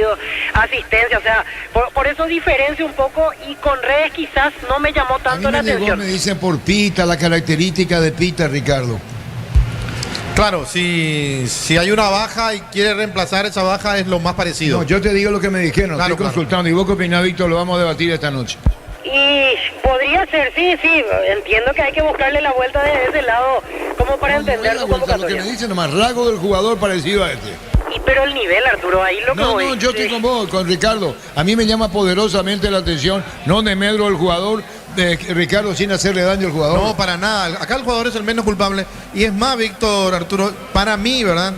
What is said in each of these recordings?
partido, asistencia, o sea, por eso diferencia un poco, y con Redes quizás no me llamó tanto la atención. Me dicen por Pita, la característica de Pita, Ricardo. Claro, si hay una baja y quiere reemplazar esa baja, es lo más parecido. No, yo te digo lo que me dijeron, claro, estoy consultando. ¿Y vos qué opinás, Víctor? Lo vamos a debatir esta noche. Y podría ser, sí, entiendo que hay que buscarle la vuelta de ese lado, como para entender su convocatoria. Lo que me dicen nomás, rasgo del jugador parecido a este. Pero el nivel, Arturo, ahí lo que voy. No, yo estoy con vos, con Ricardo. A mí me llama poderosamente la atención, no de medro el jugador, de Ricardo, sin hacerle daño al jugador. No, para nada. Acá el jugador es el menos culpable. Y es más, Víctor, Arturo, para mí, ¿verdad?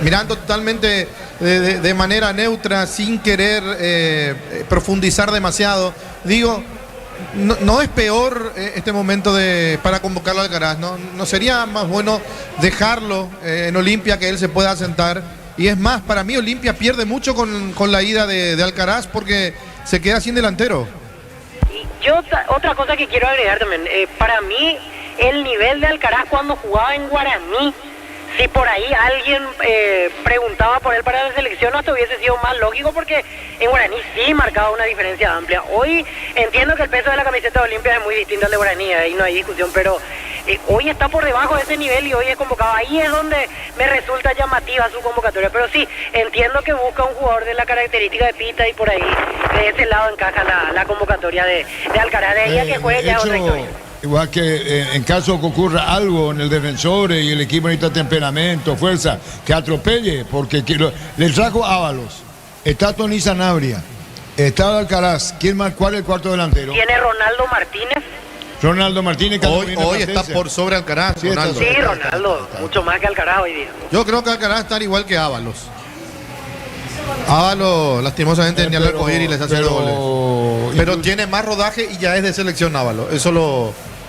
Mirando totalmente de manera neutra, sin querer profundizar demasiado, digo, no es peor este momento para convocarlo al Alcaraz, ¿no sería más bueno dejarlo en Olimpia, que él se pueda asentar? Y es más, para mí Olimpia pierde mucho con la ida de Alcaraz, porque se queda sin delantero. Y yo otra cosa que quiero agregar también, para mí el nivel de Alcaraz cuando jugaba en Guaraní, si por ahí alguien preguntaba por él para la selección, hasta hubiese sido más lógico, porque en Guaraní sí marcaba una diferencia amplia. Hoy entiendo que el peso de la camiseta de Olimpia es muy distinto al de Guaraní, ahí no hay discusión, pero hoy está por debajo de ese nivel y hoy es convocado. Ahí es donde me resulta llamativa su convocatoria, pero sí, entiendo que busca un jugador de la característica de Pita, y por ahí de ese lado encaja la convocatoria de Alcaraz. De ahí a que juegue ya otra historia. Igual que en caso que ocurra algo en el defensor y el equipo necesita temperamento, fuerza, que atropelle, porque le trajo Ábalos, está Tony Sanabria, está Alcaraz. ¿Cuál es el cuarto delantero? Tiene Ronaldo Martínez. Que hoy está por sobre Alcaraz. Sí, Ronaldo. Sí, Ronaldo, mucho más que Alcaraz hoy día. Yo creo que Alcaraz está igual que Ábalos. Ábalos lastimosamente ni al coger y les hace goles. Pero tiene más rodaje y ya es de selección Ábalos.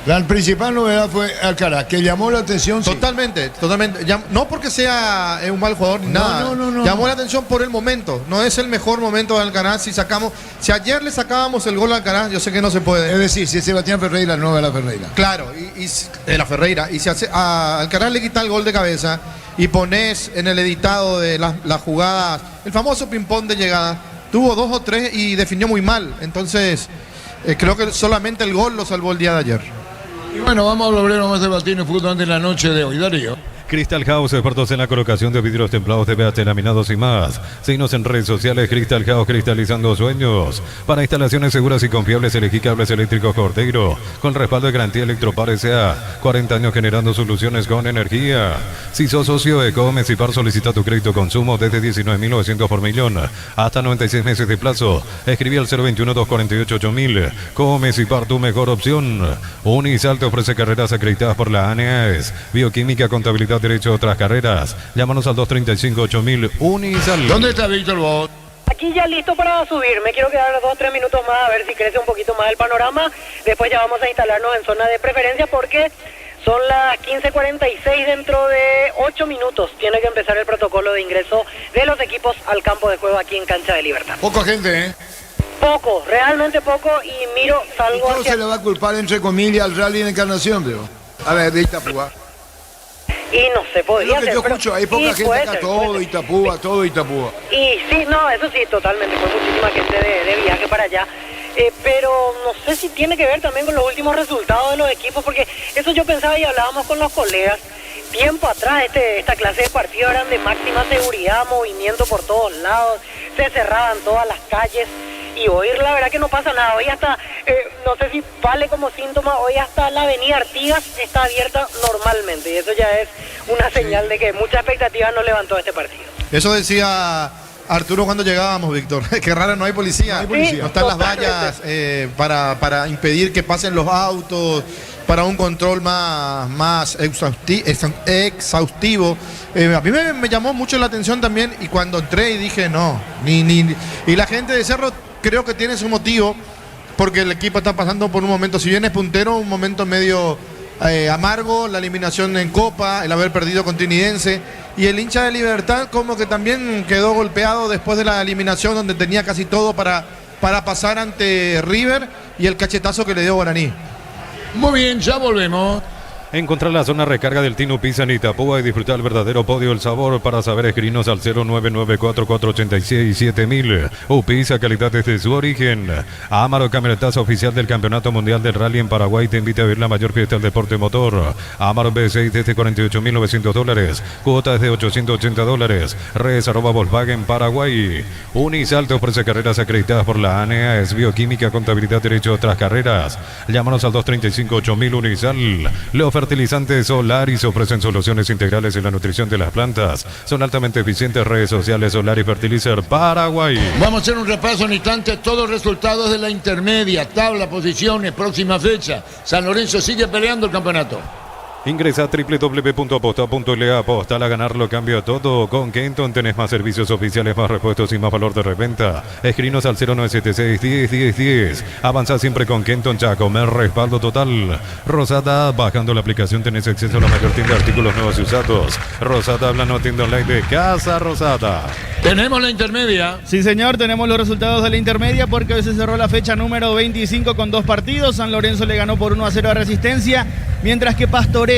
La principal novedad fue Alcaraz, que llamó la atención. Totalmente. No porque sea un mal jugador ni nada. No. Llamó la atención por el momento. No es el mejor momento de Alcaraz. Si ayer le sacábamos el gol a Alcaraz, yo sé que no se puede. Es decir, si es Sebastián Ferreira, no es la Ferreira. Claro, y de la Ferreira. Y si a Alcaraz le quita el gol de cabeza y pones en el editado de las jugadas, el famoso ping-pong de llegada, tuvo 2 o 3 y definió muy mal. Entonces, creo que solamente el gol lo salvó el día de ayer. Y bueno, vamos a hablar más de Batino Fútbol de la noche de hoy, Darío. Crystal House, expertos en la colocación de vidrios templados, TPH, laminados y más. Síguenos en redes sociales. Crystal House, cristalizando sueños. Para instalaciones seguras y confiables, elegí cables eléctricos Cordeiro, con respaldo de garantía Electropar S.A. 40 años generando soluciones con energía. Si sos socio de Comecipar, solicita tu crédito consumo desde 19.900 por millón, hasta 96 meses de plazo. Escribí al 021-248-8000. Comecipar, tu mejor opción. Unisal te ofrece carreras acreditadas por la ANEAES, bioquímica, contabilidad, derecho a otras carreras. Llámanos al 235-8000. Unisal. ¿Dónde está Víctor Vos? Aquí ya listo para subir. Me quiero quedar 2 o 3 minutos más a ver si crece un poquito más el panorama. Después ya vamos a instalarnos en zona de preferencia, porque son las 15:46. Dentro de 8 minutos tiene que empezar el protocolo de ingreso de los equipos al campo de juego aquí en Cancha de Libertad. Poca gente, Poco, realmente poco, y miro, salgo hacia... se le va a culpar, entre comillas, al Rally de Encarnación, veo. A ver, de Itapúa. Y no se podía hacer. Yo escucho, hay poca gente acá, todo Itapúa. Y sí, no, eso sí, totalmente, fue muchísima gente de viaje para allá. Pero no sé si tiene que ver también con los últimos resultados de los equipos, porque eso yo pensaba y hablábamos con los colegas. Tiempo atrás esta clase de partidos eran de máxima seguridad, movimiento por todos lados, se cerraban todas las calles. Y hoy la verdad que no pasa nada. Hoy hasta, no sé si vale como síntoma, hoy hasta la avenida Artigas está abierta normalmente. Y eso ya es una señal de que mucha expectativa no levantó este partido. Eso decía Arturo cuando llegábamos, Víctor. Qué raro, no hay policía. No hay policía. Sí, no están totalmente. Las vallas para impedir que pasen los autos, para un control más exhaustivo. A mí me llamó mucho la atención también, y cuando entré y dije no, y la gente de Cerro creo que tiene su motivo, porque el equipo está pasando por un momento, si bien es puntero, un momento medio amargo, la eliminación en Copa, el haber perdido con Trinidense, y el hincha de Libertad como que también quedó golpeado después de la eliminación, donde tenía casi todo para pasar ante River, y el cachetazo que le dio Guaraní. Muy bien, ya volvemos. Encontrar la zona recarga del Tino Pizza en Itapúa y disfrutar el verdadero podio del sabor. Para saber, escribinos al 0994-486-7000. Pizza, calidad desde su origen. Amaro, camionetazo oficial del Campeonato Mundial del Rally en Paraguay, te invita a ver la mayor fiesta del deporte motor. Amaro B6 desde $48.900. Cuotas de $880. Res @Volkswagen Paraguay. Unisal te ofrece carreras acreditadas por la ANEA. Es bioquímica, contabilidad, derecho, otras carreras. Llámanos al 235-8000 Unisal. Los fertilizantes Solaris ofrecen soluciones integrales en la nutrición de las plantas. Son altamente eficientes. Redes sociales Solaris Fertilizer Paraguay. Vamos a hacer un repaso en instantes, todos los resultados de la intermedia, tabla, posiciones, próxima fecha. San Lorenzo sigue peleando el campeonato. Ingresa a www.aposta.le. Apostar a ganarlo cambia todo. Con Kenton tenés más servicios oficiales, más repuestos y más valor de reventa. Escrinos al 0976-10-10-10. Avanza siempre con Kenton Chaco. Respaldo total. Rosada, bajando la aplicación tenés acceso a la mayor tienda de artículos nuevos y usados. Rosada, habla no tienda online de Casa Rosada. Tenemos la intermedia. Sí, señor, tenemos los resultados de la intermedia porque hoy se cerró la fecha número 25 con 2 partidos. San Lorenzo le ganó por 1-0 a Resistencia, mientras que Pastoreo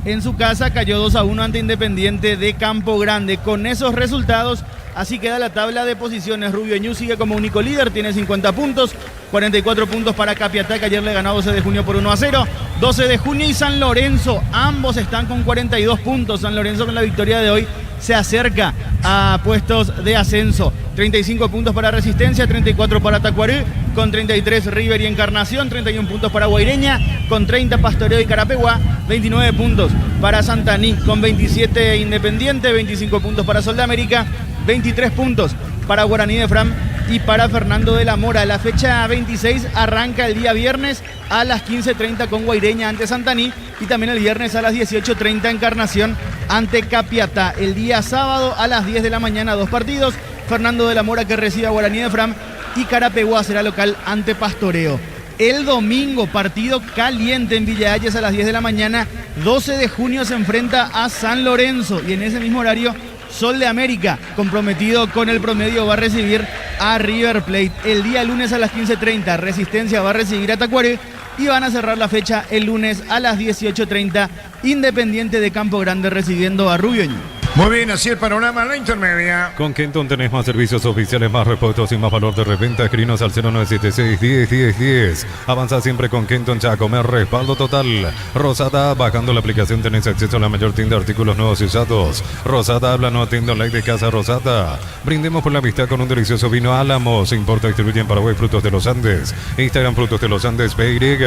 en su casa cayó 2-1 ante Independiente de Campo Grande. Con esos resultados, así queda la tabla de posiciones. Rubio Ñu sigue como único líder, tiene 50 puntos, 44 puntos para Capiatá, que ayer le ganó a 12 de junio por 1-0. 12 de junio y San Lorenzo, ambos están con 42 puntos. San Lorenzo con la victoria de hoy se acerca a puestos de ascenso. 35 puntos para Resistencia, 34 para Tacuaré, con 33 River y Encarnación, 31 puntos para Guaireña, con 30 Pastoreo y Carapeguá, 29 puntos para Santaní, con 27 Independiente, 25 puntos para Sol de América, 23 puntos para Guaraní de Fram y para Fernando de la Mora. La fecha 26 arranca el día viernes a las 15:30 con Guaireña ante Santaní y también el viernes a las 18:30 Encarnación ante Capiatá. El día sábado a las 10 de la mañana 2 partidos. Fernando de la Mora, que recibe a Guaraní de Fram, y Carapeguá será local ante Pastoreo. El domingo, partido caliente en Villa Hayes a las 10 de la mañana. 12 de junio se enfrenta a San Lorenzo y en ese mismo horario Sol de América, comprometido con el promedio, va a recibir a River Plate. El día lunes a las 15:30 Resistencia va a recibir a Tacuaré y van a cerrar la fecha el lunes a las 18:30 Independiente de Campo Grande recibiendo a Rubio Ñu. Muy bien, así el panorama en la intermedia. Con Kenton tenés más servicios oficiales, más repuestos y más valor de reventa. Escrinos al 0976-10-10-10. Avanza siempre con Kenton Chaco. Respaldo total. Rosada, bajando la aplicación tenés acceso a la mayor tienda de artículos nuevos y usados. Rosada, habla no tienda online de Casa Rosada. Brindemos por la amistad con un delicioso vino Álamo. Se importa y distribuye en Paraguay Frutos de los Andes. Instagram Frutos de los Andes PY.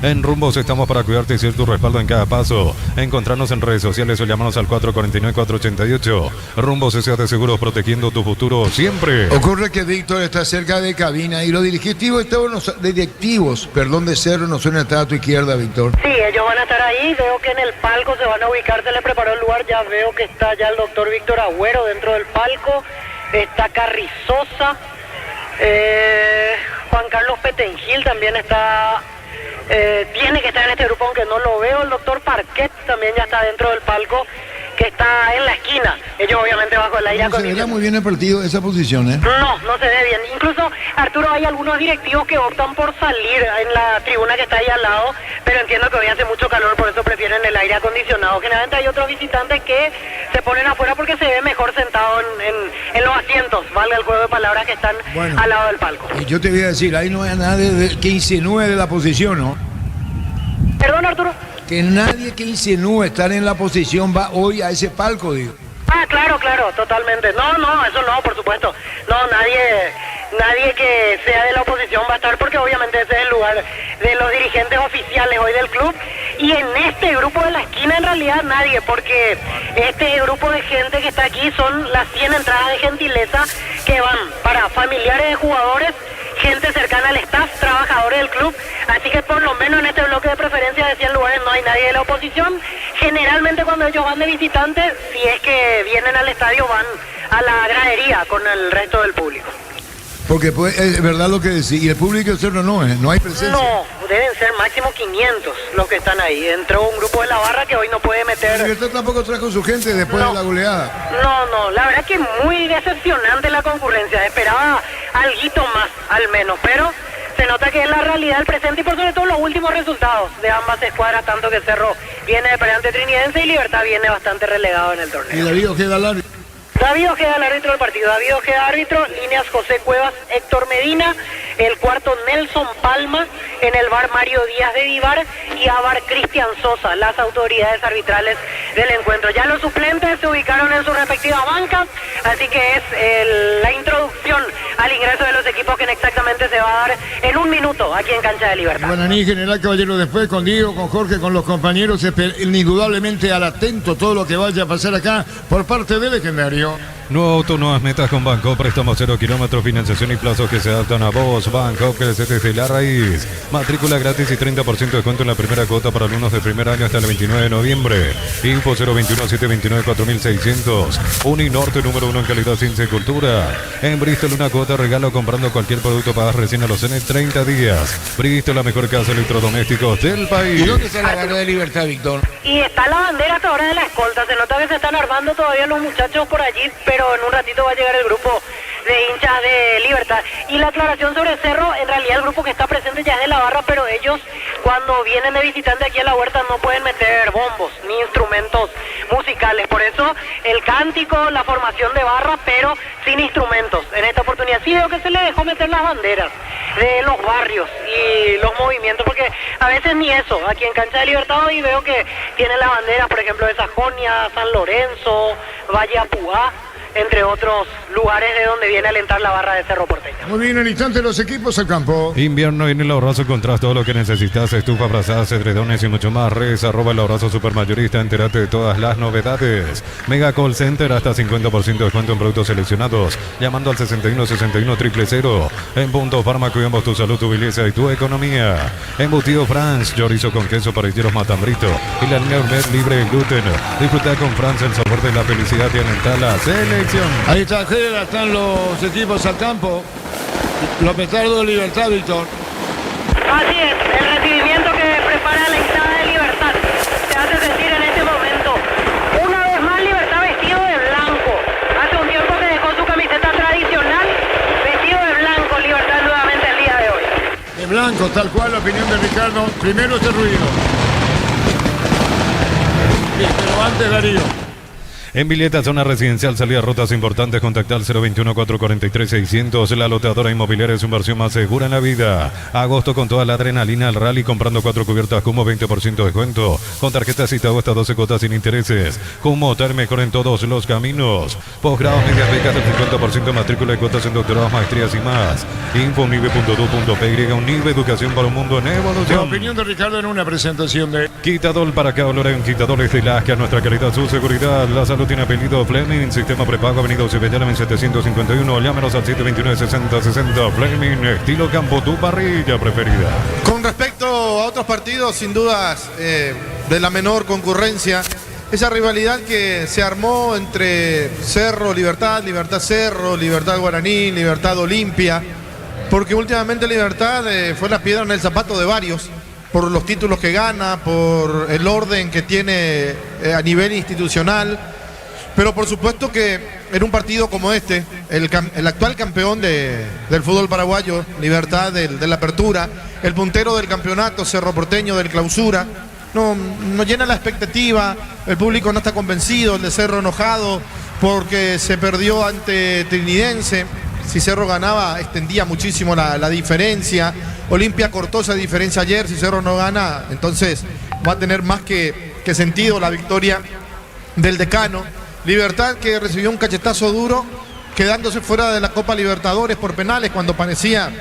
En Rumbos estamos para cuidarte y ser tu respaldo en cada paso. Encontrarnos en redes sociales o llamarnos al 449-488. Rumbos S.A. de Seguros, protegiendo tu futuro siempre. Ocurre que Víctor está cerca de cabina y los directivos de Cerro no suelen estar a tu izquierda, Víctor. Sí, ellos van a estar ahí. Veo que en el palco se van a ubicar, se les preparó el lugar. Ya veo que está ya el doctor Víctor Agüero dentro del palco. Está Carrizosa. Juan Carlos Petengil también está. Tiene que estar en este grupo, aunque no lo veo. El doctor Parquet también ya está dentro del palco, que está en la esquina. Ellos obviamente bajo el aire acondicionado. Se veía muy bien el partido, esa posición, ¿eh? No se ve bien. Incluso, Arturo, hay algunos directivos que optan por salir en la tribuna que está ahí al lado, pero entiendo que hoy hace mucho calor, por eso prefieren el aire acondicionado. Generalmente hay otros visitantes que se ponen afuera porque se ve mejor sentado en los asientos, valga el juego de palabras, que están al lado del palco. Y yo te voy a decir, ahí no hay nadie que insinúe de la posición, ¿no? Perdón, Arturo. Que nadie que insinúe estar en la posición va hoy a ese palco, digo. Ah, claro, totalmente. No, eso no, por supuesto. No, nadie que sea de la oposición va a estar, porque obviamente ese es el lugar de los dirigentes oficiales hoy del club. Y en este grupo de la esquina en realidad nadie, porque este grupo de gente que está aquí son las 100 entradas de gentileza que van para familiares de jugadores, gente cercana al staff, trabajadores del club. Así que por lo menos en este bloque de preferencia de 100 lugares no hay nadie de la oposición. Generalmente cuando ellos van de visitantes, si es que vienen al estadio, van a la gradería con el resto del público. Porque pues, es verdad lo que decís, y el público de Cerro no hay presencia. No, deben ser máximo 500 los que están ahí. Entró un grupo de la barra que hoy no puede meter. La Libertad tampoco trajo su gente después de la goleada. No, la verdad que muy decepcionante la concurrencia. Esperaba alguito más, al menos, pero se nota que es la realidad del presente y por sobre todo los últimos resultados de ambas escuadras, tanto que Cerro viene de perder ante Trinidense y Libertad viene bastante relegado en el Y torneo. David Ojeda al árbitro. David Ojeda, el árbitro del partido. David Ojeda, árbitro. Líneas José Cuevas, Héctor Medina. El cuarto, Nelson Palma. En el bar, Mario Díaz de Vivar. Y a bar, Cristian Sosa, las autoridades arbitrales del encuentro. Ya los suplentes se ubicaron en sus respectivas bancas. Así que es la introducción al ingreso de los equipos que exactamente se va a dar en un minuto aquí en Cancha de Libertad. Guaraní, General Caballero, después con Diego, con Jorge, con los compañeros, indudablemente al atento todo lo que vaya a pasar acá por parte del Legendario. Nuevo auto, nuevas metas con Banco, préstamos 0 kilómetros, financiación y plazos que se adaptan a vos. Banco, crece desde la raíz. Matrícula gratis y 30% de descuento en la primera cuota para alumnos de primer año hasta el 29 de noviembre. Info 021-729-4600. Uninorte, número 1 en calidad, ciencia y cultura. En Bristol, una cuota regalo comprando cualquier producto, pagas recién a los 30 días. Bristol, la mejor casa de electrodomésticos del país. ¿Y dónde está la gana de Libertad, Víctor? Y está la bandera hasta ahora de la escolta. Se nota que se están armando todavía los muchachos por allí, pero en un ratito va a llegar el grupo de hinchas de Libertad. Y la aclaración sobre Cerro, en realidad el grupo que está presente ya es de la barra, pero ellos cuando vienen de visitante aquí a la huerta no pueden meter bombos ni instrumentos musicales. Por eso el cántico, la formación de barra, pero sin instrumentos. En esta oportunidad sí veo que se le dejó meter las banderas de los barrios y los movimientos, porque a veces ni eso. Aquí en Cancha de Libertad hoy veo que tienen las banderas, por ejemplo, de Sajonia, San Lorenzo, Valle Apuá, entre otros lugares de donde viene a alentar la barra de Cerro Porteño. Muy bien, al instante los equipos al campo. Invierno en el Abrazo encontrás todo lo que necesitas, estufa, brazadas, edredones y mucho más. Redes @el Abrazo Supermayorista, entérate de todas las novedades. Mega Call Center, hasta 50% de descuento en productos seleccionados, llamando al 6161-000. En Punto Fármaco, cuidamos tu salud, tu belleza y tu economía. Embutido France, chorizo con queso, parrilleros Matambrito y la línea Gourmet libre de gluten. Disfruta con France el sabor de la felicidad y alentar la selección. Ahí está, Jera, están los equipos al campo. Los petardos de Libertad, Víctor. Así es, el recibimiento que prepara la hinchada de Libertad se hace sentir en este momento. Una vez más Libertad vestido de blanco. Hace un tiempo que dejó su camiseta tradicional, vestido de blanco Libertad nuevamente el día de hoy. De blanco, tal cual la opinión de Ricardo. Primero este ruido. Bien, pero antes Darío. En Villeta, zona residencial, salida rutas importantes, contactar 021-443-600. La loteadora inmobiliaria es su inversión más segura en la vida. Agosto con toda la adrenalina al rally, comprando 4 cubiertas Cumo, 20% de descuento. Con tarjetas citado hasta 12 cuotas sin intereses. Cumo, hotel mejor en todos los caminos. Posgrados, medias becas del 50% de matrícula de cuotas en doctorados, maestrías y más. Info unive.edu.py, Unive, educación para un mundo en La evolución. opinión de Ricardo en una presentación de... Quitador para cada olor en Quitadores de Lasca, nuestra calidad, su seguridad. La salud tiene apellido Fleming, sistema prepago, avenida Eusebio en 751. Llámenos al 729-6060. Fleming, estilo campo, tu parrilla preferida. Con respecto a otros partidos, sin dudas, de la menor concurrencia, esa rivalidad que se armó entre Cerro, Libertad, Libertad Cerro, Libertad Guaraní, Libertad Olimpia, porque últimamente Libertad fue la piedra en el zapato de varios, por los títulos que gana, por el orden que tiene a nivel institucional, pero por supuesto que en un partido como este, el actual campeón del fútbol paraguayo, Libertad de la Apertura, el puntero del campeonato, Cerro Porteño del Clausura, no llena la expectativa, el público no está convencido, el de Cerro enojado porque se perdió ante Trinidense. Si Cerro ganaba, extendía muchísimo la diferencia. Olimpia cortó esa diferencia ayer. Si Cerro no gana, entonces va a tener más que sentido la victoria del decano. Libertad, que recibió un cachetazo duro, quedándose fuera de la Copa Libertadores por penales, cuando parecía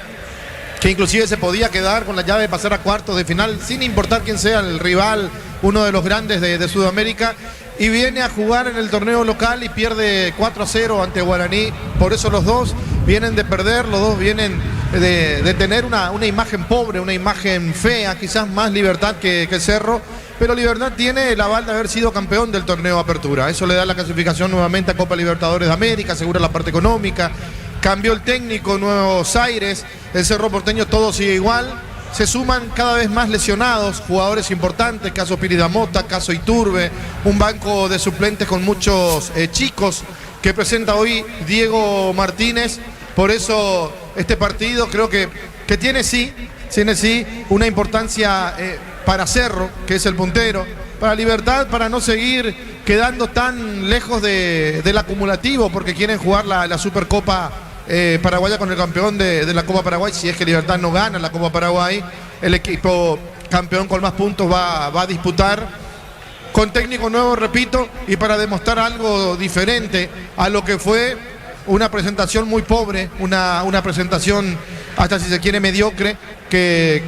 que inclusive se podía quedar con la llave de pasar a cuartos de final, sin importar quién sea el rival, uno de los grandes de Sudamérica, y viene a jugar en el torneo local y pierde 4-0 ante Guaraní. Por eso los dos vienen de perder, los dos vienen de tener una imagen pobre, una imagen fea, quizás más Libertad que Cerro, pero Libertad tiene el aval de haber sido campeón del torneo Apertura. Eso le da la clasificación nuevamente a Copa Libertadores de América, asegura la parte económica. Cambió el técnico, nuevos aires, el Cerro Porteño todo sigue igual. Se suman cada vez más lesionados, jugadores importantes, caso Piridamota, caso Iturbe, un banco de suplentes con muchos chicos que presenta hoy Diego Martínez. Por eso este partido creo que tiene sí una importancia para Cerro, que es el puntero, para Libertad, para no seguir quedando tan lejos del acumulativo, porque quieren jugar la Supercopa paraguaya con el campeón de la Copa Paraguay. Si es que Libertad no gana la Copa Paraguay, el equipo campeón con más puntos va a disputar con técnico nuevo, repito, y para demostrar algo diferente a lo que fue una presentación muy pobre, una presentación hasta si se quiere mediocre, que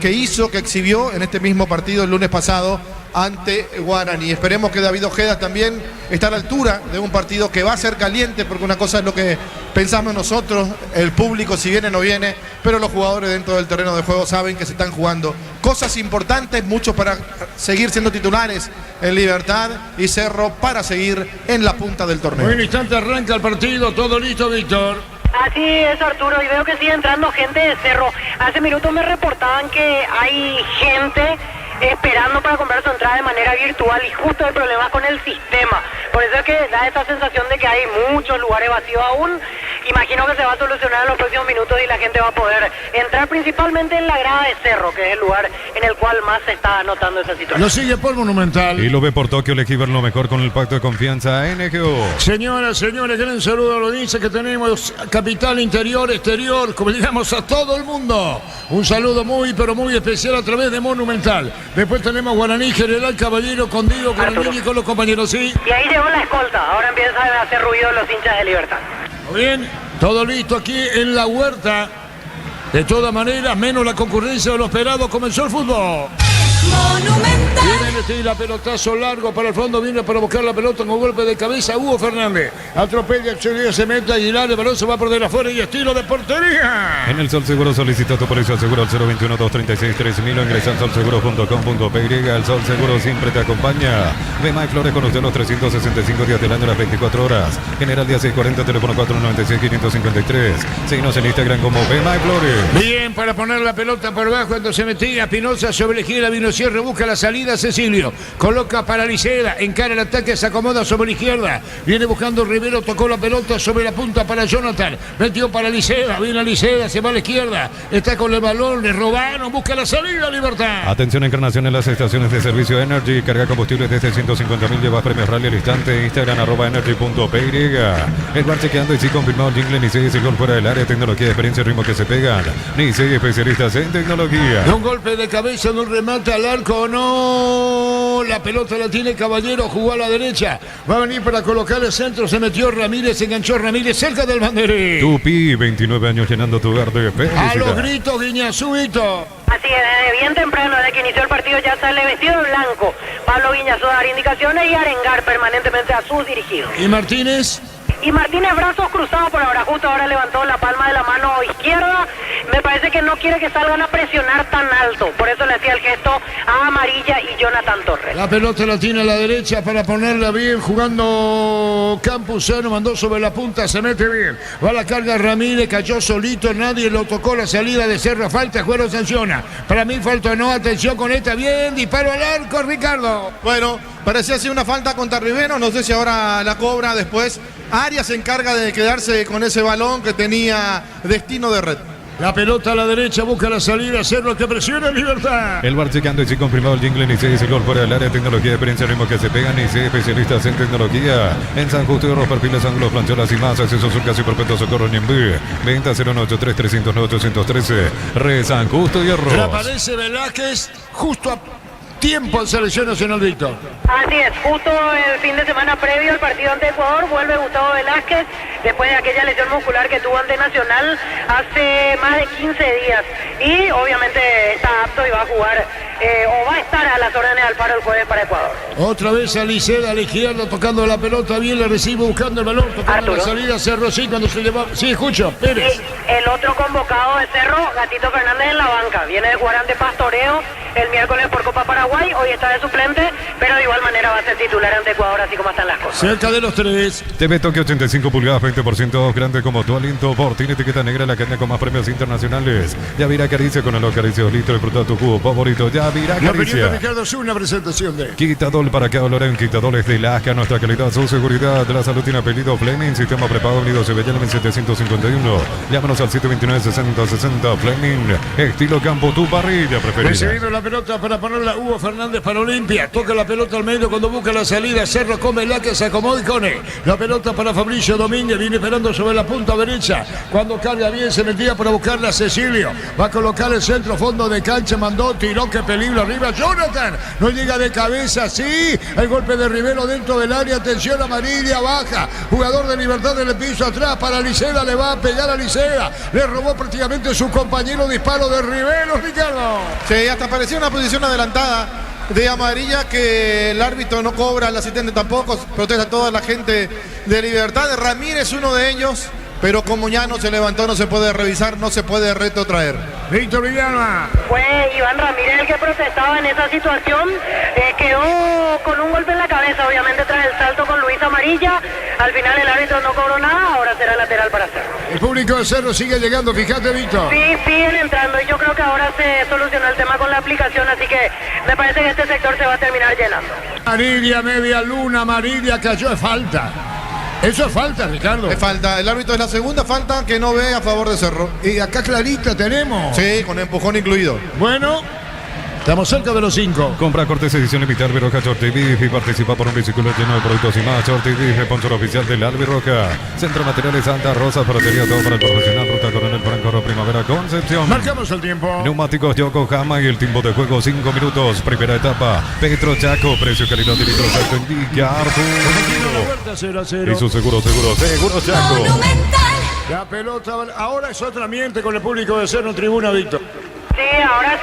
exhibió en este mismo partido el lunes pasado ante Guaraní. Esperemos que David Ojeda también esté a la altura de un partido que va a ser caliente, porque una cosa es lo que pensamos nosotros, el público si viene o no viene, pero los jugadores dentro del terreno de juego saben que se están jugando cosas importantes, muchos para seguir siendo titulares en Libertad y Cerro para seguir en la punta del torneo. En un instante arranca el partido, todo listo, Víctor. Así es, Arturo, y veo que sigue entrando gente de Cerro. Hace minutos me reportaban que hay gente esperando para comprar su entrada de manera virtual, y justo el problema con el sistema. Por eso es que da esa sensación de que hay muchos lugares vacíos aún. Imagino que se va a solucionar en los próximos minutos y la gente va a poder entrar principalmente en la grada de Cerro, que es el lugar en el cual más se está notando esa situación. Lo sigue por Monumental. Y lo ve por Tokio, el equipo lo mejor con el pacto de confianza NGO. Señoras, señores, gran saludo a la audiencia que tenemos, capital, interior, exterior, como digamos a todo el mundo. Un saludo muy, pero muy especial a través de Monumental. Después tenemos Guaraní, General Caballero, con Diego, con el niño y con los compañeros, ¿sí? Y ahí llegó la escolta, ahora empiezan a hacer ruido los hinchas de Libertad. Muy bien, todo listo aquí en la huerta. De todas maneras, menos la concurrencia de los pelados, comenzó el fútbol. Monumental. Viene la pelotazo largo para el fondo, viene para buscar la pelota con golpe de cabeza Hugo Fernández. Atropella, accede, se mete Aguilar, el balón se va por de afuera y estilo de portería. En el Sol Seguro solicita tu precio seguro al 021-236-3000 o ingresa al solseguro.com.py. El Sol Seguro siempre te acompaña. Vema y Flores con usted los 365 días del año, las 24 horas. General día 640, teléfono 496-553. Síguenos en Instagram como Vema y Flores. Bien, para poner la pelota por abajo cuando se metía Pinoza sobre la izquierda, vino Cierre, busca la salida Cecilio, coloca para Liceda, encara el ataque, se acomoda sobre la izquierda, viene buscando Rivero, tocó la pelota sobre la punta para Jonathan, metió para Liceda, viene a Liceda, se va a la izquierda, está con el balón, le robaron, busca la salida, Libertad. Atención, encarnación en las estaciones de servicio Energy, carga combustible desde 150.000, lleva premios rally al instante, Instagram @energy.py. El bar chequeando y sí confirmado el jingle, ni sigue ese gol fuera del área, tecnología, experiencia, ritmo que se pegan, ni sigue especialistas en tecnología. Un golpe de cabeza, no remate al arco, no, la pelota la tiene Caballero, jugó a la derecha, va a venir para colocar el centro, se metió Ramírez, se enganchó Ramírez cerca del banderín. Tupi, 29 años llenando tu verde. A los gritos, Guiñazúito. Así es, desde bien temprano, desde que inició el partido, ya sale vestido de blanco Pablo Guiñazú a dar indicaciones y arengar permanentemente a sus dirigidos. ¿Y Martínez? Y Martínez, brazos cruzados por ahora, justo ahora levantó la palma de la mano izquierda. Me parece que no quiere que salgan a presionar tan alto, por eso le hacía el gesto a Amarilla y Jonathan Torres. La pelota la tiene a la derecha para ponerla bien, jugando Campuzano, mandó sobre la punta, se mete bien. Va a la carga Ramírez, cayó solito, nadie lo tocó, la salida de Cerro, falta, juego sanciona. Para mí falta no, atención con esta, bien, disparo al arco, Ricardo. Bueno, parecía así una falta contra Rivero, no sé si ahora la cobra después. Arias se encarga de quedarse con ese balón que tenía destino de red. La pelota a la derecha, busca la salida, Cerro que presiona, Libertad. El bar checando y sí confirmado el jingle, ni sigue ese gol fuera del área, tecnología, experiencia, ritmo que se pegan, ni sigue especialistas en tecnología. En San Justo y los perfiles, ángulos, plancholas y más, acceso surcas y perpetuo socorro en envío. Venta 093-309-813. Re San Justo y Arroz. Reaparece Velázquez justo a tiempo en Selección Nacional, Víctor. Así es, justo el fin de semana previo al partido ante Ecuador, vuelve Gustavo Velázquez, después de aquella lesión muscular que tuvo ante Nacional hace más de 15 días. Y obviamente está apto y va a jugar, o va a estar a las órdenes de Alfaro el jueves para Ecuador. Otra vez a Liceda, a la izquierda, tocando la pelota, bien le recibe, buscando el balón, tocando Arturo. la salida, Cerro, sí, cuando se lleva. Sí, escucho, Pérez. Y el otro convocado de Cerro, Gatito Fernández en la banca, viene de jugar ante Pastoreo el miércoles por Copa Paraguay, hoy está de suplente, pero de igual manera va a ser titular ante Ecuador, así como están las cosas. Cerca de los 3. TV Tokio 85 pulgadas, 20% grande como tu aliento. Por tiene etiqueta negra, la cadena con más premios internacionales. Yavira Caricia con el acaricio litro, disfruta tu jugo favorito. Yavira La opinión de Caricia. Ricardo es una presentación de Quitadol para cada olor en Quitadores de la ASCA, nuestra calidad, su seguridad. La salud tiene apellido Fleming, sistema prepago unido Sevilla 1751. Llámanos al 729-6060 Fleming, estilo campo, tu parrilla preferida. Recibiendo la pelota para ponerla Hugo Fernández para Olimpia. Toca la pelota al medio cuando busca la salida. Cerro come la que se acomoda y Cone. La pelota para Fabricio Domínguez. Viene esperando sobre la punta derecha. Cuando carga bien se metía para buscarla a Cecilio. Va a colocar el centro fondo de cancha. Mandó, tiró, qué peligro arriba. Jonathan no llega de cabeza. Sí, el golpe de Rivero dentro del área. Atención, amarilla, baja. Jugador de Libertad en el piso atrás para Liceda. Le va a pegar a Liceda. Le robó prácticamente su compañero. Disparo de Rivero, Ricardo. Sí, hasta parecía una posición adelantada de amarilla que el árbitro no cobra, el asistente tampoco, protesta a toda la gente de Libertad. Ramírez uno de ellos, pero como ya no se levantó, no se puede revisar, no se puede retrotraer. Víctor Villalba. Fue Iván Ramírez el que protestaba en esa situación. Quedó con un golpe en la cabeza, obviamente, tras el salto con Luis Amarilla. Al final el árbitro no cobró nada, ahora será lateral para Cerro. El público de Cerro sigue llegando, fíjate, Víctor. Sí, siguen entrando y yo creo que ahora se solucionó el tema con la aplicación, así que me parece que este sector se va a terminar llenando. Amarilla, media luna, amarilla, cayó de falta. Eso es falta, Ricardo. Es falta, el árbitro es la segunda falta que no ve a favor de Cerro. Y acá clarita tenemos. Sí, con empujón incluido. Bueno, estamos cerca de los 5. Compra cortes edición limitada Albirroja Short TV y participa por un vehículo lleno de productos y más. Short TV, sponsor oficial del Albirroja. Centro Materiales Santa Rosa, ferretería, todo para el profesional. Ruta Coronel Franco, Primavera, Concepción. Marcamos el tiempo. Neumáticos Yokohama y el tiempo de juego 5 minutos. Primera etapa. Petro Chaco, precio, calidad y litros alto indica Arturo. 0-0. Y su seguro Chaco. Monumental. La pelota, ahora es otro ambiente con el público de Cerro en tribuna, Víctor. Sí, ahora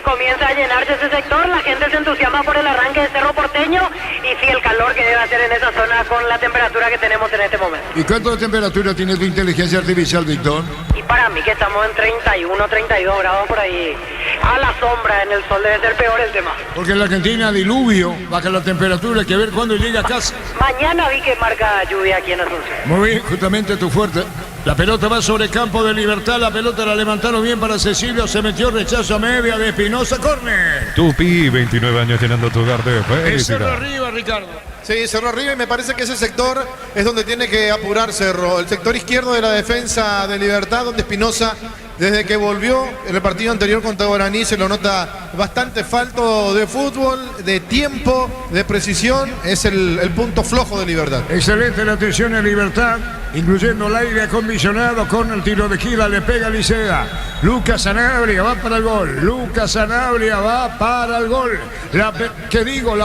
comienza a llenarse ese sector, la gente se entusiasma por el arranque de Cerro Porteño y sí, el calor que debe hacer en esa zona con la temperatura que tenemos en este momento. ¿Y cuánto de temperatura tiene tu inteligencia artificial, Víctor? Y para mí que estamos en 31, 32 grados por ahí, a la sombra, en el sol debe ser peor el tema. Porque en la Argentina diluvio, baja la temperatura, hay que ver cuándo llega a casa. Mañana vi que marca lluvia aquí en Asunción. Muy bien, justamente tu fuerte. La pelota va sobre campo de Libertad, la pelota la levantaron bien para Cecilio, se metió rechazo a media de Espinosa, córner. Tupi, 29 años llenando tu hogar de El Cerro felicidad. arriba, Ricardo. Sí, Cerro arriba y me parece que ese sector es donde tiene que apurar Cerro. El sector izquierdo de la defensa de Libertad, donde Espinosa, desde que volvió en el partido anterior contra Guaraní, se lo nota bastante falto de fútbol, de tiempo, de precisión. Es el punto flojo de Libertad. Excelente la atención en Libertad, incluyendo el aire acondicionado con el tiro de esquina, le pega Licea. Lucas Sanabria va para el gol. Lucas Sanabria va para el gol. La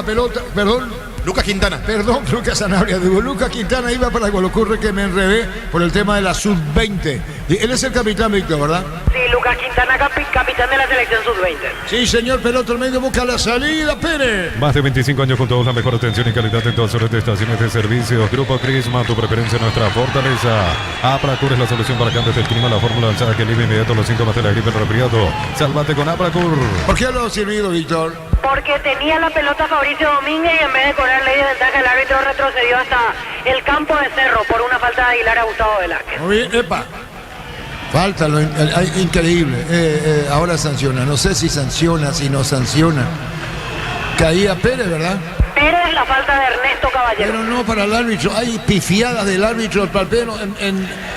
pelota, perdón. Lucas Quintana. Perdón, Lucas Sanabria, digo, Lucas Quintana iba para el gol. Ocurre que me enredé por el tema de la sub-20. Y él es el capitán, Víctor, ¿verdad? Sí, Lucas Quintana, capitán de la selección sub-20. Sí, señor, pelota al medio, busca la salida, Pérez. Más de 25 años con toda la mejor atención y calidad en todas las estaciones de servicio. Grupo Crisma, tu preferencia, nuestra fortaleza. Apracur es la solución para cambios del clima, la fórmula alzada que alivia inmediato los síntomas de la gripe, el resfriado. Sálvate con Apracur. ¿Por qué lo ha servido, Víctor? Porque tenía la pelota Fabricio Domínguez y en vez de correr ley de ventaja, el árbitro retrocedió hasta el campo de Cerro por una falta de Aguilar a Gustavo Velázquez. Muy bien, epa. Falta, increíble. Ahora sanciona. No sé si sanciona, si no sanciona. Caía Pérez, ¿verdad? Pérez, la falta de Ernesto Caballero. Pero no para el árbitro. Hay pifiadas del árbitro al palpero.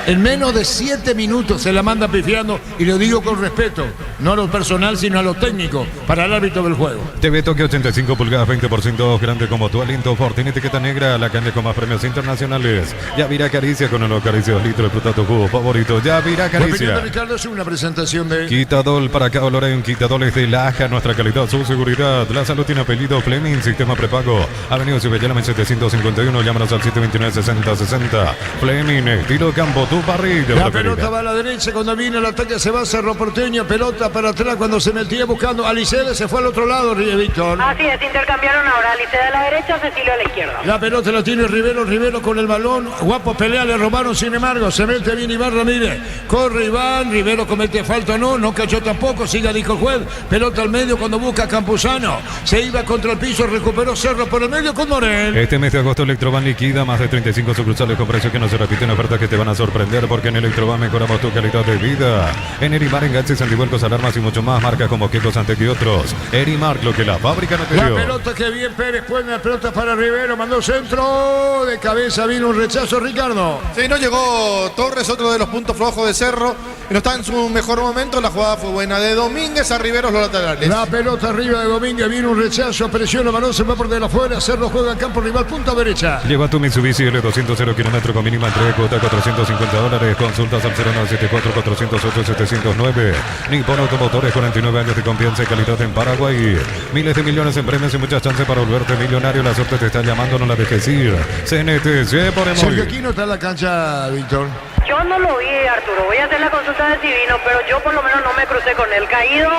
En menos de 7 minutos se la manda pifiando. Y lo digo con respeto. No a lo personal, sino a lo técnico. Para el árbitro del juego. TV Toque 85 pulgadas, 20% grande como tu aliento. Fortinet etiqueta negra, la caña con más premios internacionales. Yavira Caricia con el acaricia 2 litros. Disfruta tu jugo favorito. Yavira Caricia. Ricardo, es una presentación de... Quitadol para acá, Loren. Quitadol es de Laja. Nuestra calidad, su seguridad. La salud tiene apellido Fleming. Sistema prepago. Avenida Ciudadela 751. Llámanos al 729-6060. Fleming, tiro campo, tu parrilla. La pelota va a la derecha cuando viene el ataque, se va a Cerro Porteño. Pelota para atrás cuando se metía buscando a Liceda, se fue al otro lado, Víctor. Así es, intercambiaron ahora. Liceda a la derecha, Cecilio a la izquierda. La pelota la tiene Rivero con el balón. Guapo pelea, le robaron, sin embargo, se mete bien Iván Ramírez. Corre Iván, Rivero comete falta, no cayó tampoco, siga dijo el juez. Pelota al medio cuando busca a Campuzano. Se iba contra el piso, recuperó Cerro. Cerro por el medio con Morel. Este mes de agosto Electroban liquida más de 35 sucursales con precios que no se repiten, ofertas que te van a sorprender porque en Electroban mejoramos tu calidad de vida. En Erimar, enganches, antivuelcos, alarmas y mucho más, marcas como Quecos, Antec y otros. Erimar, lo que la fábrica no te La dio. pelota que bien Pérez pone la pelota para Rivero, mandó centro, de cabeza vino un rechazo Ricardo. Sí, no llegó Torres, otro de los puntos flojos de Cerro, y no está en su mejor momento. La jugada fue buena de Domínguez a Riveros, los laterales. La pelota arriba de Domínguez, vino un rechazo, presiona, balón se va por de la afuera, Cerro juega en campo rival, punta derecha. Lleva tu Mitsubishi L200 0 kilómetros con mínima entrega, cuota $450. Consultas al 0974-408-709. Nippon Automotores, 49 años de confianza y calidad en Paraguay. Miles de millones en premios y muchas chances para volverte millonario. La suerte te está llamando, no la dejes ir. CNTC por Sergio Emoy. Aquino está en la cancha, Víctor. Yo no lo vi, Arturo. Voy a hacer la consulta de si vino, pero yo por lo menos no me crucé con él. Caído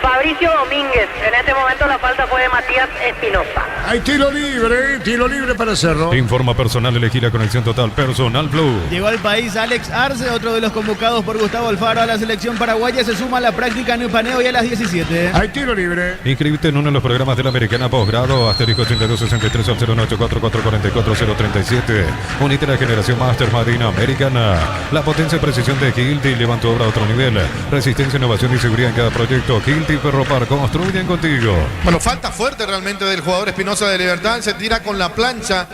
Fabricio Domínguez. En este momento la falta fue de Matías Espinosa. Hay tiro libre para Cerro. Informa personal, elegí la conexión total. Personal Blue. Llegó al país Alex Arce, otro de los convocados por Gustavo Alfaro a la selección paraguaya. Se suma a la práctica Neupaneo y a las 17. Hay tiro libre. Inscríbete en uno de los programas de la Americana Posgrado, asterisco 8263 al 098444437. Unite a la generación Master Marina Americana. La potencia y precisión de Hilti llevan tu obra a otro nivel. Resistencia, innovación y seguridad en cada proyecto. Hilti Ferropar, construyen contigo. Bueno, falta fuerte realmente del jugador Espinosa de Libertad. Se tira con la plancha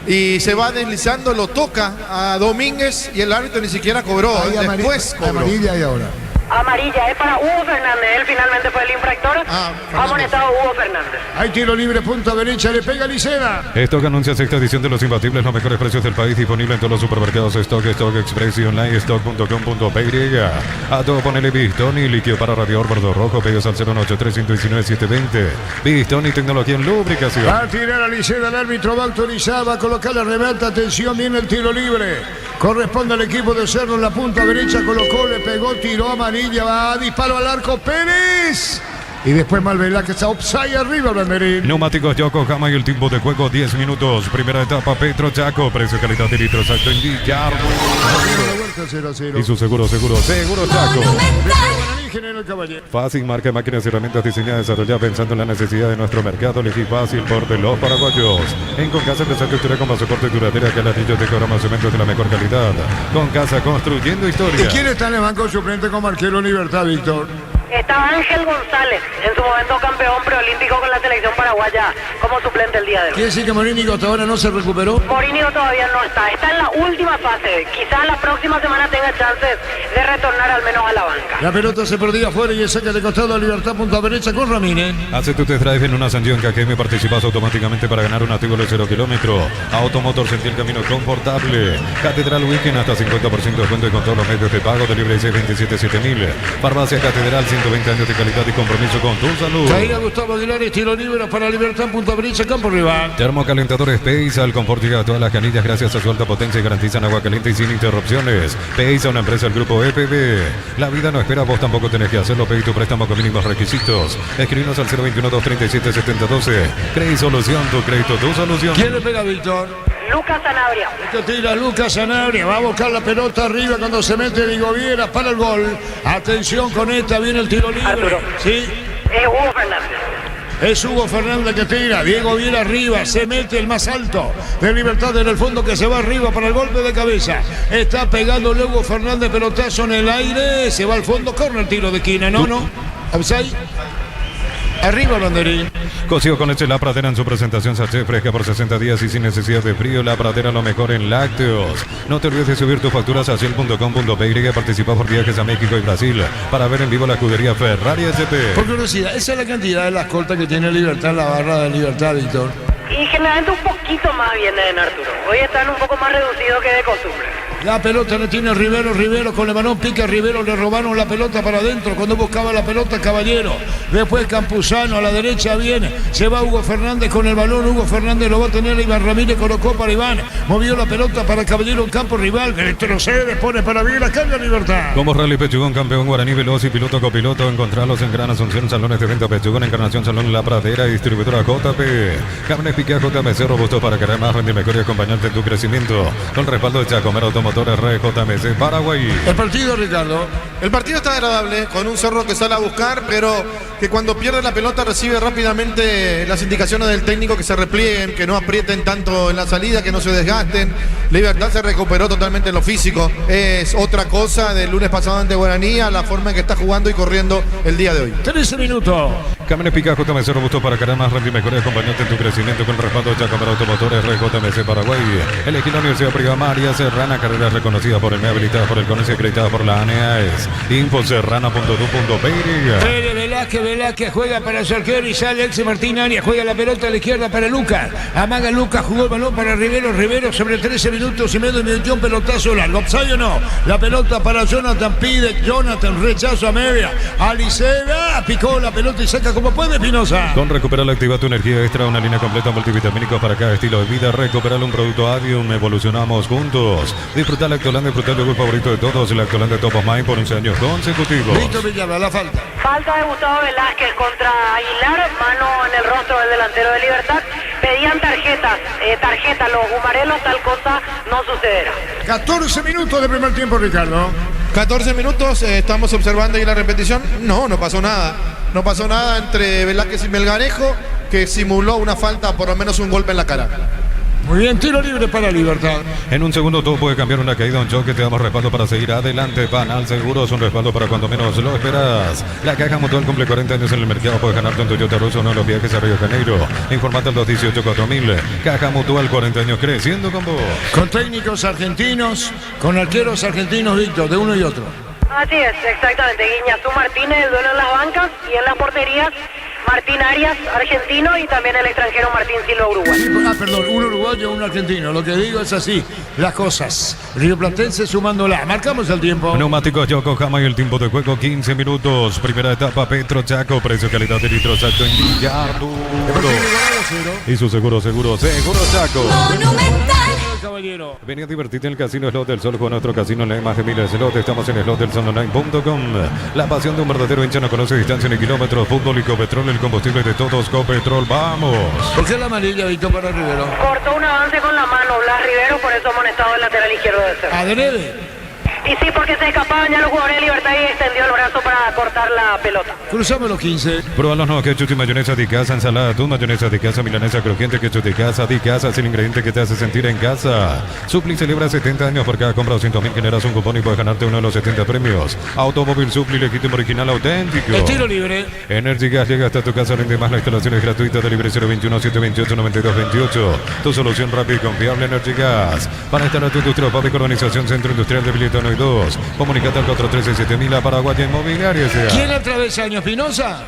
y se va deslizando, lo toca a Domínguez y el árbitro ni siquiera cobró. Hay Después cobró. amarilla y ahora. Amarilla es para Hugo Fernández. Él finalmente fue el infractor. Fernández. Amonestado Hugo Fernández. Hay tiro libre, punta derecha, le pega Licena. Stock anuncia sexta edición de los imbatibles, los mejores precios del país, disponible en todos los supermercados Stock, Stock Express y online, stock.com.py. A todo ponele Bistoni, líquido para radiador verde rojo, pedidos al 093-119-720. Bistoni, tecnología en lubricación. Va a tirar a Licena, el árbitro va a autorizar, va a colocar la remata, atención, viene el tiro libre. Corresponde al equipo de Cerro en la punta derecha, colocó, le pegó, tiró amarilla, va a disparo al arco, Pérez. Y después Malvela que está upside arriba, Banderín. Neumáticos Yokohama y el tiempo de juego 10 minutos. Primera etapa Petro Chaco, precio calidad de litro exacto en Villar. Y su seguro Chaco. Fácil, marca de máquinas y herramientas diseñadas y desarrolladas pensando en la necesidad de nuestro mercado. Elegí fácil por de los paraguayos. En Concasa empresario historia con pasaporte y duradera que ladrillos de cobramos cementos de la mejor calidad. Concasa construyendo ¿Y historia. quién está en el banco suplente con Marquero Libertad, Víctor? Estaba Ángel González, en su momento campeón preolímpico con la selección paraguaya, como suplente el día de hoy. ¿Quiere decir que Morínigo hasta ahora no se recuperó? Morínigo todavía no está en la última fase. Quizás la próxima semana tenga chances de retornar al menos a la banca. La pelota se perdía afuera y el saque de costado a Libertad, punta derecha con Ramírez. Hace tu test drive en una Sanción KGM, participas automáticamente para ganar un artículo de 0 kilómetros. Automotor, sentí el camino confortable. Catedral Weekend, hasta 50% de descuento y con todos los medios de pago. De libre 627-7000. Farmacia Catedral, 120 años de calidad y compromiso con tu salud. Caída Gustavo Aguilar, estilo libre para Libertad, punta derecha, campo rival. Termocalentadores Space, al confort llega a todas las canillas gracias a su alta potencia y garantizan agua caliente y sin interrupciones. Pace, una empresa del grupo EPB. La vida no espera, vos tampoco tenés que hacerlo. Pedí tu préstamo con mínimos requisitos. Escribinos al 021-237-7012. Crédito Solución, tu crédito, tu solución. ¿Quién le pega a Víctor? Lucas Sanabria. Este tira Lucas Sanabria, va a buscar la pelota arriba cuando se mete Diego Viera para el gol. Atención con esta, viene el tiro libre. Arturo. Sí, Es Hugo Fernández. es Hugo Fernández que tira, Diego Viera arriba, se mete el más alto de Libertad en el fondo que se va arriba para el golpe de cabeza. Está pegando Hugo Fernández, pelotazo en el aire, se va al fondo, corner, tiro de esquina, no, offside. Arriba, Banderín. Cocido con leche La Pradera en su presentación sachet fresca por 60 días y sin necesidad de frío. La Pradera lo mejor en lácteos. No te olvides de subir tus facturas a ciel.com.py y participar por viajes a México y Brasil para ver en vivo la escudería Ferrari SP. Por curiosidad, esa es la cantidad de las cortas que tiene Libertad en la barra de Libertad, Víctor. Y generalmente un poquito más vienen, Arturo. Hoy están un poco más reducidos que de costumbre. La pelota la tiene Rivero con el balón pica Rivero, le robaron la pelota para adentro cuando buscaba la pelota Caballero. Después Campuzano a la derecha viene, se va Hugo Fernández con el balón, Hugo Fernández lo va a tener Iván Ramírez, colocó para Iván, movió la pelota para Caballero en campo rival, retrocede, pone para Viera, cambia Libertad. Como Rally Pechugón, campeón guaraní veloz y piloto copiloto, encontrarlos en Gran Asunción, salones de venta Pechugón, Encarnación, Salón La Pradera y distribuidora JP. Carnes picadas JMC robusto para querer más, rendir mejor y acompañarte en tu crecimiento. Con respaldo de Chacomero Automotor. Automotores RJMC Paraguay. El partido, Ricardo. El partido está agradable, con un Cerro que sale a buscar, pero que cuando pierde la pelota recibe rápidamente las indicaciones del técnico que se replieguen, que no aprieten tanto en la salida, que no se desgasten. Libertad se recuperó totalmente en lo físico. Es otra cosa del lunes pasado ante Guaraní a la forma en que está jugando y corriendo el día de hoy. 13 minutos. Camiones Pica JMC robusto para cargar más rendimiento y mejores acompañantes en tu crecimiento con respaldo de Chaco para Automotores RJMC Paraguay. Elegí la Universidad Privada María Serrana, carrera reconocida por el MEA, habilitada por el CONES y acreditada por la ANEAES. Infoserrana.du.py. Pérez Velázquez juega para su arquero y sale Elce Martín Arias, juega la pelota a la izquierda para Lucas. Amaga Lucas, jugó el balón para Rivero sobre 13 minutos y medio y metió un pelotazo largo. ¿Offside o no? La pelota para Jonathan, pide Jonathan, rechazo a media. Alicea, picó la pelota y saca como puede Espinosa. Con Recuperal activa tu energía extra, una línea completa multivitamínicos para cada estilo de vida. Recuperal un producto Adium, evolucionamos juntos. Disfrutar Lactoland, disfrutar el yogur favorito de todos, el Lactoland de Top of Mind por 11 años consecutivos. Víctor Villalba, la falta. Falta de Gustavo Velázquez contra Aguilar, mano en el rostro del delantero de Libertad. Pedían tarjeta, los gumarelos, tal cosa no sucederá. 14 minutos de primer tiempo, Ricardo. 14 minutos, estamos observando ahí la repetición. No pasó nada. No pasó nada entre Velázquez y Melgarejo, que simuló una falta, por lo menos un golpe en la cara. Muy bien, tiro libre para Libertad. En un segundo todo puede cambiar una caída, un choque, te damos respaldo para seguir adelante. Panal Seguros, un respaldo para cuando menos lo esperas. La Caja Mutual cumple 40 años en el mercado, puedes ganarte un Toyota Russo, uno de los viajes a Río de Janeiro. Informate al 218-4000. Caja Mutual, 40 años creciendo con vos. Con técnicos argentinos, con arqueros argentinos, Víctor, de uno y otro. Así es, exactamente. Guiñazú Martínez, el duelo en las bancas y en las porterías. Martín Arias, argentino, y también el extranjero Martín Silva, uruguayo. Perdón, un uruguayo, un argentino. Lo que digo es así, las cosas. Rioplatense sumándola. Marcamos el tiempo. Neumáticos Yokohama y el tiempo de juego 15 minutos. Primera etapa Petro Chaco, precio calidad de litros alto en Villardo. Y su seguro Chaco. Monumental. Caballero. Venía a divertirte en el Casino Slot del Sol con nuestro casino en la más de miles de slot. Estamos en slotdelsonline.com. La pasión de un verdadero hincha no conoce distancia ni kilómetros. Fútbol y Copetrol, el combustible de todos. Copetrol, vamos. ¿Por qué la amarilla, Víctor, para Rivero? Cortó un avance con la mano Blas Rivero, por eso amonestado el lateral izquierdo de Cerro. Adrede. Y sí, porque se escapaban ya los jugadores de Libertad y extendió el brazo para cortar la pelota. Cruzamos los 15. Prueba los nuevos ketchup y mayonesa de casa, ensalada, tu mayonesa de casa, milanesa crujiente, ketchup de casa es el ingrediente que te hace sentir en casa. Supli celebra 70 años, por cada compra 200.000 generas un cupón y puedes ganarte uno de los 70 premios. Automóvil Supli, legítimo original auténtico. Estilo libre. Energy Gas llega hasta tu casa, rinde más, la instalación es gratuita, de libre 021-728-9228. Tu solución rápida y confiable, Energy Gas. Para instalar tu industria, Fábrica Organización Centro Industrial de Billetano y 2. Comunicate al 413-7000 a Paraguay Inmobiliaria. ¿Quién al travesaño? ¿Espinosa?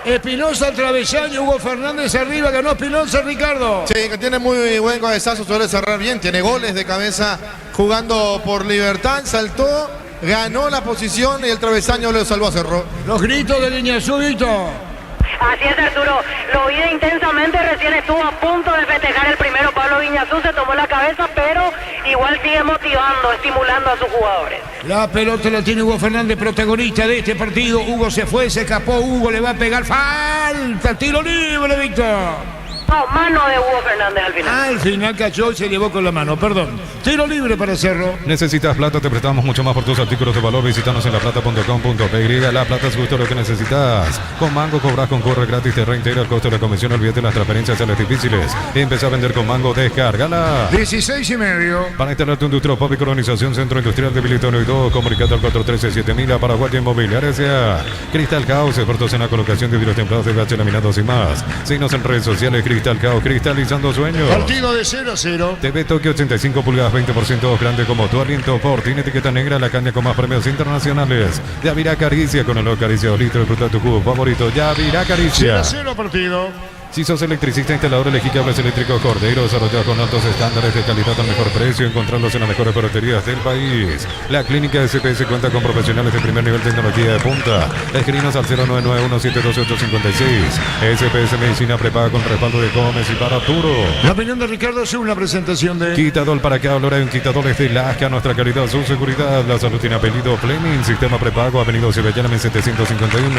Espinosa al travesaño. Hugo Fernández arriba, ganó Espinosa, Ricardo. Sí, que tiene muy buen cabezazo, suele cerrar bien, tiene goles de cabeza jugando por Libertad, saltó, ganó la posición y el travesaño le salvó a Cerro. Los gritos de Guiñazú, Víctor. Así es, Arturo. Lo vi intensamente, recién estuvo a punto de festejar el primero. Pablo Guiñazú se tomó la cabeza, pero igual sigue motivando, estimulando a sus jugadores. La pelota la tiene Hugo Fernández, protagonista de este partido. Hugo se fue, se escapó, Hugo le va a pegar. Falta, tiro libre, Víctor. No, mano de Hugo Fernández al final. Al final cachó y se llevó con la mano, perdón. Tiro libre para Cerro. ¿Necesitas plata? Te prestamos mucho más por tus artículos de valor. Visítanos en laplata.com.py. La Plata es justo lo que necesitas. Con Mango cobras con corre gratis, te reintegra el costo de la comisión. Olvídate las transferencias a las difíciles. Empezá a vender con Mango, descárgala. 16,5. Para instalar tu industria, Fábrica Organización Centro Industrial de Billetano y 2. Comunicate al 413-7000 a Paraguay Inmobiliaria S.A. Cristal Caos, expertos en la colocación de vidrios templados de VH laminados y más. Síguenos en redes sociales. Cristal Caos, cristalizando sueños. Partido de 0-0. TV Tokio 85 pulgadas, 20% grande como tu aliento. Ford tiene etiqueta negra, la caña con más premios internacionales. Yavirá Caricia con olor Caricia 2 litros. Disfruta tu cubo favorito. Yavirá Caricia. 0-0 partido. Si sos electricista, instalador, elegí cables eléctricos Cordero, desarrollados con altos estándares de calidad al mejor precio, encontrarlos en las mejores ferreterías del país. La clínica SPS cuenta con profesionales de primer nivel de tecnología de punta. Escribinos al 0991-728-56. SPS Medicina prepaga con respaldo de Gómez y para Arturo. La opinión de Ricardo es una presentación de... Quitador para cada olor hay un quitador de Lasca, nuestra calidad, su seguridad. La salud tiene apellido Fleming, sistema prepago, Avenida Cibellana 751.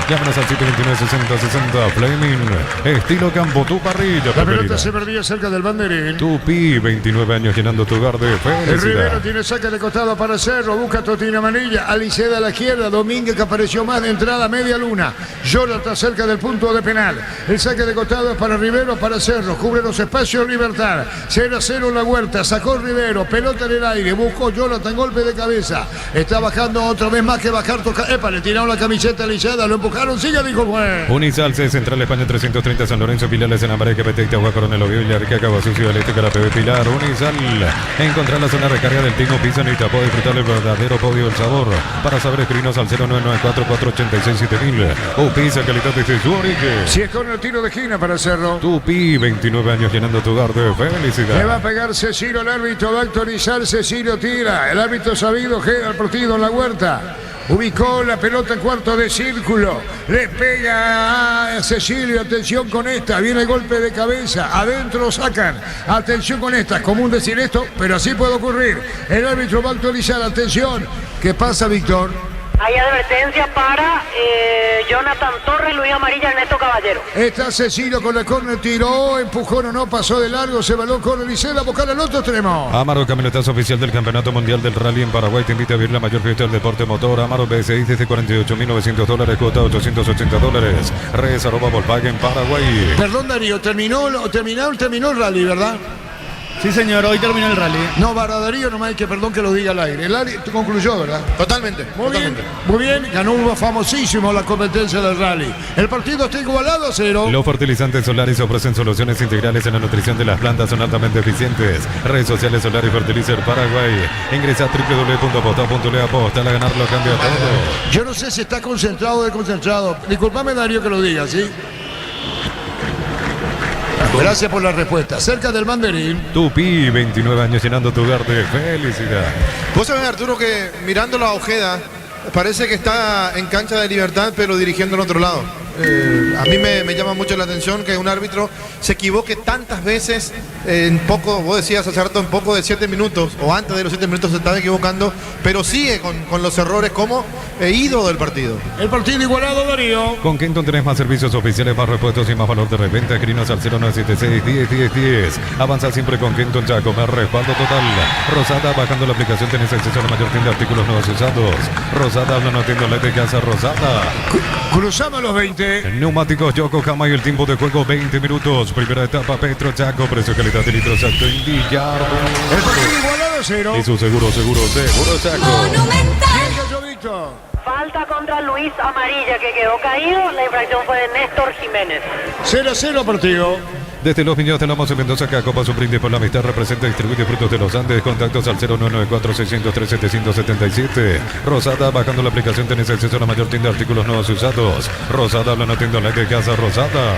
Llámanos al 729-6060. Fleming. estilo campo, tu parrilla La preferida. pelota se perdía cerca del banderín. Tupi, 29 años llenando tu hogar de El Rivero felicidad. tiene saque de costado para Cerro, busca Totina Manilla, Aliceda a la izquierda, Domínguez que apareció más de entrada, media luna. Jonathan cerca del punto de penal. El saque de costado es para Rivero, para Cerro, cubre los espacios Libertad. 0-0 en la Huerta, sacó Rivero, pelota en el aire, buscó Jonathan, golpe de cabeza. Está bajando otra vez más que bajar, le tiraron la camiseta Aliceda, lo empujaron, sigue, dijo fue. Unisal C, Central España 330, San Lorenzo, Pilares en Ambareque, Petec, Agua, Coronel Oviedo, Villarrica, Caguazú, Ciudad Eléctrica, la PB Pilar. Unisal, encontrar la zona de recarga del Tingo Pizza y Tapó, disfrutar el verdadero podio del sabor. Para saber, escribinos al 0994-486-7000. O Pizza, calidad desde su origen. Si es con el tiro de esquina para Cerro. Tupi, 29 años llenando tu hogar de Le va felicidad. a pegar Cecilio, el árbitro va a autorizar, Cecilio tira. El árbitro sabido queda el partido en la Huerta. Ubicó la pelota en cuarto de círculo. Le pega a Cecilio. Atención con esta. Viene el golpe de cabeza. Adentro lo sacan. Atención con esta. Es común decir esto, pero así puede ocurrir. El árbitro va a autorizar. Atención. ¿Qué pasa, Víctor? Hay advertencia para Jonathan Torres, Luis Amarilla, Ernesto Caballero. Está Cecilio con el córner. Tiró. Empujó o no. Pasó de largo. Se baló con Elisela. Buscar al otro extremo. Amaro, camionetazo oficial del Campeonato Mundial del Rally en Paraguay, te invita a vivir la mayor fiesta del deporte motor. Amaro BSI desde $48.900, cuota $880. Redes @ Volkswagen Paraguay. Perdón, Darío. Terminó el rally, ¿verdad? Sí, señor, hoy terminó el rally. No, para Darío nomás hay que, perdón que lo diga al aire. El rally concluyó, ¿verdad? Totalmente. Muy bien. Ganó uno famosísimo la competencia del rally. El partido está igualado a 0. Los fertilizantes solares ofrecen soluciones integrales en la nutrición de las plantas, son altamente eficientes. Redes sociales Solar y Fertilizer Paraguay. Ingresa a www.aposta.le. Aposta, a ganar lo cambia todo. Yo no sé si está concentrado o desconcentrado. Disculpame, Darío, que lo diga, ¿sí? Gracias por la respuesta. Cerca del banderín. Tupi, 29 años llenando tu hogar de felicidad. Vos sabés, Arturo, que mirando la Ojeda, parece que está en cancha de Libertad, pero dirigiendo en otro lado. A mí me llama mucho la atención que un árbitro se equivoque tantas veces en poco, vos decías hace rato, en poco de 7 minutos, o antes de los 7 minutos se estaba equivocando, pero sigue con los errores como ídolo del partido. El partido igualado, Darío. Con Kenton tenés más servicios oficiales, más repuestos y más valor de reventa. Escrinos al 0976-10-10-10. Avanza siempre con Kenton ya, comer respaldo total. Rosada, bajando la aplicación tenés acceso a la mayor tienda de artículos nuevos usados. Rosada, habla no atiendo la de casa Rosada. Cruzamos los 20. Neumáticos Yokohama y el tiempo de juego 20 minutos. Primera etapa Petro Chaco, precio calidad de litro exacto en Villar. El partido igualado a 0. Y su seguro Chaco. Monumental. Falta contra Luis Amarilla, que quedó caído. La infracción fue de Néstor Jiménez. 0-0 partido. Desde Los Viñedos de Lamos en Mendoza, acá Copa Su Brindis por la Amistad representa y distribuye frutos de los Andes. Contactos al 0994-603-777. Rosada, bajando la aplicación tenés acceso a la mayor tienda de artículos nuevos y usados. Rosada, habla no tienda online de casa Rosada.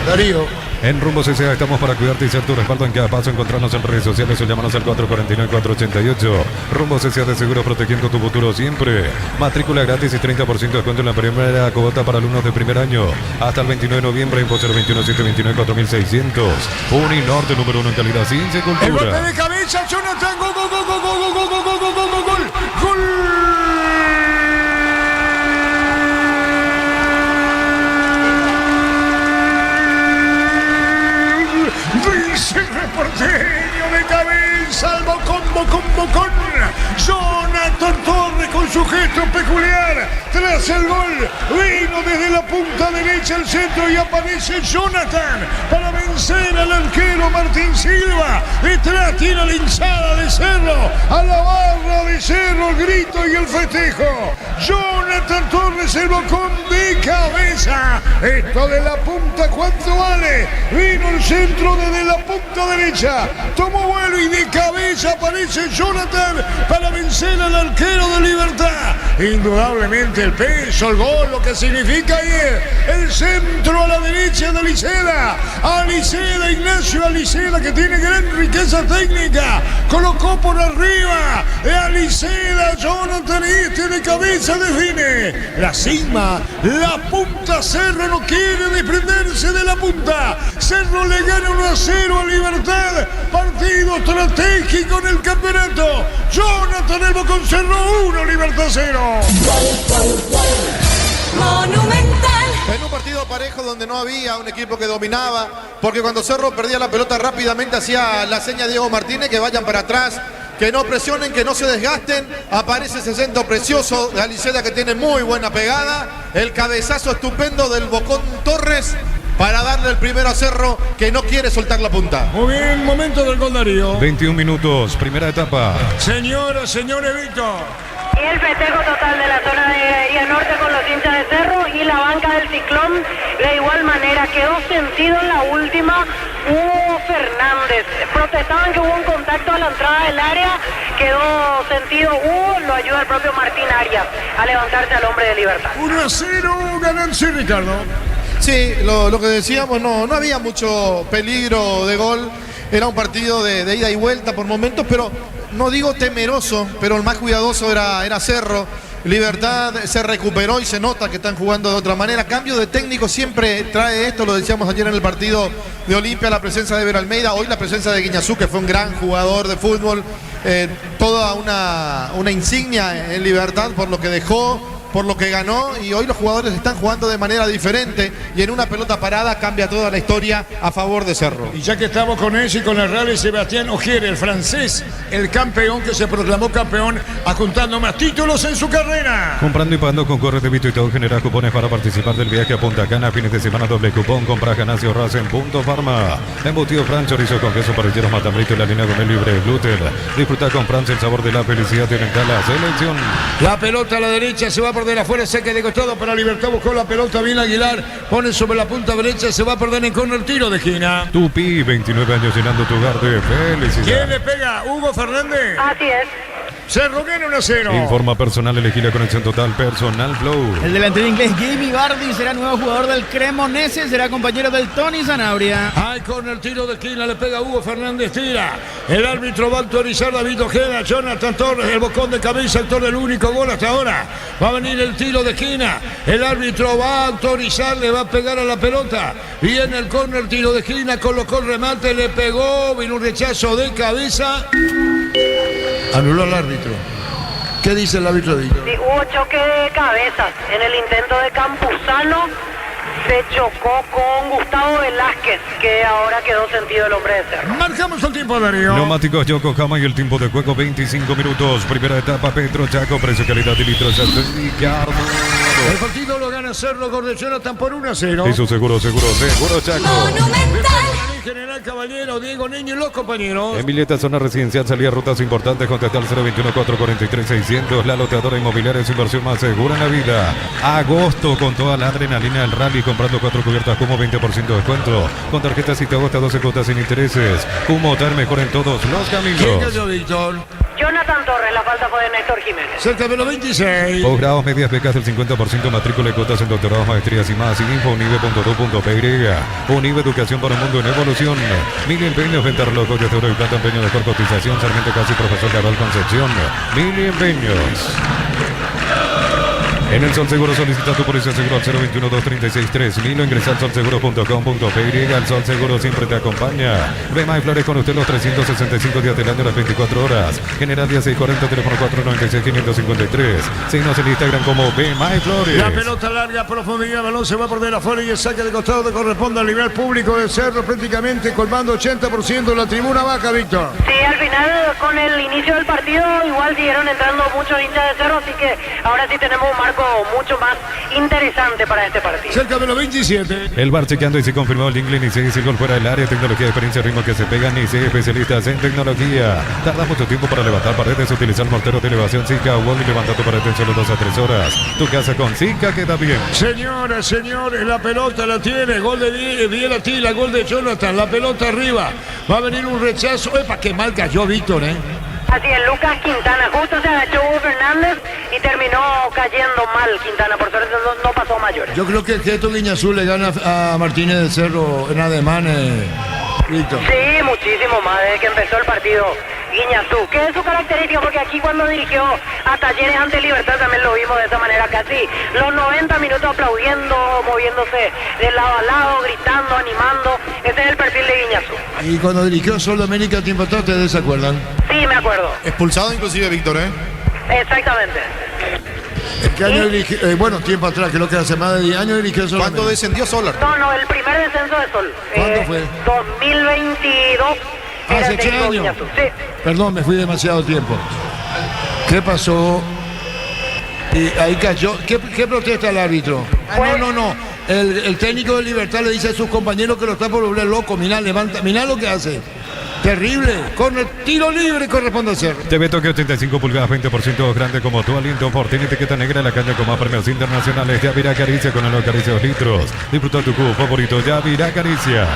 Darío. En Rumbo CCA estamos para cuidarte y ser tu respaldo en cada paso. Encontrarnos en redes sociales o llámanos al 449-488. Rumbo CCA de seguro, protegiendo tu futuro siempre. Matrícula gratis y 30% de descuento en la primera cuota para alumnos de primer año. Hasta el 29 de noviembre, Info 021-729-4600. Uninorte, número 1 en calidad sin El golpe cultura. de cabeza, Jonathan. Gol, gol, gol, gol, gol, gol, gol, gol, gol, gol, gol, gol. Dice el reporteño de cabeza, el bocón. Jonathan Torres con su gesto peculiar. Tras el gol, vino desde la punta derecha al centro y aparece Jonathan para vencer al arquero Martín Silva. Detrás tiene la hinchada de Cerro, a la barra de Cerro, el grito y el festejo. Jonathan Torres, el bocón de cabeza. Esto de la punta, ¿cuánto vale? Vino el centro desde la punta derecha. Tomó vuelo y de cabeza aparece Jonathan para vencer al arquero de Libertad. Indudablemente el peso, el gol, lo que significa ayer. El centro a la derecha de Aliceda. Aliceda, Ignacio Aliceda, que tiene gran riqueza técnica. Colocó por arriba de Aliceda, Jonathan, y este de cabeza define. La cima, la punta. Cerro no quiere desprenderse de la punta. Cerro le gana 1-0 a Libertad. Partido estratégico en el campeonato. Jonathan el Bocón Cerro 1, Libertad 0. Monumental. Bueno, partido parejo donde no había un equipo que dominaba, porque cuando Cerro perdía la pelota rápidamente hacía la seña Diego Martínez que vayan para atrás, que no presionen, que no se desgasten. Aparece ese centro precioso de Aliceda que tiene muy buena pegada, el cabezazo estupendo del Bocón Torres para darle el primero a Cerro, que no quiere soltar la punta. Muy bien, momento del gol Darío. 21 minutos, primera etapa. Señoras, señores, Víctor. Y el festejo total de la zona de Villa Norte con los hinchas de Cerro y la banca del Ciclón. De igual manera quedó sentido en la última Hugo Fernández. Protestaban que hubo un contacto a la entrada del área. Quedó sentido Hugo, lo ayuda el propio Martín Arias a levantarse al hombre de Libertad. 1-0, ganan sí, Ricardo. Sí, lo que decíamos, no había mucho peligro de gol. Era un partido de ida y vuelta por momentos, pero no digo temeroso, pero el más cuidadoso era Cerro. Libertad se recuperó y se nota que están jugando de otra manera. Cambio de técnico siempre trae esto, lo decíamos ayer en el partido de Olimpia, la presencia de Ever Almeida, hoy la presencia de Guiñazú, que fue un gran jugador de fútbol, toda una insignia en Libertad por lo que dejó, por lo que ganó, y hoy los jugadores están jugando de manera diferente y en una pelota parada cambia toda la historia a favor de Cerro. Y ya que estamos con eso y con el Rally, Sebastián Ogier, el francés, el campeón que se proclamó campeón, ajuntando más títulos en su carrera. Comprando y pagando con Corre Débito y todo genera cupones para participar del viaje a Punta Cana. Fines de semana doble cupón. Compra ganancia ahorras en Punto Farma. Embutido Fran, chorizo con queso, parrilleros Matambrito y la línea con el libre de gluten. Disfruta con Francia el sabor de la felicidad y oriental la selección. La pelota a la derecha se va por de afuera, saque de costado para Libertad, buscó la pelota bien Aguilar, pone sobre la punta derecha, se va a perder en corner, tiro de esquina. Tupi, 29 años llenando tu hogar de felicidad. ¿Quién le pega? ¿Hugo Fernández? Así es. Cerro viene 1-0. Informa personal, elegí la conexión total personal Flow. El delantero inglés Jamie Vardy será nuevo jugador del Cremonese, será compañero del Tony Sanabria. Hay con el tiro de esquina, le pega Hugo Fernández, tira. El árbitro va a autorizar, David Ojeda, Jonathan Torres, el bocón de cabeza, autor del único gol hasta ahora. Va a venir el tiro de esquina. El árbitro va a autorizar, le va a pegar a la pelota. Viene el córner, tiro de esquina, colocó el remate, le pegó, vino un rechazo de cabeza. Anuló al árbitro. ¿Qué dice el árbitro? Sí, hubo choque de cabezas en el intento de Campuzano. Se chocó con Gustavo Velázquez, que ahora quedó sentido el hombre de Cerro. Marcamos el tiempo, Darío. Neumáticos Yokohama y el tiempo de juego 25 minutos. Primera etapa, Petro Chaco, precio, calidad y litros. Ricardo. El partido lo gana Cerro, Gol Jonathan por 1-0. Y su seguro Chaco. General Caballero, Diego Niño y los compañeros. En Villeta, zona residencial, salía rutas importantes. Contactar al 021-443-600. La loteadora inmobiliaria es inversión más segura en la vida. Agosto con toda la adrenalina del rally, comprando 4 cubiertas como 20% de descuento. Con tarjetas y te agosta 12 cuotas sin intereses. Humotar mejor en todos los caminos. ¿Quién cayó, Víctor? Jonathan Torres, la falta fue de Néstor Jiménez. Cerca de los 26. Posgrados, medias becas del 50%, matrícula y cuotas en doctorados, maestrías y más. Info unive.do.py. Unive Educación para un mundo en evolución. Mil empeños, venta reloj de oro y plata, empeño de mejor cotización. Sarmiento Casi, profesor Cabral Concepción. Mil empeños. En el Sol Seguro solicita tu póliza seguro al 021-236-3000 o ingresa al solseguro.com.py. El Sol Seguro siempre te acompaña. Bema y Flores con usted los 365 días del año, las 24 horas. General 1640, teléfono 496-553. Síguenos en Instagram como Bema y Flores. La pelota larga, profundidad, balón se va por de afuera y el saque de costado que corresponde al nivel público de Cerro, prácticamente colmando 80% de la tribuna baja, Víctor. Sí, al final con el inicio del partido igual siguieron entrando muchos hinchas de Cerro, así que ahora sí tenemos un marco mucho más interesante para este partido. Cerca de los 27. El bar chequeando y se confirmó el inglés. Ni se dice el gol fuera del área. Tecnología, experiencia, ritmo que se pegan. Ni se especialistas en tecnología. Tarda mucho tiempo para levantar paredes. Utilizar mortero de elevación Zika. Wall y levanta tu pared en solo 2 a 3 horas. Tu casa con Zika queda bien. Señoras, señores, la pelota la tiene. Gol de Viera Tila, gol de Jonathan. La pelota arriba. Va a venir un rechazo. ¡Epa, qué mal cayó Víctor, Así es, Lucas Quintana, justo se agachó Hugo Fernández y terminó cayendo mal Quintana, por suerte no pasó a mayores. Yo creo que el Geto Guiñazú le gana a Martínez del Cerro en ademán, Víctor. Sí, muchísimo más desde que empezó el partido Guiñazú, que es su característica, porque aquí cuando dirigió a Talleres ante Libertad también lo vimos de esa manera, casi los 90 minutos aplaudiendo, moviéndose de lado a lado, gritando, animando. Ese es el perfil de Guiñazú. Y cuando dirigió Sol América tiempo atrás, ¿ustedes se acuerdan? Sí, me acuerdo. Expulsado inclusive Víctor, Exactamente. ¿En qué año dirigió? Bueno, tiempo atrás, creo que hace más de 10 años dirigió Sol. ¿Cuándo descendió Solar? No, el primer descenso de Sol. ¿Cuándo fue? 2022. Era Hace el 3 técnico años. Guiñazú. Sí. Perdón, me fui demasiado tiempo. ¿Qué pasó? Y ahí cayó. ¿Qué protesta el árbitro? No. El técnico de Libertad le dice a sus compañeros que lo está por volver loco. Mirá, levanta. Mirá lo que hace. Terrible. Con el tiro libre corresponde hacer. TV Tokio 85 pulgadas, 20% grande como tu aliento. Por tiene etiqueta negra en la calle con más premios internacionales. Yavirá Caricia con el Caricia 2 litros. Disfruta tu cubo favorito. Yavirá Caricia.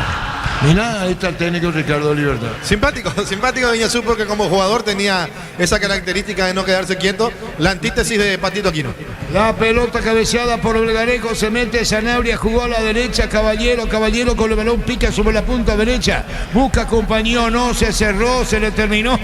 Mirá, ahí está el técnico Ricardo Libertad. Simpático Guiñazú, porque como jugador tenía esa característica de no quedarse quieto, la antítesis de Patito Aquino. La pelota cabeceada por Melgarejo, se mete Sanabria, jugó a la derecha, Caballero con el balón pica sobre la punta derecha, busca compañía, no, se cerró, se le terminó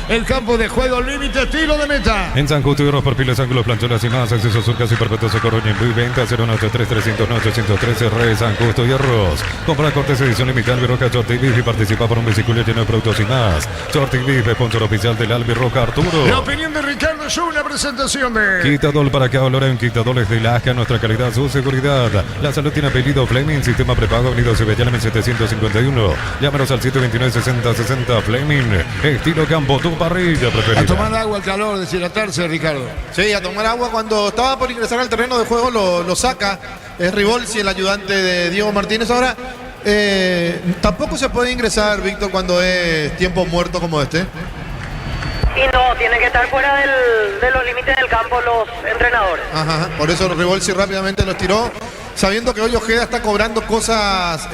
el campo de juego, límite, tiro de meta. En San Justo y otros perfiles, ángulos, planchones y más, acceso surcas y perpetuos de Coruña en venta 093-309-813, Reyes, San Justo y Arroz. Compra cortes edición limitada Albirroca Shorty Beef y participa por un vehículo lleno de productos y más. Shorty Beef, sponsor oficial del Albirroca Arturo. La opinión de Ricardo es una presentación de Quitadol para que valoren Quitadores de Lasca, nuestra calidad, su seguridad. La salud tiene apellido Fleming, sistema prepago, Avenida Cibellana 751. Llámanos al 729-6060 Fleming, estilo campo, tu parrilla preferida. a tomar agua al calor, deshidratarse, Ricardo. Sí, a tomar agua. Cuando estaba por ingresar al terreno de juego lo saca. Es Rivolsi, el ayudante de Diego Martínez. Ahora, tampoco se puede ingresar, Víctor, cuando es tiempo muerto como este. Y no, tienen que estar fuera de los límites del campo los entrenadores. Ajá, por eso Rivolsi rápidamente los tiró, sabiendo que hoy Ojeda está cobrando cosas,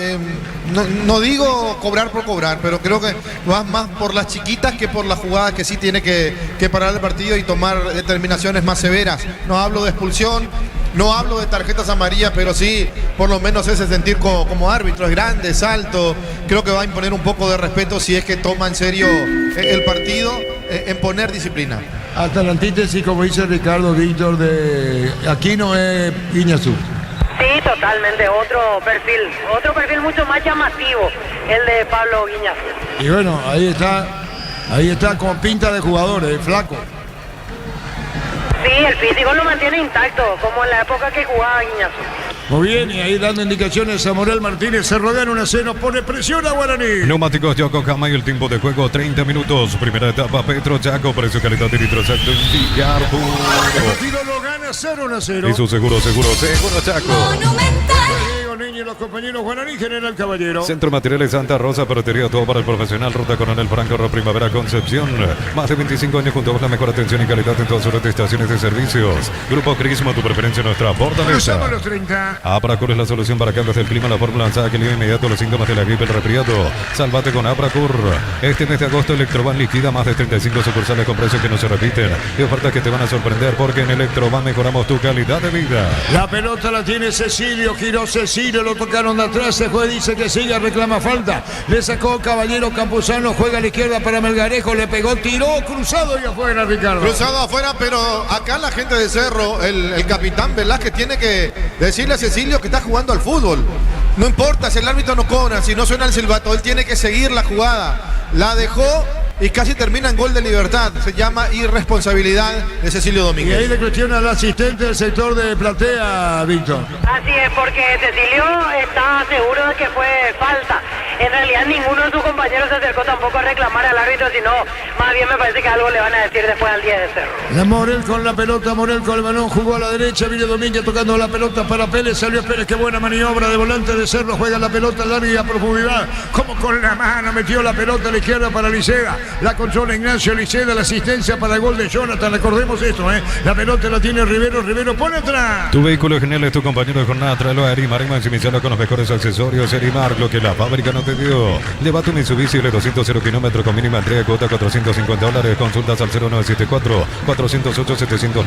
no digo cobrar por cobrar, pero creo que va más por las chiquitas que por las jugadas que sí tiene que parar el partido y tomar determinaciones más severas. No hablo de expulsión, no hablo de tarjetas amarillas, pero sí por lo menos ese sentir como árbitro. Es grande, es alto, creo que va a imponer un poco de respeto si es que toma en serio el partido, en poner disciplina. Hasta la antítesis, como dice Ricardo, Víctor, de Aquino es Guiñazú. Sí, totalmente, otro perfil mucho más llamativo, el de Pablo Guiñazú. Y bueno, ahí está con pinta de jugador, flaco. Sí, el físico lo mantiene intacto, como en la época que jugaba Guiñazú. Muy bien, y ahí dando indicaciones a Morel Martínez, se rodea en una cena, pone presión a Guaraní. Neumáticos Yokohama y el tiempo de juego 30 minutos. Primera etapa Petro Chaco, precio, calidad y litro exacto en Villar. El partido lo gana 0-0. Y su seguro Chaco. Diego Niño y los compañeros Guaraní, General Caballero. Centro Materiales Santa Rosa, Ferretería, todo para el profesional. Ruta Coronel Franco, Primavera, Concepción. Más de 25 años junto a la mejor atención y calidad en todas sus estaciones de servicios. Grupo Crismo, tu preferencia, nuestra fortaleza. Cruzamos los 30. Apracur es la solución para cambios del clima, la fórmula lanzada que alivia inmediato los síntomas de la gripe, el resfriado. Sálvate con Apracur. Este mes de agosto Electroban liquida más de 35 sucursales con precios que no se repiten y ofertas que te van a sorprender, porque en Electroban mejoramos tu calidad de vida. La pelota la tiene Cecilio, giró Cecilio, lo tocaron de atrás, se juez dice que sigue, reclama falta. Le sacó Caballero, Campuzano, juega a la izquierda para Melgarejo, le pegó, tiró, cruzado y afuera, Ricardo. Cruzado afuera, pero acá la gente de Cerro, el capitán Velázquez tiene que decirle a Cecilio que está jugando al fútbol. No importa si el árbitro no cobra, si no suena el silbato, él tiene que seguir la jugada. La dejó y casi termina en gol de Libertad. Se llama irresponsabilidad de Cecilio Y Domínguez. ahí le cuestiona al asistente del sector de platea, Víctor. Así es, porque Cecilio está seguro de que fue falta. En realidad ninguno de sus compañeros se acercó tampoco a reclamar al árbitro, sino más bien me parece que algo le van a decir después al 10 de Cerro. La Morel con la pelota, Morel con el balón, jugó a la derecha, viene Domínguez tocando la pelota para Pérez, salió Pérez, qué buena maniobra de volante de Cerro, juega la pelota larga y a profundidad, como con la mano metió la pelota a la izquierda para Liceda, la controla Ignacio Liceda, la asistencia para el gol de Jonathan, recordemos esto, la pelota la tiene Rivero, Rivero pone atrás. Tu vehículo genial es tu compañero de jornada, tráelo a Erimar y maximizarlo con los mejores accesorios. Erimar, lo que la fábrica no te dio. Lleva tu Mitsubishi L200 0 kilómetros con mínima entrega, cuota $450. Consultas al 0974-408-709.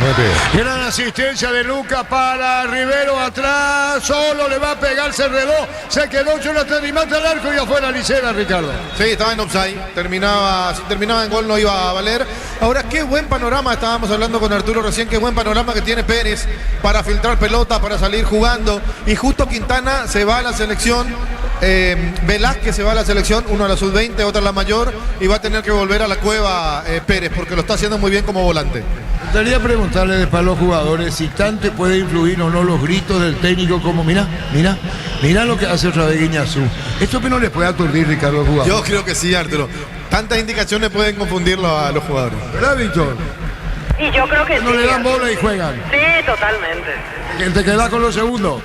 Gran asistencia de Luca para Rivero, atrás, solo le va a pegar, se enredó, se quedó Jonathan y mata al arco y afuera Liceda, Ricardo. Sí, estaba en offside, si terminaba en gol no iba a valer. Ahora, qué buen panorama, estábamos hablando con Arturo recién, qué buen panorama que tiene Pérez para filtrar pelota, para salir jugando. Y justo Quintana se va a la selección, Velázquez se va a la selección, uno a la sub-20, otro a la mayor, y va a tener que volver a la cueva Pérez, porque lo está haciendo muy bien como volante. gustaría preguntarle después a los jugadores si tanto puede influir o no los gritos del técnico como mira lo que hace otra vez Guiñazú. ¿Esto que no les puede aturdir, Ricardo, al jugador? Yo creo que sí, Arturo. Tantas indicaciones pueden confundirlo a los jugadores. ¿Verdad, Víctor? Y yo creo que No sí. le dan bola y juegan. Sí, totalmente. ¿Te quedas con los segundos?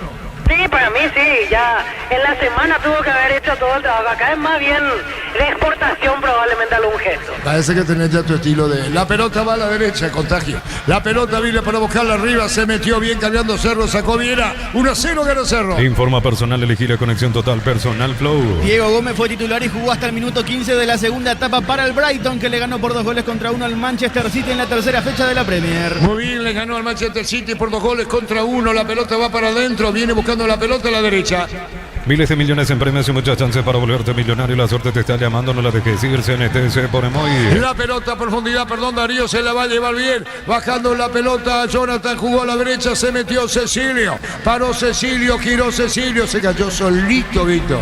Sí, para mí sí, ya en la semana tuvo que haber hecho todo el trabajo. Acá es más bien de exportación probablemente algún gesto. Parece que tenés ya tu estilo de... La pelota va a la derecha, contagio. La pelota viene para buscarla arriba, se metió bien cargando Cerro, sacó Viera. 1-0 gana Cerro. Informa personal, elegí la conexión total personal Flow. Diego Gómez fue titular y jugó hasta el minuto 15 de la segunda etapa para el Brighton, que le ganó por 2-1 al Manchester City en la tercera fecha de la Premier. Muy bien, le ganó al Manchester City por 2-1. La pelota va para adentro, viene buscando la pelota a la derecha. Miles de millones en premios y muchas chances para volverte millonario. La suerte te está llamando, no la dejes ir. CNTC por Emoy. La pelota a profundidad, Darío se la va a llevar bien. Bajando la pelota, Jonathan jugó a la derecha, se metió Cecilio. Paró Cecilio, giró Cecilio, se cayó solito, Víctor.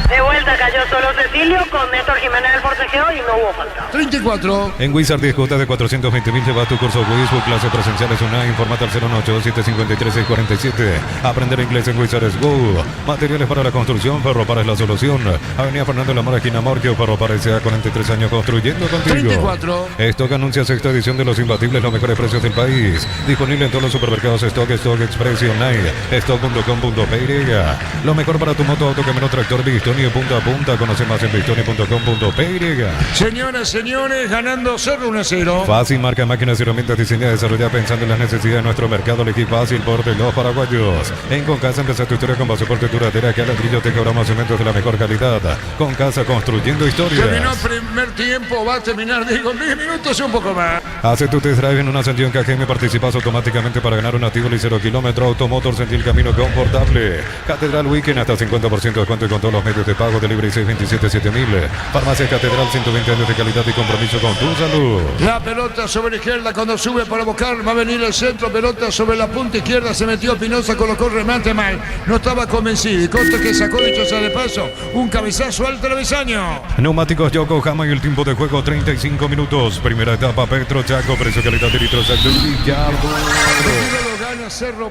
De vuelta cayó solo Cecilio con Néstor Jiménez del forcejeo y no hubo falta. 34. En Wizard 10 cuotas de 420.000 lleva tu curso Wizard, clase presenciales UNAM, informate al 018-753-647. Aprender inglés en Wizard es Go. Materiales para la construcción, Ferropar es la solución. Avenida Fernando La Mora, esquina Morquio, Ferropar S.A. 43 años construyendo contigo. 34. Stock anuncia sexta edición de Los Imbatibles, los mejores precios del país. Disponible en todos los supermercados Stock Express y online. Stock.com.py. Lo mejor para tu moto, auto, camino, tractor, Vistonio, punta a punta. Conoce más en vistonio.com.py. Señoras, señores, ganando Cerro 1-0. Fácil, marca máquinas y herramientas diseñadas y desarrolladas pensando en las necesidades de nuestro mercado. Elegí Fácil por de los paraguayos. En Concasa empieza tu historia con pasaporte duradera, que a ladrillo te cobramos cementos de la mejor calidad. Concasa, construyendo historias. Terminó el primer tiempo, va a terminar, digo, en 10 minutos y un poco más. Hace tu test drive en una Ascensión KGM, participas automáticamente para ganar un Tivoli 0 kilómetro. Automotor, sentir el camino confortable. Catedral Weekend, hasta 50% de descuento y con todos los medios de pago. Delivery 627-7000. Farmacia Catedral, 120 años de calidad y compromiso con tu salud. La pelota sobre la izquierda cuando sube para buscar, va a venir el centro, pelota sobre la punta izquierda, se metió Pinoza, colocó remate mal, no estaba convencido y Costa que sacó, dicho sea de paso, un cabezazo al travesaño. Neumáticos Yokohama y el tiempo de juego 35 minutos. Primera etapa, Petro Chaco, precio calidad de litros al Ricardo. Lo gana Cerro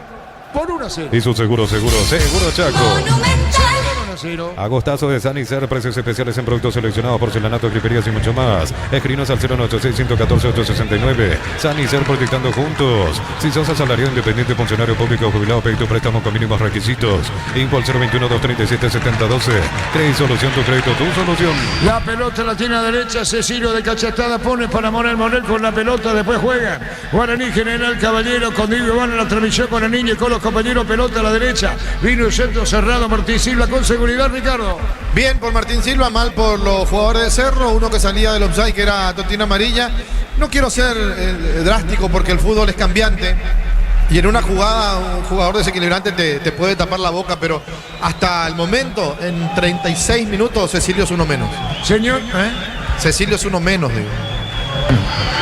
por 1-0. Y su seguro Chaco. Cero. Agostazo de Sanicer, precios especiales en productos seleccionados, porcelanato, griferías y mucho más. Escrinos al 096-114-869. Sanicer, proyectando juntos. Si sos asalariado, independiente, funcionario público o jubilado, pedí tu préstamo con mínimos requisitos. Info al 021-237-7012. Crédito Solución, tu crédito, tu solución. La pelota la tiene a derecha, Cecilio de cachetada pone para Morel con la pelota, después juega. Guaraní, General Caballero, con Diego Iván en la transmisión con el niño y con los compañeros, pelota a la derecha. Vino el centro cerrado, Martín Silva con seguridad, Ricardo. Bien por Martín Silva, mal por los jugadores de Cerro. Uno que salía del offside, que era Totina Amarilla. No quiero ser drástico porque el fútbol es cambiante. Y en una jugada, un jugador desequilibrante te puede tapar la boca, pero hasta el momento, en 36 minutos, Cecilio es uno menos. Señor, Cecilio es uno menos, digo.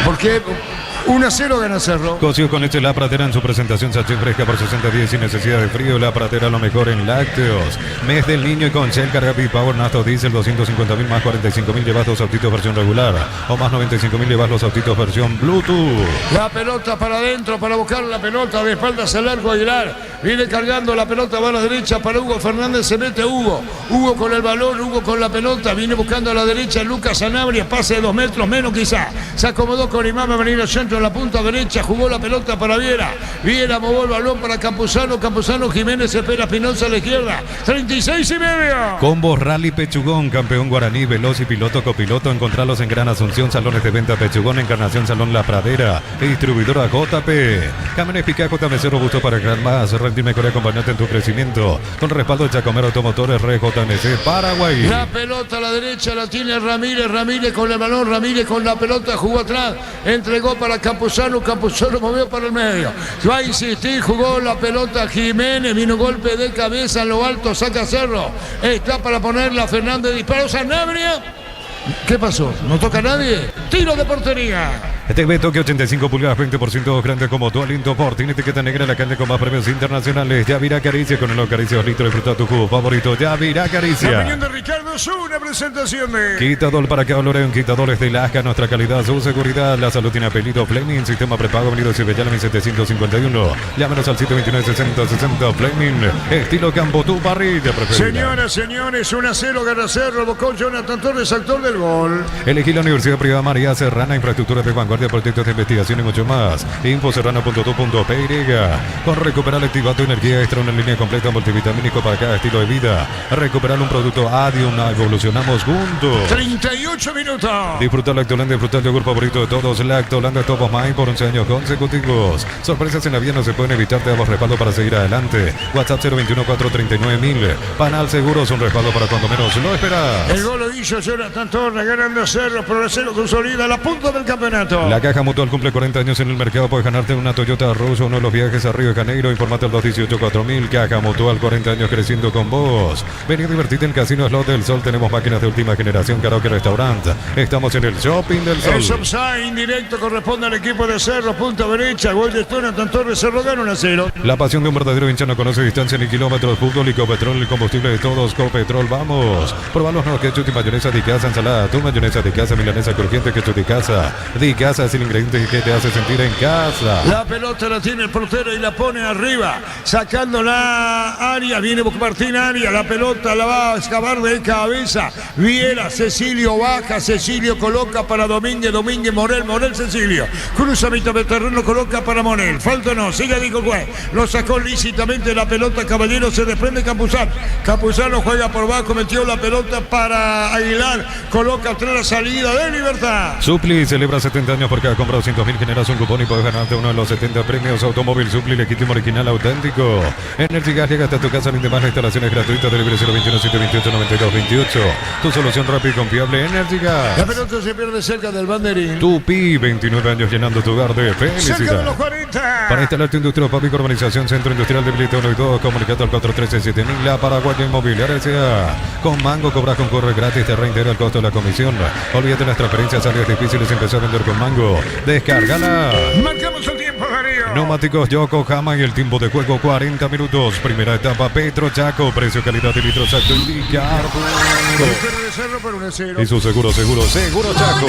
¿Por qué? 1-0 gana Cerro. Cocido con leche La Pradera en su presentación sachet fresca por 60 días sin necesidad de frío. La Pradera, lo mejor en lácteos. Mes del niño y con Shell Carga Power Nato Diesel 250.000 más 45.000 llevas los autitos versión regular o más 95.000 llevas los autitos versión Bluetooth. La pelota para adentro para buscar la pelota de espaldas al largo Aguilar. Viene cargando la pelota, va a la derecha para Hugo Fernández, se mete Hugo con el balón, Hugo con la pelota, viene buscando a la derecha Lucas Sanabria, pase de 2 metros menos quizá. Se acomodó con Imán, va a venir al centro en la punta derecha, jugó la pelota para Viera movió el balón para Campuzano Jiménez espera Pinoza a la izquierda, 36,5. Combo Rally Pechugón, campeón guaraní, veloz y piloto copiloto. Encontralos en Gran Asunción, salones de venta Pechugón, Encarnación, Salón La Pradera, distribuidora JP. Camiones Pica JMC, robusto para ganar más, rendir mejor y acompañarte en tu crecimiento. Con respaldo de Chacomero Automotores, Red JMC, Paraguay. La pelota a la derecha la tiene Ramírez con el balón, Ramírez con la pelota, jugó atrás, entregó para Campuzano movió para el medio. Va a insistir, jugó la pelota Jiménez, vino golpe de cabeza en lo alto, saca Cerro. Está para ponerla Fernández, disparó Sanabria. ¿Qué pasó? ¿No toca a nadie? Tiro de portería. TV Tokio 85 pulgadas, 20% grande como tu aliento por. Tiene etiqueta negra, la calle con más premios internacionales. Yavira Caricia, con el Acaricia 2 litros. Disfruta tu jugo favorito. Yavira Caricia. La opinión de Ricardo es una presentación de Quitador para que Loren, quitadores de Lasca, nuestra calidad, su seguridad. La salud tiene apellido Fleming, sistema prepago, venido Cibellana 1751. Llámenos al 729-6060 Fleming. Estilo Campo, tu parrilla preferida. Señoras, señores, 1-0 gana Cerro, Bocón, Jonathan Torres, autor del gol. Elegí la Universidad Privada María Serrana, infraestructura de vanguardia, proyectos de investigación y mucho más. Infoserrana.tu.py. Con Recuperar Activato Energía Extra, una línea completa multivitamínico para cada estilo de vida. Recuperar un producto Adium, evolucionamos juntos. 38 minutos. Disfrutar Lactolanda, disfrutar el yogur favorito de todos. Lactolanda Top of Mind por 11 años consecutivos. Sorpresas en la vida no se pueden evitar, te damos respaldo para seguir adelante. WhatsApp 021-439-1000. Panal Seguros, un respaldo para cuando menos lo esperas. El gol lo hizo Jonathan Torres, ganando Cerro, Progresero consolida la punta del campeonato. La Caja Mutual cumple 40 años en el mercado. Puedes ganarte una Toyota Russo, uno de los viajes a Río de Janeiro. Informate al 218-4000. Caja Mutual, 40 años creciendo con vos. Vení a divertirte en Casino Slot del Sol. Tenemos máquinas de última generación, karaoke, restaurante. Estamos en el Shopping del Sol. El offside indirecto corresponde al equipo de Cerro, punta derecha. Gol de Jonathan Torres, Cerro gana 1-0. La pasión de un verdadero hincha no conoce distancia ni kilómetros. Fútbol y Copetrol, el combustible de todos. Copetrol, vamos. Probá los nuevos ketchup y mayonesa de casa, ensalada, tu mayonesa de casa, milanesa crujiente, ketchup de casa. De casa es el ingrediente que te hace sentir en casa. La pelota la tiene el portero y la pone arriba, sacando la área. Viene Martín Arias, la pelota la va a excavar de cabeza. Viera, Cecilio baja, Cecilio coloca para Domínguez, Morel, Cecilio. Cruza mitad de terreno, coloca para Morel. Falta no, sigue dijo juez. Lo sacó lícitamente la pelota, Caballero, se desprende Campuzano. Campuzano juega por bajo, metió la pelota para Aguilar, coloca atrás la salida de Libertad. Supli celebra 70 años por cada compra de 200.000, generas un cupón y puedes ganarte uno de los 70 premios. Automóvil Supli, legítimo, original, auténtico. Energy Gas llega hasta tu casa, ni demás, la instalación es gratuita. Delivery 021-728-9228. Tu solución rápida y confiable, Energy Gas. La pelota se pierde cerca del banderín. Tupi, 29 años llenando tu hogar de felicidad. Cerca de los 40. Para instalar tu industria pública, urbanización, centro industrial de Milito 1 y 2, comunicado al 413-7000, la Paraguaya Inmobiliaria S.A. Con Mango cobras concurre gratis, te reintegra el costo de la comisión. Olvídate las transferencias, áreas difíciles, empezó a vender con Mango. Descárgala. Marcamos el tiempo, Darío. Neumáticos Yokohama y el tiempo de juego 40 minutos. Primera etapa, Petro Chaco, precio, calidad y litros exacto, indicar. Y su seguro Chaco.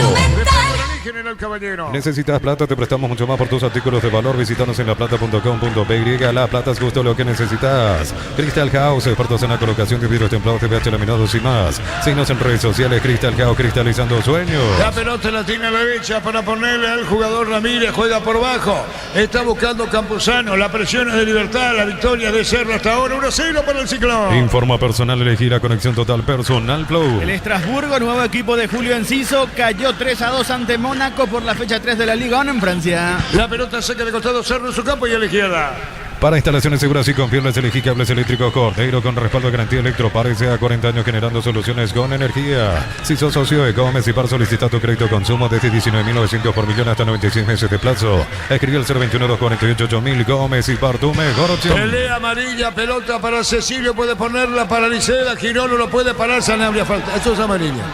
General Caballero. Necesitas plata, te prestamos mucho más por tus artículos de valor. Visítanos en laplata.com.py. La Plata es justo lo que necesitas. Crystal House, expertos en la colocación de vidrios templados, TPH laminados y más. Síguenos en redes sociales, Crystal House, cristalizando sueños. La pelota la tiene a la derecha para ponerle al jugador Ramírez, juega por bajo. Está buscando Campuzano, la presión es de Libertad, la victoria de Cerro hasta ahora, 1-0 para el Ciclón. Informa personal, elegir la conexión total personal Flow. El Estrasburgo, nuevo equipo de Julio Enciso, cayó 3-2 ante Mónaco por la fecha 3 de la Liga 1 en Francia. La pelota seca de costado, Cerro en su campo y a la izquierda. Para instalaciones seguras y confiables, elegí cables eléctricos Cordeiro con respaldo de garantía Electropar sea 40 años generando soluciones con energía. Si sos socio de Gómez y Par, solicita tu crédito consumo desde 19.900 por millón hasta 96 meses de plazo. Escribe al 021-248-8000. Gómez y Par, tu mejor opción. Pelea amarilla, pelota para Cecilio, puede ponerla para Liceda, Girón lo puede parar, Sanabria, falta. Esto es amarilla.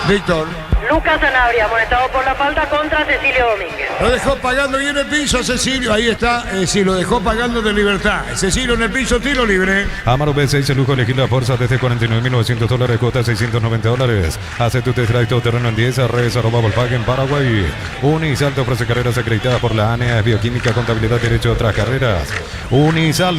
Víctor. Lucas Sanabria, amonestado por la falta contra Cecilio Domínguez. Lo dejó pagando y en el piso Cecilio. Ahí está, sí, lo dejó pagando de Libertad. Cecilio en el piso, tiro libre. Amaro B6, el lujo elegir la fuerza desde $49.900, cuota $690. Hace tu test drive todo terreno en 10, redes @Volkswagen Paraguay. Unisal te ofrece carreras acreditadas por la ANEA, bioquímica, contabilidad, derecho a otras carreras. Unisal.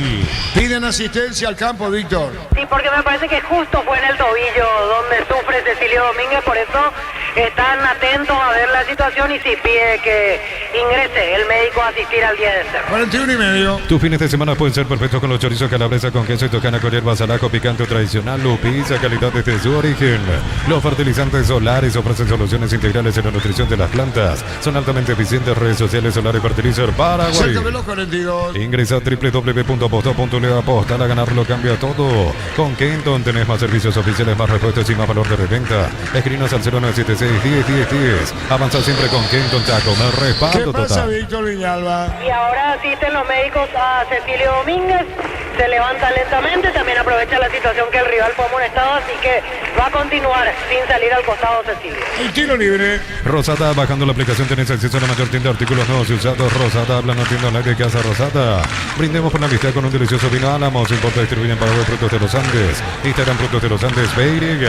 Piden asistencia al campo, Víctor. Sí, porque me parece que justo fue en el tobillo donde sufre Cecilio Domínguez, por eso están atentos a ver la situación y si pide que ingrese el médico a asistir al día de Cerro. 41:30. Tus fines de semana pueden ser perfectos con los chorizos calabresa con queso y tocana con hierbas al ajo picante o tradicional. Lupiza, calidad desde su origen. Los fertilizantes solares ofrecen soluciones integrales en la nutrición de las plantas. Son altamente eficientes. Redes sociales Solar y Fertilizer Paraguay. Cerca de los 42. Ingresa a www.aposta.le. Apostar a ganarlo cambia todo. Con Kenton tenés más servicios oficiales, más repuestos y más valor de reventa. Escribinos al 0976-10-10-10. Avanza siempre con Kenton Chaco. Me respaldo ¿Qué pasa, total. Víctor Viñalba? Y ahora asisten los médicos a Cecilio Domínguez se levanta lentamente, también aprovecha la situación que el rival fue amonestado, así que va a continuar sin salir al costado Cecilio. El tiro libre. Rosata, bajando la aplicación, tenés acceso a la mayor tienda de artículos nuevos y usados. Rosata, hablando tienda online de Casa Rosata. Brindemos por la amistad con un delicioso vino Álamos. Importa y distribuyen para los Frutos de los Andes. Instagram Frutos de los Andes, BY.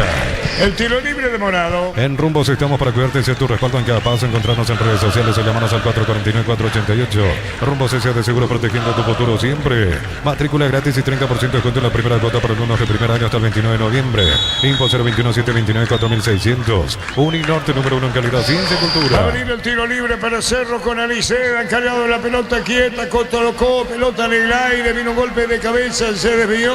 El tiro libre de Morado. En Rumbos estamos para cuidarte y ser tu respaldo en cada paso. Encontrarnos en redes sociales o llamarnos al 449-488. Rumbos S.A. de seguro protegiendo tu futuro siempre. Matrícula gratis y 30% de descuento en la primera cuota para alumnos de primer año hasta el 29 de noviembre. Info 021-729-4600. Uninorte número 1 en calidad, ciencia y Va a cultura. venir el tiro libre para Cerro con Aliceda, encargado de la pelota quieta, colocó pelota en el aire, vino un golpe de cabeza, se desvió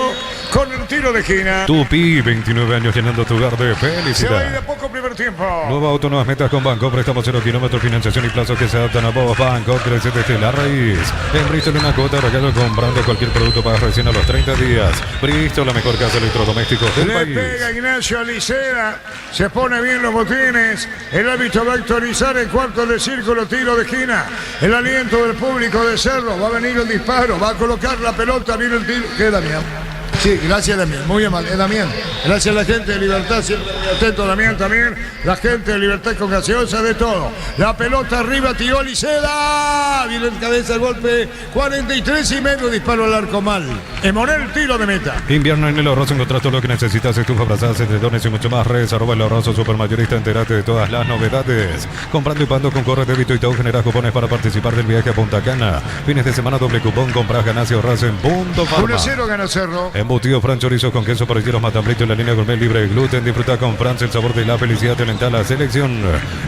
con el tiro de esquina. Tupi, 29 años llenando tu hogar de Se va a ir de felicidad. poco primer tiempo. Nueva auto, nuevas metas con Banco, préstamos 0 kilómetros, financiación y plazos que se adaptan a vos. Banco, crece desde la raíz. En Bristol una cuota de regalo comprando cualquier producto para recién a los 30 días. Bristol, la mejor casa de electrodomésticos del Le país. pega Ignacio Aliceda, se pone bien los botines, el árbitro va a actualizar en cuarto de círculo, tiro de esquina, el aliento del público de Cerro, va a venir el disparo, va a colocar la pelota, viene el tiro, ¿qué Damián? Sí, gracias Damián, muy amable, Damián, gracias a la gente de Libertad, siempre muy atento Damián también, la gente de Libertad con gaseosa, de todo, la pelota arriba, tiró Aliceda, viene en cabeza el golpe, 43,5, disparo al arco mal, Emonel, tiro de meta. Invierno en El Ahorroso, encontrás todo lo que necesitas, estufa, brazadas, edredones y mucho más. Redes @El Ahorroso Supermayorista, entérate de todas las novedades. Comprando y pagando con corre débito y todo, generás cupones para participar del viaje a Punta Cana. Fines de semana, doble cupón, compras, ganás y ahorras en Punto Farma. 1-0 gana Cerro. Embutido Fran, chorizo con queso, parrilleros, matambrito en la línea gourmet libre de gluten. Disfruta con Franz el sabor de la felicidad, te alenta la selección.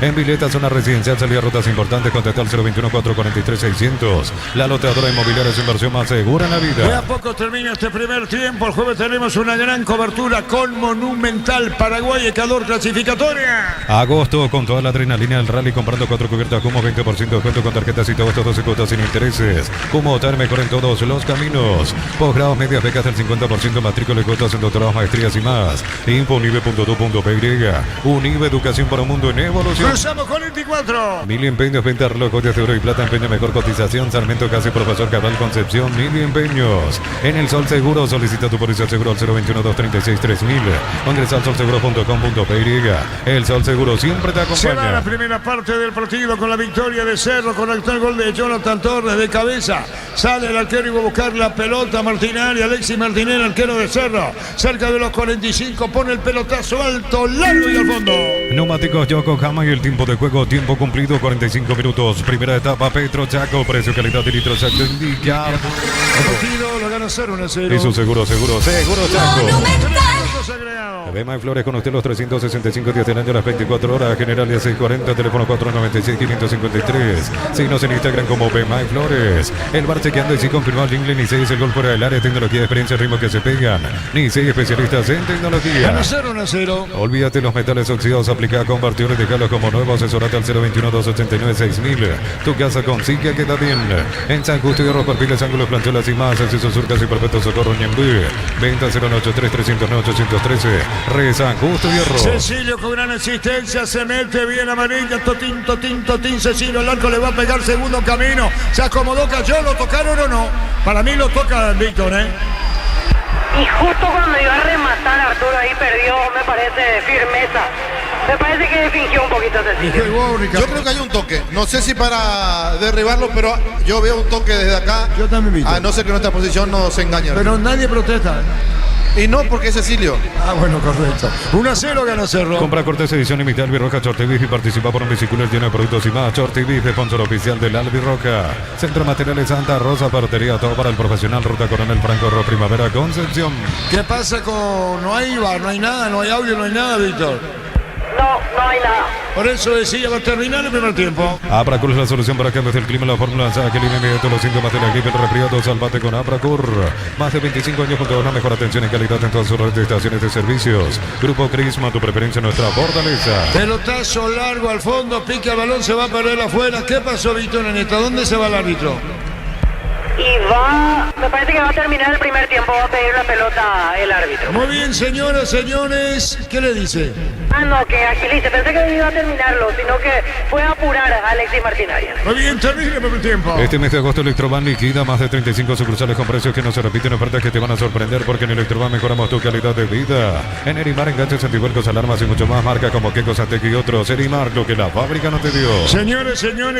En Vileta, zona residencial, salida a rutas importantes, contacta al 021-443-600. La loteadora inmobiliaria es inversión más segura en la De vida. a poco termina este primer tiempo. El jueves tenemos una gran cobertura con Monumental Paraguay, Ecuador clasificatoria. Agosto con toda la adrenalina del rally, comprando 4 cubiertas como 20% de descuento con tarjetas y todo esto 12 cuotas sin intereses. Como votar mejor en todos los caminos. Posgrados, medias becas del 50%, matrícula y cuotas en doctorados, maestrías y más. Info unive.edu.py. Unive, educación para un mundo en evolución. Cruzamos 44. Mil empeños, venta de relojes de oro y plata, empeño mejor cotización. Sarmiento Casi, Profesor Cabral Concepción, Mil empeños. En el Sol Seguro, solicita tu póliza seguro al 021-236-3000. O ingresa al solseguro.com.py. El Sol Seguro siempre te Se va la acompaña. primera parte del partido con la victoria de Cerro, con el gol de Jonathan Torres de cabeza. Sale el arquero y va a buscar la pelota. Martinari, Alexis Martinelli, arquero de Cerro. Cerca de los 45, pone el pelotazo alto, largo y al fondo. Neumáticos Yokohama y el tiempo de juego, tiempo cumplido, 45 minutos. Primera etapa, Petro Chaco, precio, calidad y litro exacto indica. El partido lo gana 0-1-0. Y su seguro Chaco. Puntos agregados. Bema y Flores con usted los 365 días del año, las 24 horas. General de 640, teléfono 496-553. Síguenos en Instagram como Bema y Flores. El bar chequeando y sí confirmó al Ingle. Ni 6 el gol fuera del área. Tecnología, experiencia, ritmo que se pegan. Ni 6 especialistas en tecnología. Gana 0-1-0. Olvídate los metales oxidados, aplica convertidores, dejalos como nuevos. Asesorate al 021-289-6000. Tu casa con Sica queda bien. En San Justo y Arroz, Perfiles, Ángulos, Plancholas y más. Acceso Surcas y Perpetuo Socorro Ñembú. Venta 083-309-813. Re San Justo y Arroz. Cecilio con gran asistencia, se mete bien amarilla, Totín, Cecilio, el arco le va a pegar segundo camino, se acomodó, cayó, ¿lo tocaron o no? Para mí lo toca Víctor, ¿eh? Y justo cuando iba a rematar Arturo ahí perdió, me parece, firmeza. Me parece que fingió un poquito Cecilio. Yo creo que hay un toque. No sé si para derribarlo, pero yo veo un toque desde acá. Yo también, Víctor. A no ser que nuestra posición nos engañe. Pero nadie protesta. Y no porque es Cecilio. Ah, bueno, correcto. 1-0 gana Cerro. Compra cortes edición limitada Albirroja Short Beef y participa por un bicicleta lleno de productos y más. Short Beef, sponsor oficial del Albirroja. Centro Materiales Santa Rosa, Partería, todo para el profesional. Ruta Coronel Franco Ro, Primavera, Concepción. ¿Qué pasa con...? No hay IVA, no hay nada, no hay audio, no hay nada, Víctor. No hay nada. Por eso decía, va a terminar el primer tiempo. Apracur es la solución para cambios del clima, la fórmula lanzada que elimina inmediato los síntomas de la gripe, el resfriado. Salvate con Apracur. Más de 25 años junto a una mejor atención y calidad en todas sus redes de estaciones de servicios. Grupo Crisma, tu preferencia, nuestra fortaleza. Pelotazo largo al fondo, pica el balón, se va a perder afuera. ¿Qué pasó, Víctor, en esta? ¿Dónde se va el árbitro? Y Me parece que va a terminar el primer tiempo, va a pedir la pelota el árbitro. Muy bien, señoras, señores. ¿Qué le dice? Ah, no, que agilice. Pensé que iba a terminarlo, sino que fue a apurar a Alexis Martín Arias. Muy bien, termine por el tiempo. Este mes de agosto Electroban liquida más de 35 sucursales con precios que no se repiten, ofertas que te van a sorprender porque en Electroban mejoramos tu calidad de vida. En Erimar, enganches, antihuelcos, alarmas y mucho más, marcas como Keko, Santec y otros. Erimar, lo que la fábrica no te dio. Señores,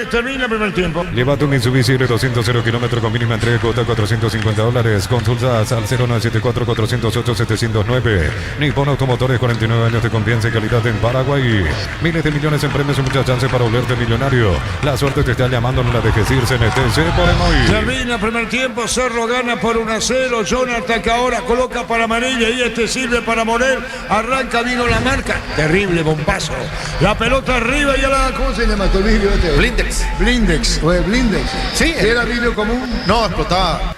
termina el primer tiempo. Lleva tu Mitsubishi L200 0 kilómetros con mínima entrega, cuota $450. Consultas al 0974-408-709. Nippon Automotores, 49 años de confianza y calidad en Paraguay. Miles de millones en premios y muchas chances para volverte millonario. La suerte te está llamando, no la dejes ir. CNTC por hoy. Termina el primer tiempo, Cerro gana por 1-0. Jonathan que ahora coloca para Amarilla y este sirve para Morel. Arranca, vino la marca. Terrible bombazo. La pelota arriba y a la... ¿Cómo se llama tu vidrio este? Blindex. Blindex. ¿O es Blindex? Sí. ¿Era vidrio común? No, explotaba.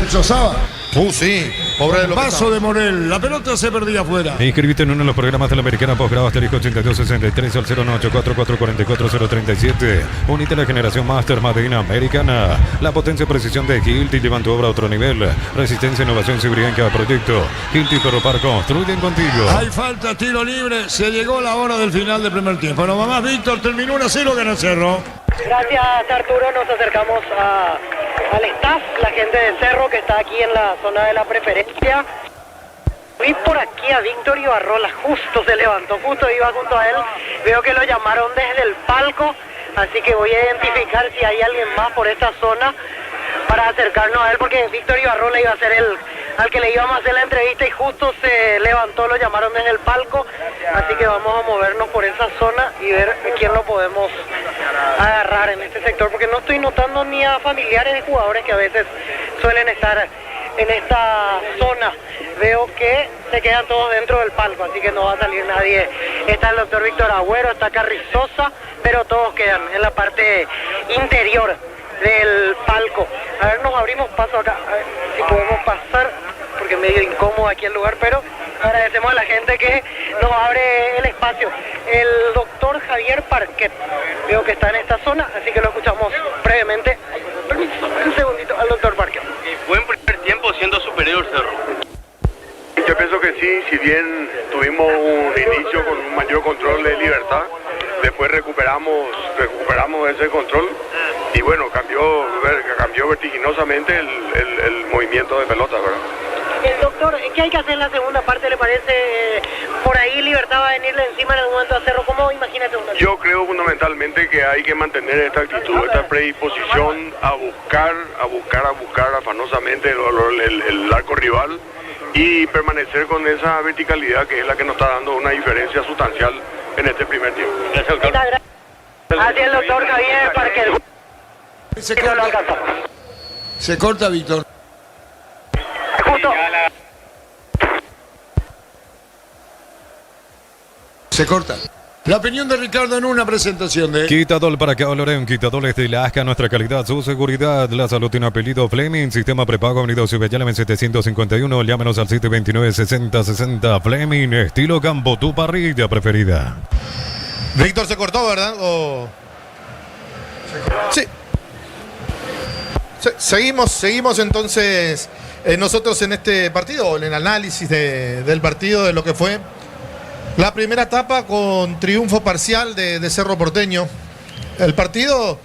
¿Sosaba? Sí. Pobre de lo que Paso estaba. de Morel. La pelota se perdía afuera. Inscribite en uno de los programas de la Americana Posgrado Asterisco 8263 al 0984444037. Unite a la generación Master Madina Americana. La potencia y precisión de Hilti llevan tu obra a otro nivel. Resistencia, innovación, seguridad en cada proyecto. Hilti Ferropar construyen contigo. Hay falta, tiro libre. Se llegó la hora del final del primer tiempo. No, mamá, Víctor, terminó 1-0, gana Cerro. Gracias, Arturo. Nos acercamos al staff, la gente de Cerro que está aquí en la zona de la preferencia. Vi por aquí a Víctor Ibarrola, justo se levantó, justo iba junto a él. Veo que lo llamaron desde el palco, así que voy a identificar si hay alguien más por esta zona para acercarnos a él, porque Víctor Ibarrola iba a ser el al que le íbamos a hacer la entrevista y justo se levantó, lo llamaron desde el palco, así que vamos a movernos por esa zona y ver a quién lo podemos agarrar en este sector, porque no estoy notando ni a familiares de jugadores que a veces suelen estar en esta zona. Veo que se quedan todos dentro del palco, así que no va a salir nadie. Está el doctor Víctor Agüero, está Carrizosa, pero todos quedan en la parte interior del palco. A ver, nos abrimos paso acá, a ver si podemos pasar, porque es medio incómodo aquí el lugar, pero agradecemos a la gente que nos abre el espacio. El doctor Javier Parquet, veo que está en esta zona, así que lo escuchamos brevemente. Permiso, un segundito al doctor Parquet. Buen primer tiempo siendo superior Cerro. Yo pienso que sí, si bien tuvimos un inicio con un mayor control de libertad, después recuperamos ese control y bueno, cambió vertiginosamente el movimiento de pelota, ¿verdad? Doctor, ¿qué hay que hacer en la segunda parte, le parece? Por ahí Libertad va a venirle encima en algún momento a Cerro. ¿Cómo imagínate una? Yo creo fundamentalmente que hay que mantener esta actitud, esta predisposición a buscar afanosamente el arco rival y permanecer con esa verticalidad que es la que nos está dando una diferencia sustancial en este primer tiempo. Gracias, doctor. Así el doctor Javier Parquet. Se corta, Víctor. Justo. Se corta. La opinión de Ricardo en una presentación de... Quitadol para que Lorén, Quitadoles de la Asca, nuestra calidad, su seguridad, la salud tiene apellido Fleming, sistema prepago, Avenida Ciudad llame 751, llámenos al 729-6060, Fleming, estilo campo, tu parrilla preferida. Víctor se cortó, ¿verdad? Sí. Seguimos entonces nosotros en este partido, en el análisis del partido, de lo que fue la primera etapa con triunfo parcial de Cerro Porteño. El partido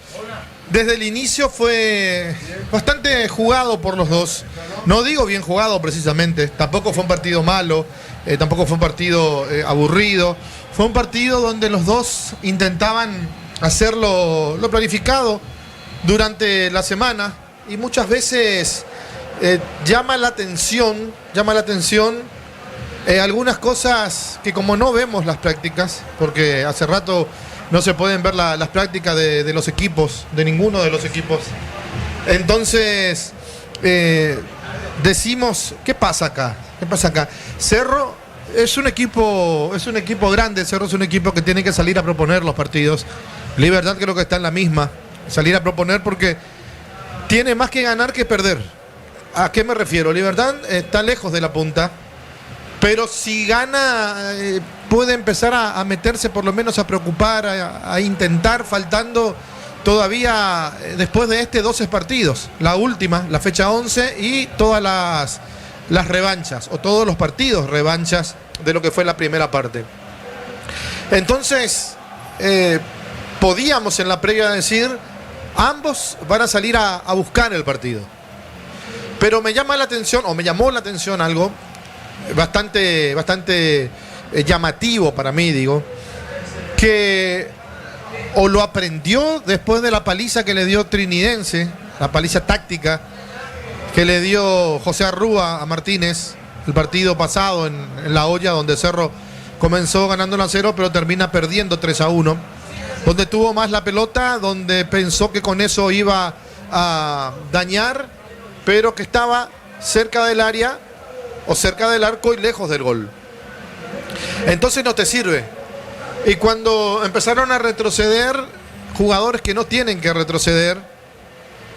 desde el inicio fue bastante jugado por los dos. No digo bien jugado precisamente, tampoco fue un partido malo, tampoco fue un partido aburrido. Fue un partido donde los dos intentaban hacer lo planificado durante la semana y muchas veces llama la atención algunas cosas que como no vemos las prácticas, porque hace rato no se pueden ver las prácticas de los equipos, de ninguno de los equipos. Entonces decimos, ¿qué pasa acá? Cerro es un equipo grande, Cerro es un equipo que tiene que salir a proponer los partidos. Libertad creo que está en la misma, salir a proponer porque tiene más que ganar que perder. ¿A qué me refiero? Libertad está lejos de la punta, pero si gana puede empezar a meterse, por lo menos a preocupar, a intentar, faltando todavía después de 12 partidos, la última, la fecha 11 y todas las revanchas, o todos los partidos revanchas de lo que fue la primera parte. Entonces, podíamos en la previa decir, ambos van a salir a buscar el partido. Pero me llamó la atención algo bastante llamativo para mí, digo, que o lo aprendió después de la paliza que le dio Trinidense, la paliza táctica que le dio José Arrúa a Martínez el partido pasado en La Hoya, donde Cerro comenzó ganando 1-0, pero termina perdiendo 3-1, donde tuvo más la pelota, donde pensó que con eso iba a dañar, pero que estaba cerca del área o cerca del arco y lejos del gol. Entonces no te sirve. Y cuando empezaron a retroceder jugadores que no tienen que retroceder,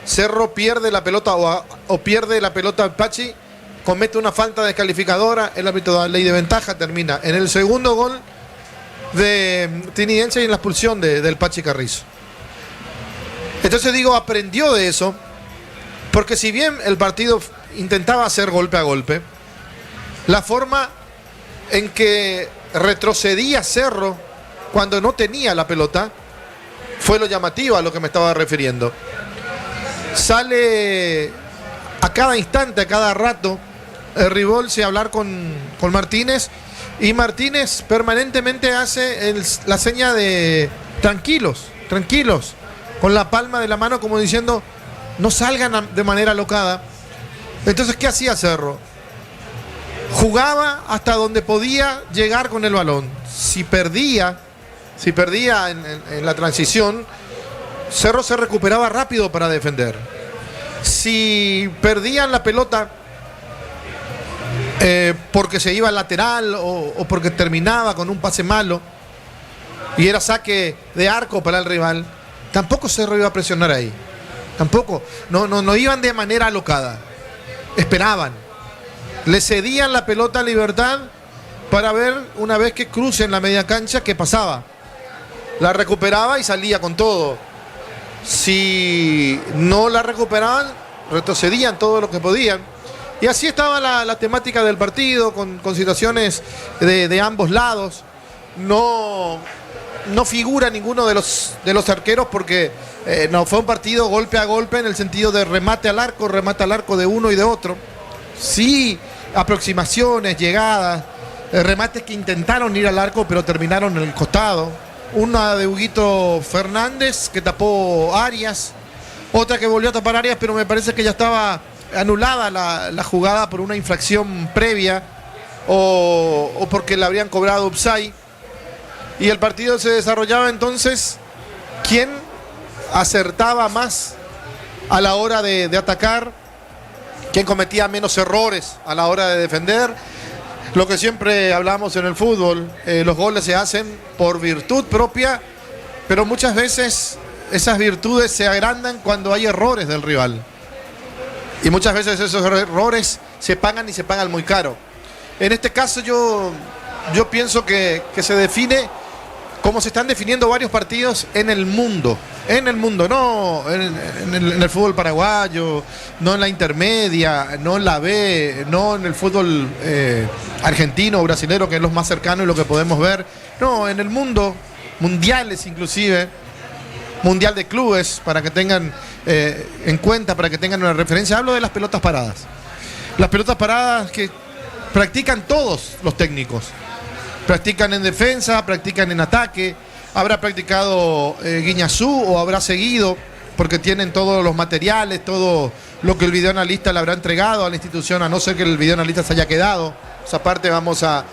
Cerro pierde la pelota o pierde la pelota Pachi, comete una falta descalificadora, el árbitro da ley de ventaja, termina en el segundo gol de Trinidense y en la expulsión del Pachi Carrizo. Entonces digo, aprendió de eso, porque si bien el partido intentaba hacer golpe a golpe, la forma en que retrocedía Cerro cuando no tenía la pelota fue lo llamativo a lo que me estaba refiriendo. Sale a cada instante, a cada rato, Ribolsi a hablar con Martínez, y Martínez permanentemente hace la seña de tranquilos, con la palma de la mano como diciendo no salgan de manera alocada. Entonces, ¿qué hacía Cerro? Jugaba hasta donde podía llegar con el balón. Si perdía en la transición, Cerro se recuperaba rápido para defender. Si perdían la pelota porque se iba al lateral o porque terminaba con un pase malo y era saque de arco para el rival, tampoco Cerro iba a presionar ahí. Tampoco. No iban de manera alocada. Esperaban. Le cedían la pelota a Libertad para ver una vez que cruce en la media cancha qué pasaba. La recuperaba y salía con todo. Si no la recuperaban, retrocedían todo lo que podían. Y así estaba la temática del partido, con situaciones de ambos lados. No figura ninguno de los arqueros porque no fue un partido golpe a golpe en el sentido de remate al arco de uno y de otro. Sí, aproximaciones, llegadas, remates que intentaron ir al arco pero terminaron en el costado. Una de Huguito Fernández que tapó Arias, otra que volvió a tapar Arias, pero me parece que ya estaba anulada la jugada por una infracción previa o porque le habrían cobrado offside. Y el partido se desarrollaba entonces quién acertaba más a la hora de atacar, quién cometía menos errores a la hora de defender. Lo que siempre hablamos en el fútbol, los goles se hacen por virtud propia, pero muchas veces esas virtudes se agrandan cuando hay errores del rival. Y muchas veces esos errores se pagan y se pagan muy caro. En este caso yo pienso que se define como se están definiendo varios partidos en el mundo, no en el fútbol paraguayo, no en la intermedia, no en la B, no en el fútbol argentino o brasilero, que es lo más cercano y lo que podemos ver, no, en el mundo, mundiales inclusive, mundial de clubes, para que tengan en cuenta, para que tengan una referencia. Hablo de las pelotas paradas. Las pelotas paradas que practican todos los técnicos. Practican en defensa, practican en ataque. Habrá practicado Guiñazú o habrá seguido porque tienen todos los materiales, todo lo que el videoanalista le habrá entregado a la institución, a no ser que el videoanalista se haya quedado. Esa parte vamos a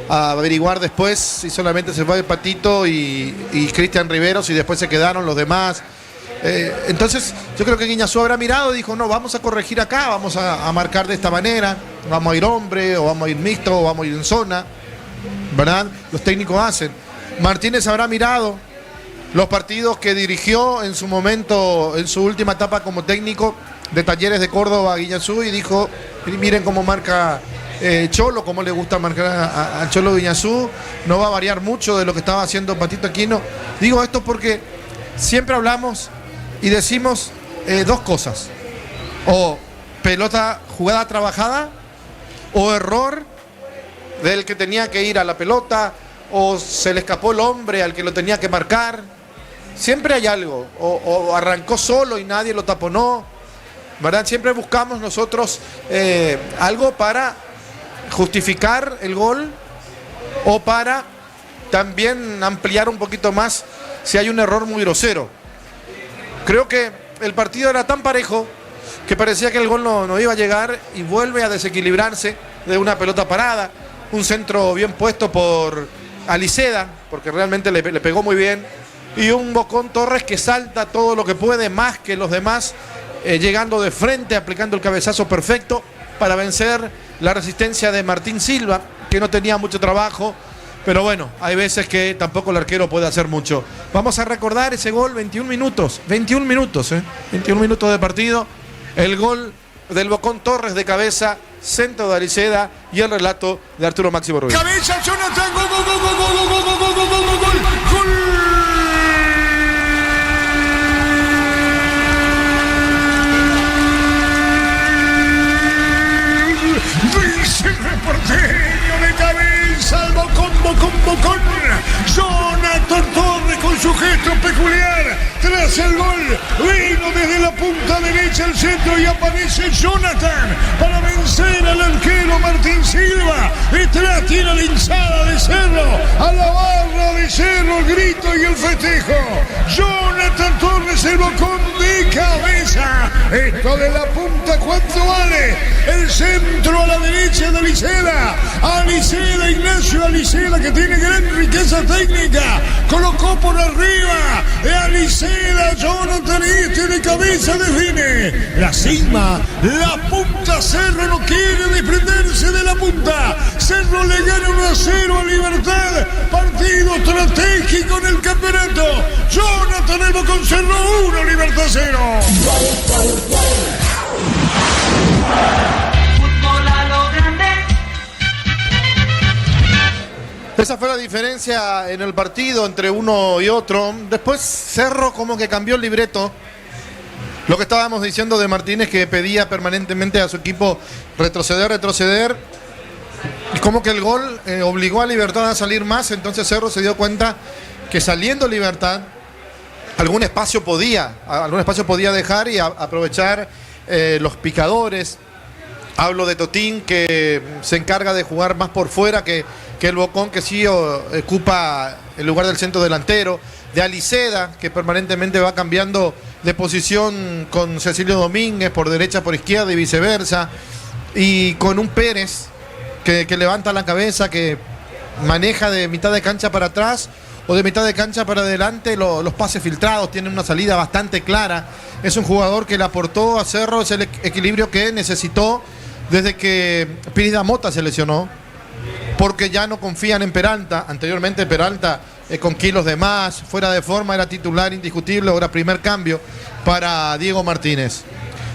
averiguar después si solamente se fue Patito y Cristian Riveros y después se quedaron los demás. Entonces yo creo que Guiñazú habrá mirado y dijo, no, vamos a corregir acá, vamos a marcar de esta manera, vamos a ir hombre o vamos a ir mixto o vamos a ir en zona, ¿verdad? Los técnicos hacen. Martínez habrá mirado los partidos que dirigió en su momento, en su última etapa como técnico de Talleres de Córdoba a Guiñazú y dijo, miren cómo marca Cholo, cómo le gusta marcar a Cholo Guiñazú, no va a variar mucho de lo que estaba haciendo Patito Aquino. Digo esto porque siempre hablamos y decimos dos cosas. O jugada trabajada, o error del que tenía que ir a la pelota, o se le escapó el hombre al que lo tenía que marcar. Siempre hay algo, o arrancó solo y nadie lo taponó, ¿verdad? Siempre buscamos nosotros algo para justificar el gol o para también ampliar un poquito más si hay un error muy grosero. Creo que el partido era tan parejo que parecía que el gol no iba a llegar y vuelve a desequilibrarse de una pelota parada, un centro bien puesto por Aliceda, porque realmente le pegó muy bien, y un Bocón Torres que salta todo lo que puede, más que los demás, llegando de frente, aplicando el cabezazo perfecto para vencer la resistencia de Martín Silva, que no tenía mucho trabajo, pero bueno, hay veces que tampoco el arquero puede hacer mucho. Vamos a recordar ese gol, 21 minutos de partido, el gol del Bocón Torres de cabeza, centro de Aliceda y el relato de Arturo Máximo Rubio. Cabeza, Jonathan, gol, gol, gol, gol, gol, gol, gol, gol, gol, gol, gol. Dice el reportero de cabeza, el Bocón. Jonathan Torres con su gesto peculiar. Tras el gol, vino desde la punta derecha al centro y aparece Jonathan para vencer al arquero Martín Silva. Detrás tiene la hinchada de Cerro, a la barra de Cerro, el grito y el festejo. Jonathan Torres, el Bocón de cabeza. Esto de la punta, ¿cuánto vale? El centro a la derecha de Aliceda. Ignacio Aliceda, que tiene gran riqueza técnica, colocó por arriba de Aliceda, Jonathan, y de cabeza define la cima, la punta. Cerro no quiere desprenderse de la punta. Cerro le gana 1-0 a Libertad, partido estratégico en el campeonato. Jonathan, el Bocón, Cerro 1, Libertad 0. Esa fue la diferencia en el partido entre uno y otro. Después Cerro como que cambió el libreto. Lo que estábamos diciendo de Martínez, que pedía permanentemente a su equipo retroceder. Y como que el gol obligó a Libertad a salir más. Entonces Cerro se dio cuenta que saliendo Libertad, algún espacio podía dejar y aprovechar los picadores. Hablo de Totín, que se encarga de jugar más por fuera que el Bocón, que sí ocupa el lugar del centro delantero. De Aliceda, que permanentemente va cambiando de posición con Cecilio Domínguez, por derecha, por izquierda y viceversa. Y con un Pérez que levanta la cabeza, que maneja de mitad de cancha para atrás o de mitad de cancha para adelante los pases filtrados. Tiene una salida bastante clara. Es un jugador que le aportó a Cerro ese equilibrio que necesitó desde que Pirida Mota se lesionó, porque ya no confían en Peralta. Anteriormente Peralta con kilos de más, fuera de forma, era titular indiscutible, ahora primer cambio para Diego Martínez.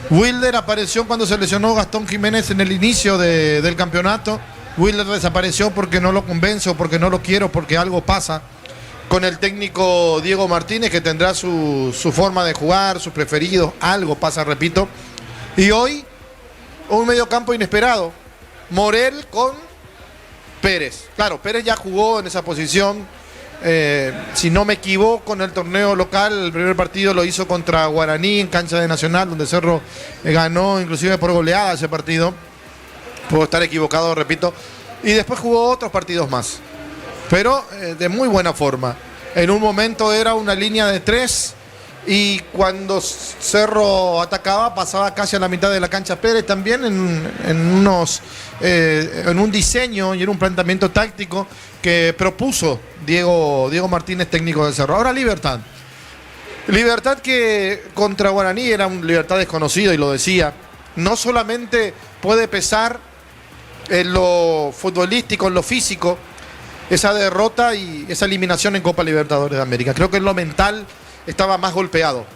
Wilder apareció cuando se lesionó Gastón Jiménez en el inicio del campeonato. Wilder desapareció porque no lo convenzo, porque no lo quiero, porque algo pasa con el técnico Diego Martínez, que tendrá su forma de jugar, sus preferidos, algo pasa, repito. Y hoy un mediocampo inesperado, Morel con Pérez. Claro, Pérez ya jugó en esa posición, si no me equivoco, en el torneo local. El primer partido lo hizo contra Guaraní en cancha de Nacional, donde Cerro ganó inclusive por goleada ese partido. Puedo estar equivocado, repito. Y después jugó otros partidos más, pero de muy buena forma. En un momento era una línea de 3, y cuando Cerro atacaba pasaba casi a la mitad de la cancha Pérez, también en un diseño y en un planteamiento táctico que propuso Diego Martínez, técnico de Cerro. Ahora Libertad que contra Guaraní era un Libertad desconocido, y lo decía. No solamente puede pesar en lo futbolístico, en lo físico, esa derrota y esa eliminación en Copa Libertadores de América. Creo que en lo mental estaba más golpeado.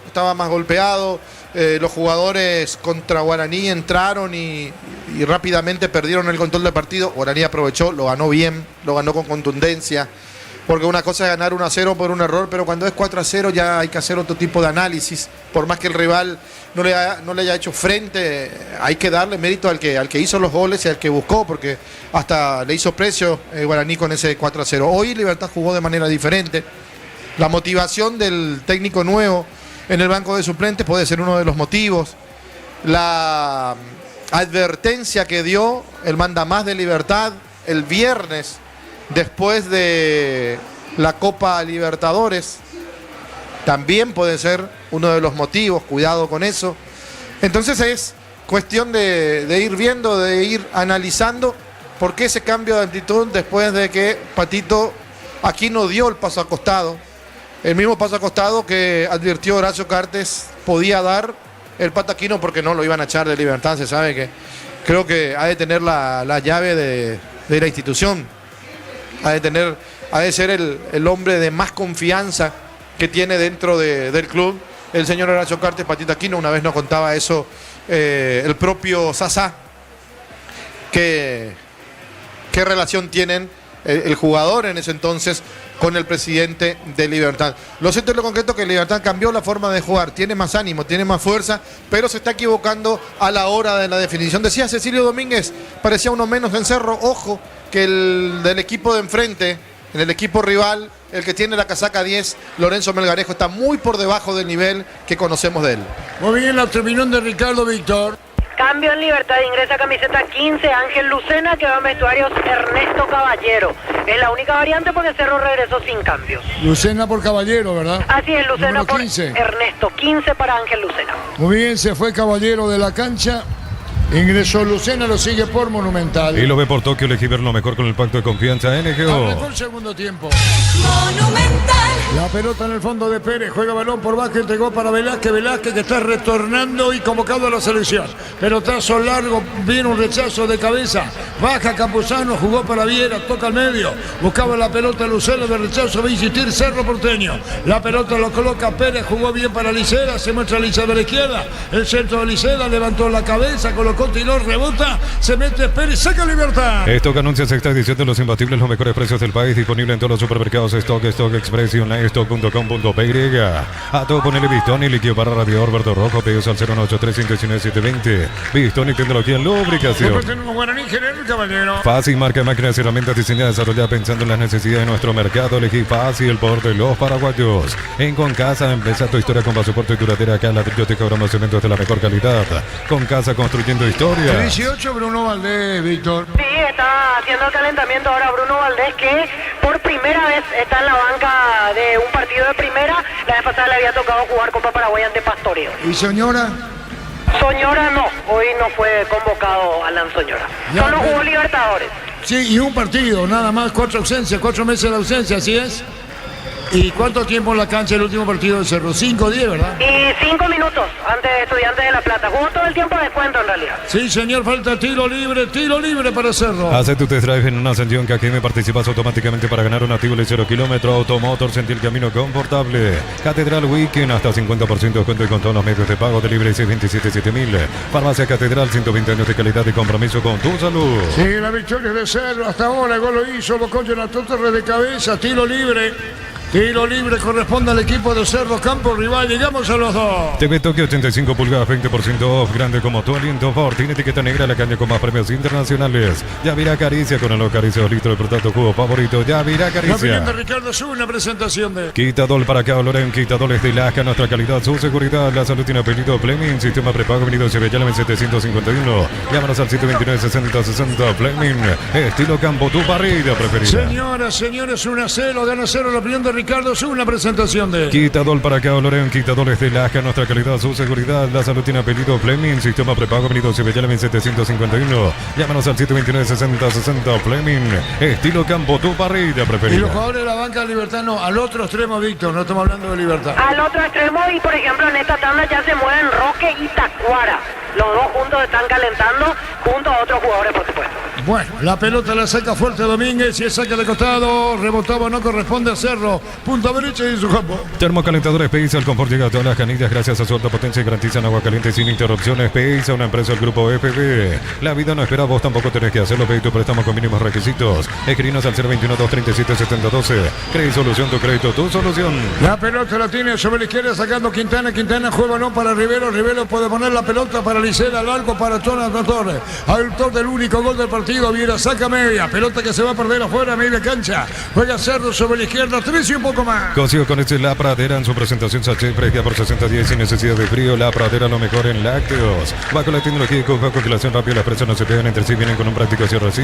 Los jugadores contra Guaraní entraron y rápidamente perdieron el control del partido. Guaraní aprovechó, lo ganó bien, lo ganó con contundencia. porque una cosa es ganar 1-0 por un error, pero cuando es 4-0 ya hay que hacer otro tipo de análisis. Por más que el rival no le haya hecho frente, hay que darle mérito al que hizo los goles y al que buscó, porque hasta le hizo precio Guaraní con ese 4-0. Hoy Libertad jugó de manera diferente. La motivación del técnico nuevo en el banco de suplentes puede ser uno de los motivos. La advertencia que dio el mandamás de Libertad el viernes después de la Copa Libertadores también puede ser uno de los motivos. Cuidado con eso. Entonces es cuestión de ir viendo, de ir analizando por qué ese cambio de actitud después de que Patito Aquino dio el paso acostado, el mismo paso acostado que advirtió Horacio Cartes podía dar el Pato Aquino, porque no lo iban a echar de Libertad. Se sabe que creo que ha de tener la llave de la institución. Ha de ser el hombre de más confianza que tiene dentro del club el señor Horacio Cartes. Patito Aquino, una vez nos contaba eso el propio Sasá, qué relación tienen el jugador en ese entonces con el presidente de Libertad. Lo cierto es lo concreto que Libertad cambió la forma de jugar, tiene más ánimo, tiene más fuerza, pero se está equivocando a la hora de la definición. Decía Cecilio Domínguez, parecía uno menos en Cerro. Ojo que el del equipo de enfrente, en el equipo rival, el que tiene la casaca 10, Lorenzo Melgarejo, está muy por debajo del nivel que conocemos de él. Muy bien, la opinión de Ricardo Víctor. Cambio en Libertad, ingresa camiseta 15 Ángel Lucena, que va en vestuarios Ernesto Caballero. Es la única variante porque Cerro regresó sin cambios. Lucena por Caballero, ¿verdad? Así es, Lucena Número por 15. Ernesto, 15 para Ángel Lucena. Muy bien, se fue Caballero de la cancha. Ingresó Lucena, lo sigue por Monumental. Y lo ve por Tokio, elegí ver lo mejor con el pacto de confianza NGO. Mejor segundo tiempo. Monumental. La pelota en el fondo de Pérez, juega balón por bajo, entregó para Velázquez que está retornando y convocado a la selección. Pelotazo largo, viene un rechazo de cabeza, baja Campuzano, jugó para Viera, toca al medio, buscaba la pelota Lucero de rechazo, va a insistir Cerro Porteño. La pelota lo coloca Pérez, jugó bien para Licera, se muestra Licera de la izquierda, el centro de Licera, levantó la cabeza, colocó tiró, rebota, se mete Pérez, saca Libertad. Esto que anuncia sexta edición de Los Imbatibles, los mejores precios del país, disponible en todos los supermercados, Stock Express y online, stock.com.py. A todo ponele Bistón y líquido para radiador verde rojo, pedidos al 093-119-720. Bistón y tecnología en lubricación. Después tenemos Guaraní General Caballero. Fácil, marca de máquinas y herramientas diseñadas, desarrolladas pensando en las necesidades de nuestro mercado. Elegí Fácil, el poder de los paraguayos. En Concasa, empieza tu historia con pasaporte y duradera. Acá ladrillo, teja, broma, cementos de la mejor calidad. Concasa, construyendo historia. 18 Bruno Valdés, Víctor. Sí, está haciendo el calentamiento ahora Bruno Valdés, que por primera vez está en la banca de un partido de primera. La vez pasada le había tocado jugar Copa Paraguay ante Pastoreo. ¿Y Soñora? Soñora no, hoy no fue convocado Alan Soñora. Ya, Solo jugó Libertadores. Sí, y un partido, nada más, 4 ausencias, 4 meses de ausencia, ¿así es? ¿Y cuánto tiempo en la cancha el último partido de Cerro? 5 o 10, ¿verdad? Y 5 minutos ante Estudiantes de La Plata. Jugó todo el tiempo de descuento en realidad. Sí, señor, falta tiro libre para Cerro. Hace tu test drive en una ascensión que aquí me participas automáticamente para ganar un activo de 0 kilómetros. Automotor, sentir el camino confortable. Catedral Weekend, hasta 50% de descuento y con todos los medios de pago de libre 627-7000. Farmacia Catedral, 120 años de calidad y compromiso con tu salud. Sí, la victoria de Cerro, hasta ahora el gol lo hizo Bocón Jonathan Torres de cabeza, tiro libre. Tiro libre corresponde al equipo de Cerro, campo rival, llegamos a los dos. TV Tokio 85 pulgadas, 20% off, grande como tu aliento Ford. Tiene etiqueta negra, la caña con más premios internacionales. Yavira Caricia con el Caricia 2 litros de protato jugo favorito. Yavira La Caricia. opinión de Ricardo es una presentación de... Quitadol para acá, Loren, quitadores de Lasca, nuestra calidad, su seguridad, la salud tiene apellido Fleming, sistema prepago, venido Chevellal 751. Llámanos al 729-6060 Fleming, estilo campo, tu parrilla preferida. Señoras, señores, 1-0, gana Cerro, la opinión de Ricardo es una presentación de... Quitadol para acá, Loren, quitadores de Lasca, nuestra calidad, su seguridad, la salud tiene apellido Fleming, sistema prepago, venido Chevellal 751. Llámanos al 729-6060 Fleming, estilo campo, tu parrilla Y preferida. los jugadores de la banca de Libertad no, al otro extremo, Víctor, no estamos hablando de Libertad. Al otro extremo, y por ejemplo en esta tanda ya se mueven Roque y Tacuara. Los dos juntos están calentando junto a otros jugadores, por supuesto. Bueno, la pelota la saca fuerte Domínguez y el saque de costado, rebotaba, no corresponde a Cerro. Punta derecha y su campo. Termocalentadores PISA, el confort llega a todas las canillas gracias a su alta potencia y garantizan agua caliente sin interrupciones. PISA, una empresa del grupo FB. La vida no espera, vos tampoco tenés que hacerlo. Pedí tu préstamo con mínimos requisitos. Escribinos al 021-237-7012. Credit Solución, tu crédito, tu solución. La pelota la tiene sobre la izquierda sacando Quintana. Quintana juega no para Rivero. Rivero puede poner la pelota para Licera, largo para Jonathan Torres. Autor del único gol del partido. Viera, saca media. Pelota que se va a perder afuera, media cancha. Juega Cerro sobre la izquierda, 3 y un poco más. Consigo con este La Pradera en su presentación sachet fresca por 60 días sin necesidad de frío. La Pradera lo mejor en lácteos. Va con la tecnología y con congelación rápida. Las presas no se pegan entre sí, vienen con un práctico cierre así.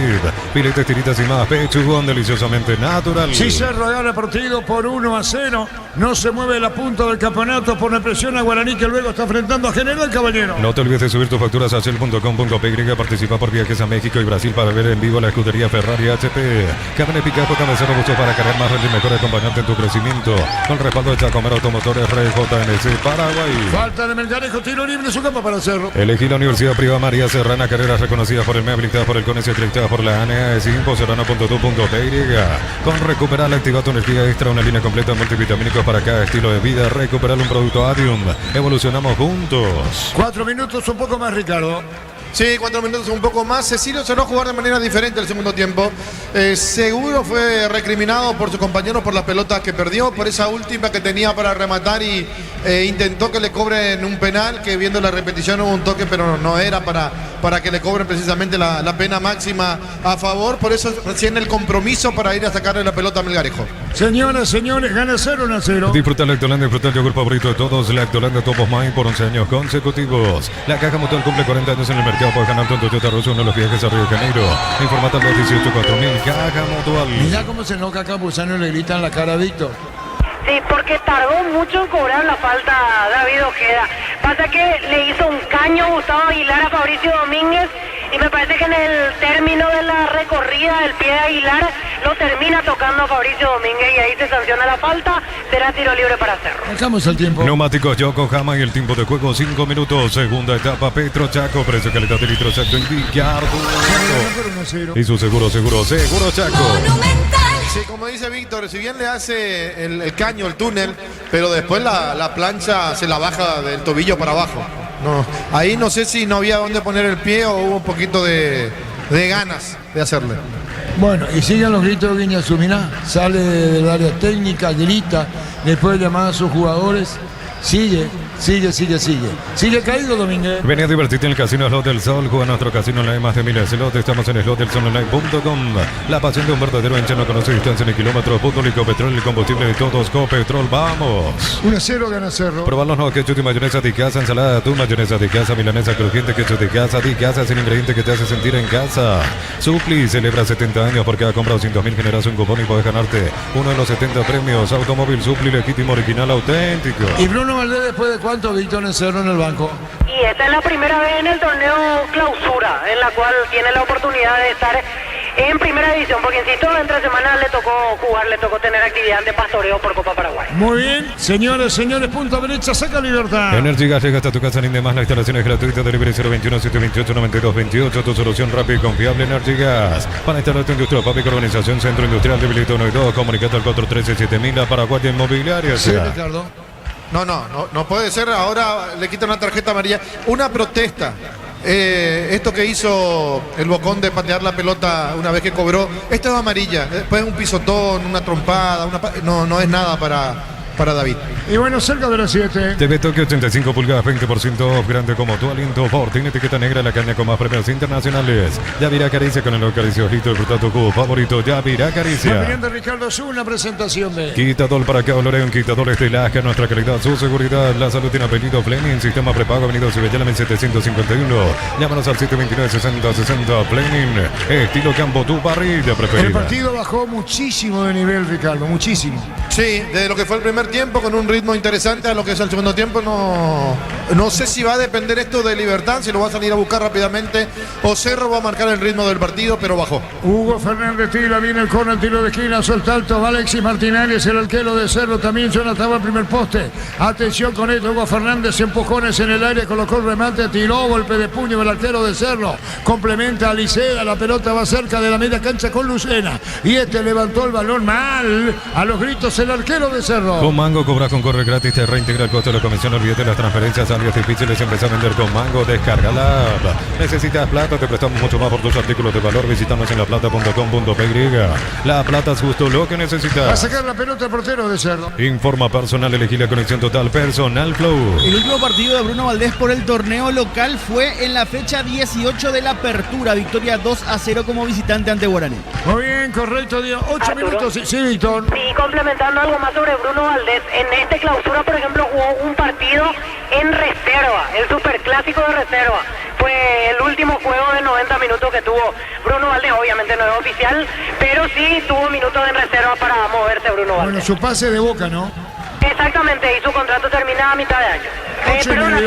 Filetes, tiritas y más. Pechugón deliciosamente natural. Si Cerro gana partido por 1-0, no se mueve la punta del campeonato por la presión a Guaraní que luego está enfrentando a General Caballero. No te olvides de subir tus facturas a shell.com.py. Participa por viajes a México y Brasil para ver en vivo la escudería Ferrari HP. Cabane Picapo, cabecero robusto para cargar más renta y mejor acompañante en tu crecimiento. Con respaldo de Chacomero Automotores Rey JNC Paraguay. Falta de Melgarejo, tiro libre, su campo para Cerro. Elegí la Universidad Privada María Serrana, carreras reconocidas por el MEA, habilitadas por el CONES y acreditadas por la ANEA, imposerrano.tu.py. Con Recuperal, activa tu energía extra, una línea completa de multivitamínicos para cada estilo de vida. Recuperar un producto Adium. Evolucionamos juntos. 4 minutos, un poco más, Ricardo. Sí, 4 minutos un poco más. Cecilio se va a jugar de manera diferente el segundo tiempo. Seguro fue recriminado por sus compañeros por las pelotas que perdió, por esa última que tenía para rematar y intentó que le cobren un penal, que viendo la repetición hubo un toque, pero no era para que le cobren precisamente la pena máxima a favor. Por eso recién el compromiso para ir a sacarle la pelota a Melgarejo. Señoras, señores, gana 0-0. Disfruta Lactolanda, disfruta el yogur favorito de todos. Lactolanda Top of Mind por 11 años consecutivos. La caja Mutual cumple 40 años en el mercado. Puedes ganar tu Toyota Russo, uno de los viajes a Río de Janeiro. Informate al 218-4000. Caja Mutual. Mira cómo se enoja Campuzano y le gritan la cara a Víctor. Sí, porque tardó mucho en cobrar la falta a David Ojeda. Pasa que le hizo un caño Gustavo Aguilar a Fabricio Domínguez y me parece que en el término de la recorrida del pie de Aguilar lo termina tocando a Fabricio Domínguez y ahí se sanciona la falta. Será tiro libre para Cerro. Dejamos el tiempo. Neumáticos Yokohama y el tiempo de juego 5 minutos. Segunda etapa Petro Chaco. Precio calidad de litro exacto en Villardo. Y su seguro Chaco. Sí, como dice Víctor, si bien le hace el caño, el túnel, pero después la plancha se la baja del tobillo para abajo. No, ahí no sé si no había dónde poner el pie o hubo un poquito de ganas de hacerle. Bueno, y siguen los gritos de Guiñazumina. Sale del área técnica, grita, después llama a sus jugadores. Sigue caído Domínguez. Vení a divertirte en el Casino Slot del Sol. Juega nuestro casino online, más de 1000 slots. Estamos en slotdelsolonline.com. La pasión de un verdadero hincha no conoce distancia ni kilómetros. Fútbol y Copetrol, el combustible de todos. Copetrol, vamos. 1-0 gana Cerro. Probar los nuevos ketchup y mayonesa de casa, ensalada de atún, mayonesa de casa, milanesa crujiente, ketchup de casa sin ingrediente que te hace sentir en casa. Supli celebra 70 años por cada compra 200.000 generas un cupón y podés ganarte uno de los 70 premios. Automóvil Supli, legítimo, original, auténtico. ¿Y Bruno Valdés después de cuánto, Víctor, en Cerro en el banco? Y esta es la primera vez en el torneo clausura en la cual tiene la oportunidad de estar en primera división, porque insisto, entre semanas le tocó tener actividad de pastoreo por Copa Paraguay. Muy bien, señores, punta derecha, saca Libertad. Energy Gas llega hasta tu casa, ni demás, la instalación es gratuita, delivery 021-728-9228, tu solución rápida y confiable. Energy Gas, para instalar tu industria, Papico, Organización Centro Industrial de Habilito 1 y 2, comunicate al 413-7000, la Paraguaya Inmobiliaria. Sí, Ricardo. No puede ser, ahora le quitan una tarjeta amarilla. Una protesta. Esto que hizo el Bocón de patear la pelota una vez que cobró, esta es amarilla. Después un pisotón, una trompada, no es nada para David. Y bueno, cerca de las 7. TV Tokio 85 pulgadas, 20% off, grande como tu aliento. Ford tiene etiqueta negra, la caña con más premios internacionales. Yavira Caricia con el acaricio ojito, disfruta tu cubo favorito. Yavira Caricia. De Ricardo Su, una presentación de Quitador para cada olor, un quitador Estelaje, nuestra calidad, su seguridad. La salud tiene apellido Fleming, sistema prepago, Avenida Cibellana 1751. Llámanos al 729-6060 Fleming. Estilo campo, tu parrilla preferida. El partido bajó muchísimo de nivel, Ricardo, muchísimo. Sí, desde lo que fue el primer tiempo con un ritmo interesante a lo que es el segundo tiempo. No sé si va a depender esto de Libertad, si lo va a salir a buscar rápidamente o Cerro va a marcar el ritmo del partido, pero bajó. Hugo Fernández tira, viene el córner, tiro de esquina, suelta alto, va Alexis Martinelli, el arquero de Cerro, también Jonathan va al primer poste. Atención con esto, Hugo Fernández, empujones en el área, colocó el remate, tiró, golpe de puño del arquero de Cerro, complementa a Licea, la pelota va cerca de la media cancha con Lucena, y este levantó el balón mal, a los gritos el arquero de Cerro. Con Mango cobras con corre gratis, te reintegra el costo de la comisión, olvídate de las transferencias, alias difíciles, empieza a vender con Mango, descarga la app. Necesitas plata, te prestamos mucho más por tus artículos de valor, visítanos en laplata.com.py. La plata es justo lo que necesitas. Va a sacar la pelota el portero de Cerro. Informa personal, elegí la conexión total, Personal Flow. El último partido de Bruno Valdés por el torneo local fue en la fecha 18 de la apertura, victoria 2-0 como visitante ante Guaraní. Muy bien, correcto, 8 minutos. Sí, Víctor. Sí, complementando algo más sobre Bruno Valdés, en este clausura, por ejemplo, jugó un partido en reserva, el superclásico de reserva. Fue el último juego de 90 minutos que tuvo Bruno Valdés, obviamente no es oficial, pero sí tuvo minutos en reserva para moverse Bruno Valdés. Bueno, su pase de Boca, ¿no? Exactamente, y su contrato termina a mitad de año. Perdón, a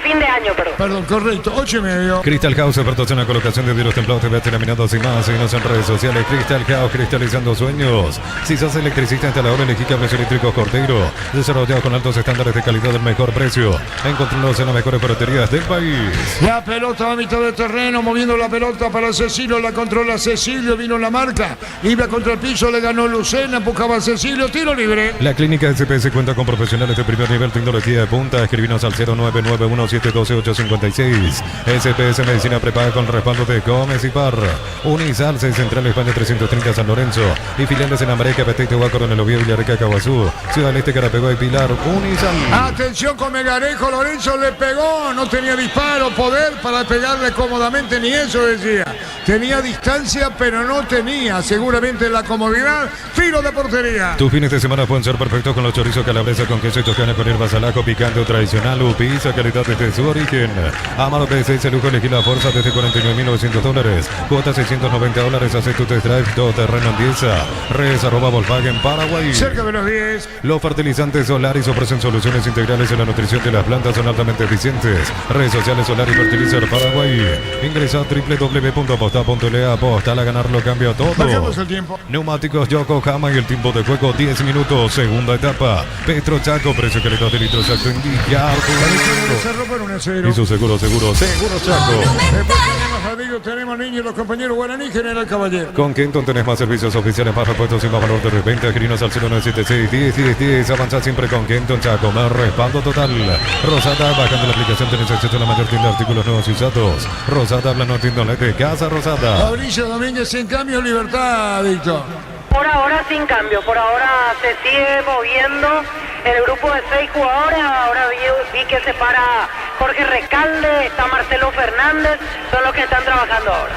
fin de año, perdón. Perdón, correcto, 8:30. Crystal House, ofertas en la colocación de vidrios templados, te vea laminados y más. Síguenos en redes sociales. Crystal House, cristalizando sueños. Si sos electricista, instalador, elegí cables eléctricos Cordeiro. Desarrollado con altos estándares de calidad del mejor precio. Encontrarlos en las mejores ferreterías del país. La pelota va a mitad de terreno, moviendo la pelota para Cecilio, la controla Cecilio, vino la marca. Iba contra el piso, le ganó Lucena, empujaba a Cecilio, tiro libre. La clínica SPS cuenta con profesionales de primer nivel, tecnología de punta. Escribinos al 0991-712-856. SPS Medicina prepaga con respaldo de Gómez y Parra. Unizarse, Central España 330 San Lorenzo. Y filiales en América, Petete, Huaco, en el Oviedo, Villarrica, Caguazú. Ciudad del Este, Carapeguá y Pilar. Unizal. Atención con Megarejo, Lorenzo le pegó, no tenía disparo, poder para pegarle cómodamente, ni eso decía. Tenía distancia, pero no tenía seguramente la comodidad. Tiro de portería. Tus fines de semana pueden ser perfectos con los chorizos calabresa con queso y toscana con hierbas al ajo, picante o tradicional. Pizza, calidad desde su origen. Amaro P6, lujo, elegir la fuerza desde $49.900. Cuota $690. Hace tu test drive, todo terreno en 10. Redes @ Volkswagen Paraguay. Cerca de los 10. Los fertilizantes Solaris ofrecen soluciones integrales en la nutrición de las plantas, son altamente eficientes. Redes sociales Solaris Fertilizer Paraguay. Ingresa a www.aposta.le. Aposta a ganarlo, cambia todo. Bajamos el tiempo. Neumáticos Yokohama y el tiempo de juego 10 minutos. Segunda etapa. Petro Chaco, precio calidad de litro exacto en Villar. Y su seguro Chaco. Tenemos niños, los compañeros Guaraní, General Caballero. Con Kenton tenés más servicios oficiales, más repuestos y más valor de repente. Adquirinos al 0976-10-10-10. Avanza siempre con Kenton Chaco. Más respaldo total. Rosada, bajando la aplicación tenés acceso a la mayor tienda de artículos nuevos y usados. Rosada, hablando de internet de Casa Rosada. Fabricio Domínguez, en cambio, Libertad, Víctor. Por ahora sin cambio, por ahora se sigue moviendo el grupo de 6 jugadores. Ahora vi que se para Jorge Recalde, está Marcelo Fernández, son los que están trabajando ahora.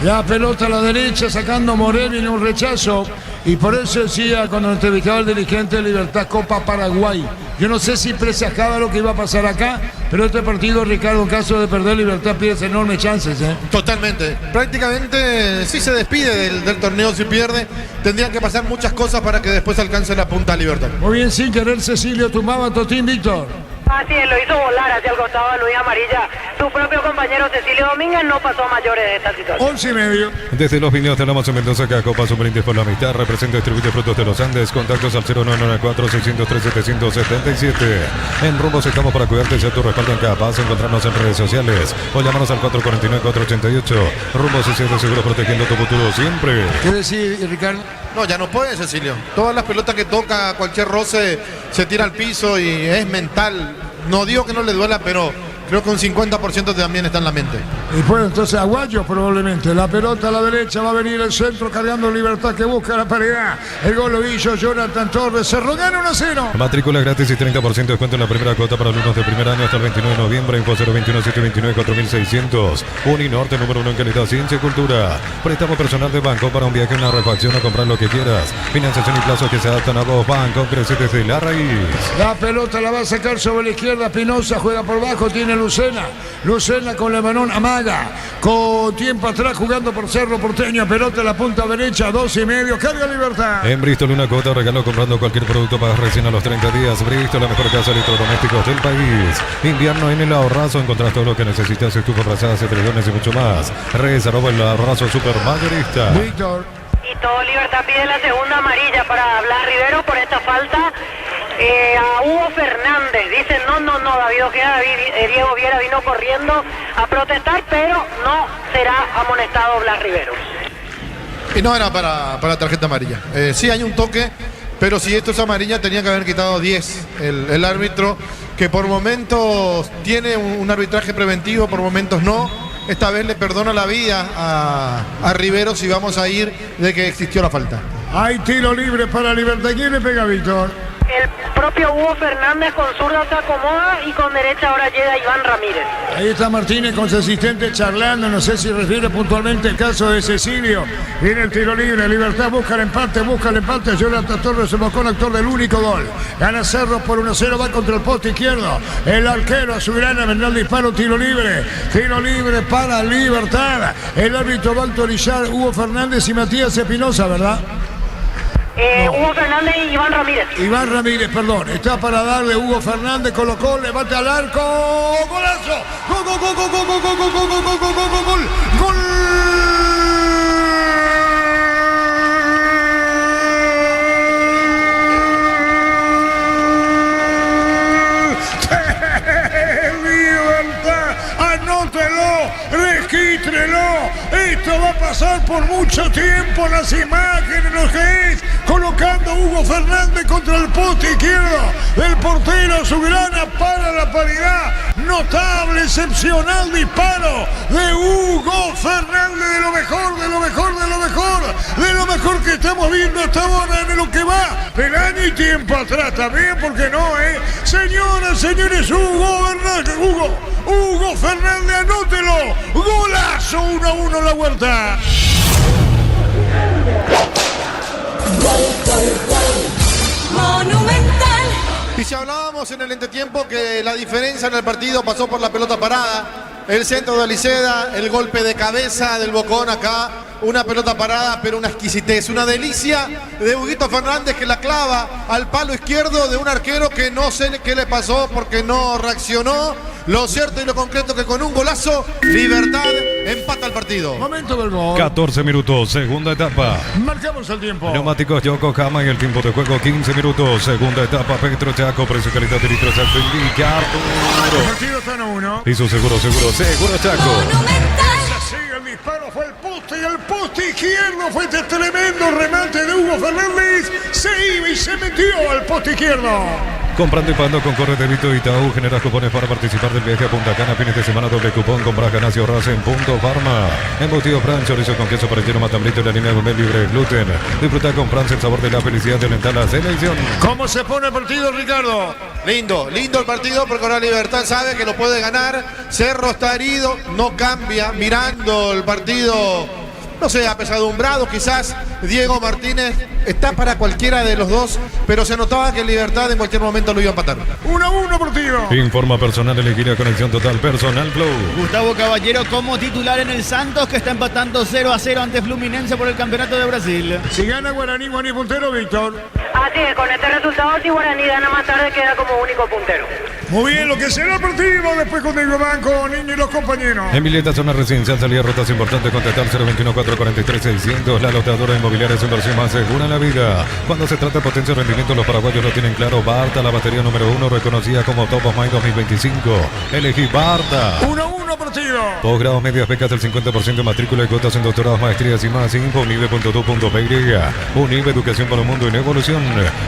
La pelota a la derecha, sacando Morel, viene un rechazo. Y por eso decía cuando entrevistaba al dirigente de Libertad, Copa Paraguay. Yo no sé si presagaba lo que iba a pasar acá, pero este partido, Ricardo, en caso de perder, Libertad pierde enormes chances. Totalmente. Prácticamente sí se despide del torneo si pierde. Tendrían que pasar muchas cosas para que después alcance la punta a Libertad. Muy bien, sin querer, Cecilio tumbaba Totín, Víctor. Así es, lo hizo volar hacia el costado de Luis Amarilla. Su propio compañero Cecilio Domínguez no pasó a mayores de esta situación. 11:30. Desde los viñedos de Alamos en Mendoza, que Copa Brindis por la mitad. Representa y distribuye frutos de los Andes. Contactos al 0994-603-777. En Rumbos estamos para cuidarte y ser tu respaldo en cada paso. Encontrarnos en redes sociales o llamarnos al 449-488. Rumbos y de seguro protegiendo tu futuro siempre. ¿Qué decir, Ricardo? No, ya no puede, Cecilio. Todas las pelotas que toca, cualquier roce, se tira al piso y es mental. No digo que no le duela, pero creo que un 50% también está en la mente. Y pues entonces Aguayo probablemente. La pelota a la derecha, va a venir el centro cargando Libertad que busca la paridad. El gol lo hizo Jonathan Torres. Cerro gana 1-0. Matrícula gratis y 30% de descuento en la primera cuota para alumnos de primer año hasta el 29 de noviembre. Info 021-729-4600. Uninorte, número 1 en calidad, ciencia y cultura. Préstamo personal de banco para un viaje, una refacción o comprar lo que quieras. Financiación y plazos que se adaptan a vos. Banco crece desde la raíz. La pelota la va a sacar sobre la izquierda. Pinoza juega por bajo, tiene Lucena con Lebanón, amaga, con tiempo atrás jugando por Cerro Porteño, pelota a la punta derecha, 12:30, carga Libertad. En Bristol una cuota regalo comprando cualquier producto para recién a los 30 días. Bristol, la mejor casa de electrodomésticos del país. Invierno en el Ahorrazo, encontrás todo lo que necesitas, estufas brazadas, televisiones y mucho más. Reserva el Ahorrazo supermayorista. Víctor. Y todo Libertad pide la segunda amarilla para Blas Rivero por esta falta a Hugo Fernández. Dicen no, David Ojeda, Diego Viera vino corriendo a protestar, pero no será amonestado Blas Rivero. Y no era para tarjeta amarilla. Sí hay un toque, pero si esto es amarilla tenía que haber quitado 10 el árbitro, que por momentos tiene un arbitraje preventivo, por momentos no. Esta vez le perdona la vida a Rivero si vamos a ir de que existió la falta. Hay tiro libre para Libertad. ¿Quién le pega, Víctor? El propio Hugo Fernández con zurda se acomoda y con derecha ahora llega Iván Ramírez. Ahí está Martínez con su asistente charlando, no sé si refiere puntualmente el caso de Cecilio. Viene el tiro libre, Libertad busca el empate, Jonathan Torres se buscó el actor del único gol. Gana Cerro por 1-0, va contra el poste izquierdo. El arquero azulgrana vendrá el disparo, tiro libre para Libertad. El árbitro va a autorizar Hugo Fernández y Matías Espinosa, ¿verdad? Hugo Fernández y Iván Ramírez. Iván Ramírez, perdón. Está para darle Hugo Fernández, colocó, levante al arco. ¡Golazo! ¡Gol, gol, gol, gol, gol, gol, gol, gol, gol, gol, gol, gol, gol! ¡Gol! Anótelo, regístrelo. Esto va a pasar por mucho tiempo. Las imágenes, los que es colocando Hugo Fernández contra el poste izquierdo del portero azulgrana para la paridad. Notable, excepcional disparo de Hugo Fernández, de lo mejor que estamos viendo hasta ahora en lo que va del año y tiempo atrás también, porque no, señoras, señores, Hugo Fernández, anótelo, golazo, 1-1 la Huerta. Monumental. Y si hablábamos en el entretiempo que la diferencia en el partido pasó por la pelota parada, el centro de Aliceda, el golpe de cabeza del Bocón acá, una pelota parada, pero una exquisitez, una delicia de Huguito Fernández que la clava al palo izquierdo de un arquero que no sé qué le pasó porque no reaccionó. Lo cierto y lo concreto que con un golazo, Libertad empata el partido. Momento del gol. 14 minutos, segunda etapa. Marcamos el tiempo. Neumáticos Yokohama y el tiempo de juego 15 minutos. Segunda etapa, Petro Chaco, precio calidad de litros al El partido está en 1. Y su seguro Chaco. El disparo fue el poste y el poste izquierdo fue este tremendo remate de Hugo Fernández. Se iba y se metió al poste izquierdo. Comprando y pagando con Corre Débito Itaú, generas cupones para participar del viaje a Punta Cana, fines de semana, doble cupón, compras ganancia ahorras en Punto Farma. Embutido Fran, chorizo con queso parrillero matambrito, la línea gourmet libre de gluten. Disfruta con Fran el sabor de la felicidad de alentar la selección. ¿Cómo se pone el partido, Ricardo? Lindo el partido porque ahora Libertad sabe que lo puede ganar. Cerro está herido, no cambia, mirando el partido, no sé, apesadumbrado quizás. Diego Martínez está para cualquiera de los dos, pero se notaba que Libertad en cualquier momento lo iba a empatar. 1-1 partido. Informa personal, elegir conexión total, personal Flow. Gustavo Caballero como titular en el Santos, que está empatando 0-0 ante Fluminense por el Campeonato de Brasil. Si gana Guaraní puntero, Víctor. Así es, con este resultado, si Guaraní gana más tarde, queda como único puntero. Muy bien, lo que será el partido después con Diego Banco, Niño y los compañeros. En Mileta, zona residencial, salida rutas importantes, contactar 021-443-600. La lotadora inmobiliaria es inversión más segura en la vida. Cuando se trata de potencia y rendimiento, los paraguayos lo tienen claro. Barta, la batería número 1, reconocida como Top of Mind 2025. Elegí Barta. 1-1 partido. Posgrados, medias becas del 50% de matrícula y cuotas en doctorados, maestrías y más. Info unive.tu.py. Unive, educación para un mundo en evolución.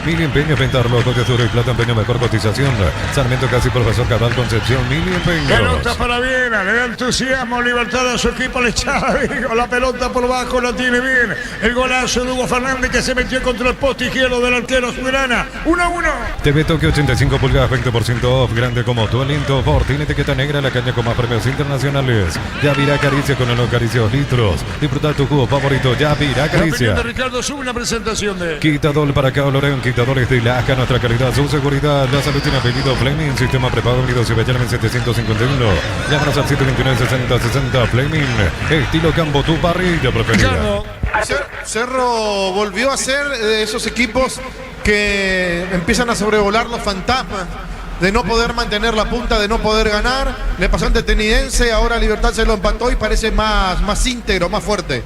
Mil empeños, venta reloj de oro y plata, empeño, mejor cotización. Sarmiento Casi, profesor Cabal Concepción, Mil empeños. Pelota para Viena, le da entusiasmo, Libertad a su equipo, le echa la pelota por bajo, la tiene bien. El gol golazo de Hugo Fernández que se metió contra el poste izquierdo del arquero Subirana. 1-1. TV Tokio 85 pulgadas, 20% off, grande como tu aliento. Ford tiene etiqueta negra, la caña con más premios internacionales. Yavirá Caricia con el Caricia 2 litros. Disfruta tu jugo favorito, Yavirá Caricia. De Ricardo sube una presentación de Quitador para cada Loreón, quitadores de Laja, nuestra calidad, su seguridad. La salud tiene apellido Fleming, sistema prepago unido y Bellarmen 751. Llámanos al 729-6060 Fleming. Estilo campo, tu parrilla preferida. Cerro volvió a ser de esos equipos que empiezan a sobrevolar los fantasmas de no poder mantener la punta, de no poder ganar. Le pasó ante Tenidense, ahora Libertad se lo empató y parece más íntegro, más fuerte.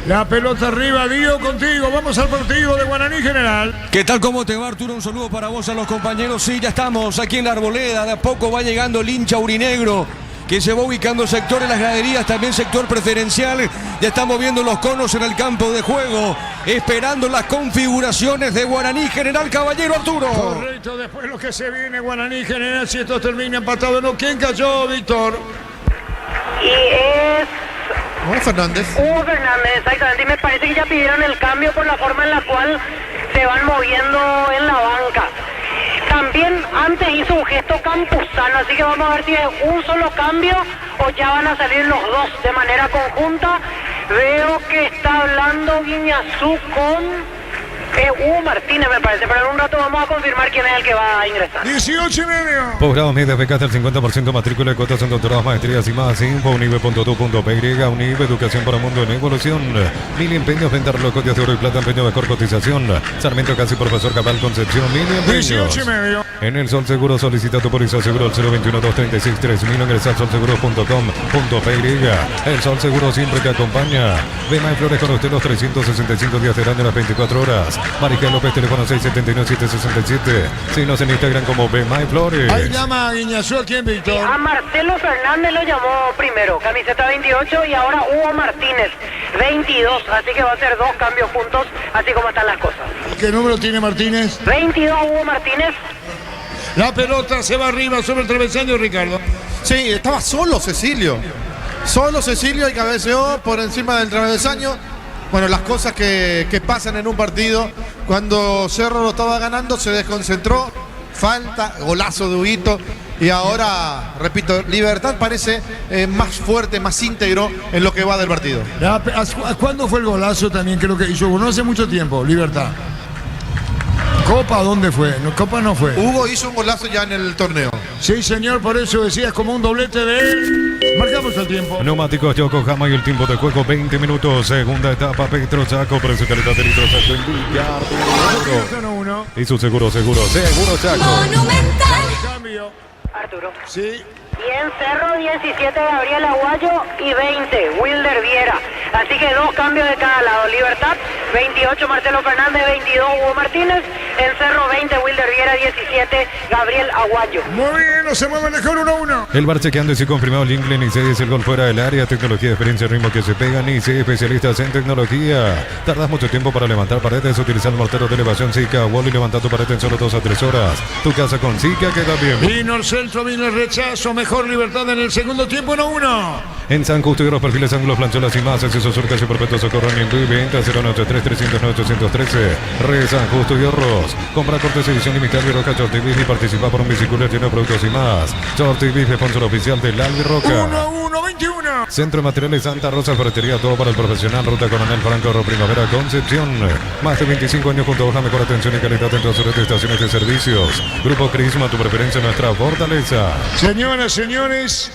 La pelota arriba, Dio, contigo. Vamos al partido de Guaraní General. ¿Qué tal? ¿Cómo te va, Arturo? Un saludo para vos, a los compañeros. Sí, ya estamos aquí en la Arboleda. De a poco va llegando el hincha aurinegro, que se va ubicando sector en las graderías, también sector preferencial. Ya estamos viendo los conos en el campo de juego, esperando las configuraciones de Guaraní General, caballero Arturo. Correcto, después lo que se viene Guaraní General, si esto termina empatado, ¿no? ¿Quién cayó, Víctor? Y es Hugo Fernández. Hugo Fernández, exactamente. Y me parece que ya pidieron el cambio por la forma en la cual se van moviendo en la banca. También antes hizo un gesto Campuzano, así que vamos a ver si es un solo cambio o ya van a salir los dos de manera conjunta. Veo que está hablando Guiñazú con Hugo Martínez, me parece, pero en un rato vamos a confirmar quién es el que va a ingresar. 18,5. Posgrado media becas del 50%, matrícula de cuotas en doctorados, maestrías y más. Info unive.tu.py, Unive, educación para un mundo en evolución. Mil empeños, venta reloj, de oro y plata, empeño mejor cotización. Sarmiento Casi, Profesor Cabal, Concepción, mil empeños. 18,5. En el Sol Seguro solicita tu póliza seguro al 021-236-3000, ingresa al solseguro.com.py. El Sol Seguro siempre te acompaña. Vema en Flores con usted los 365 días del año de las 24 horas. Marijel López, teléfono 679-767. Síguenos en Instagram como Vema en Flores. Ahí llama a Guiñazú, ¿a quién, Víctor? A Marcelo Fernández lo llamó primero, camiseta 28, y ahora Hugo Martínez, 22. Así que va a ser dos cambios juntos, así como están las cosas. ¿Qué número tiene Martínez? 22 Hugo Martínez. La pelota se va arriba sobre el travesaño, Ricardo. Sí, estaba solo Cecilio. Solo Cecilio y cabeceó por encima del travesaño. Bueno, las cosas que pasan en un partido. Cuando Cerro lo estaba ganando, se desconcentró. Falta, golazo de Huguito. Y ahora, repito, Libertad parece más fuerte, más íntegro en lo que va del partido. ¿Cuándo fue el golazo también? Creo que hizo, no hace mucho tiempo, Libertad. ¿Copa dónde fue? No, Copa no fue. Hugo hizo un golazo ya en el torneo. Sí, señor, por eso decías como un doblete de él. Marcamos el tiempo. Neumáticos Yokohama y el tiempo de juego 20 minutos. Segunda etapa, Petro Chaco, precio calidad de litro Chaco en Villar. Y su seguro Chaco. Monumental. Cambio. Arturo. Sí. Y en Cerro 17 Gabriel Aguayo y 20 Wilder Viera. Así que dos cambios de cada lado. Libertad 28 Marcelo Fernández, 22 Hugo Martínez. En Cerro 20 Wilder Viera, 17 Gabriel Aguayo. Muy bien, no se mueve mejor 1-1. El bar chequeando y sí confirmado el inglés. Nice es el gol fuera del área. Tecnología, experiencia, ritmo que se pega. Nice, especialistas en tecnología. Tardas mucho tiempo para levantar paredes. Utilizando morteros de elevación Zika. Wall y levantar tu pared en solo 2 a 3 horas. Tu casa con Zika queda bien. Vino el centro, vino el rechazo. Mejor Libertad en el segundo tiempo, 1-1. En San Justo y los perfiles, ángulos, plancholas y más. Acceso surcas y perpetuo socorro en venta 093-309-813. Re San Justo y Horros. Compra cortes edición limitada Albirroca Short TV y participa por un bicicleta lleno de productos y más. Short TV, sponsor oficial del Albirroca. 1-1-21. Centro de Materiales Santa Rosa, ferretería, todo para el profesional. Ruta Coronel Franco, Primavera, Concepción. Más de 25 años junto a la mejor atención y calidad en todas sus estaciones de servicios. Grupo Crisma, tu preferencia, nuestra fortaleza. Señoras, señores,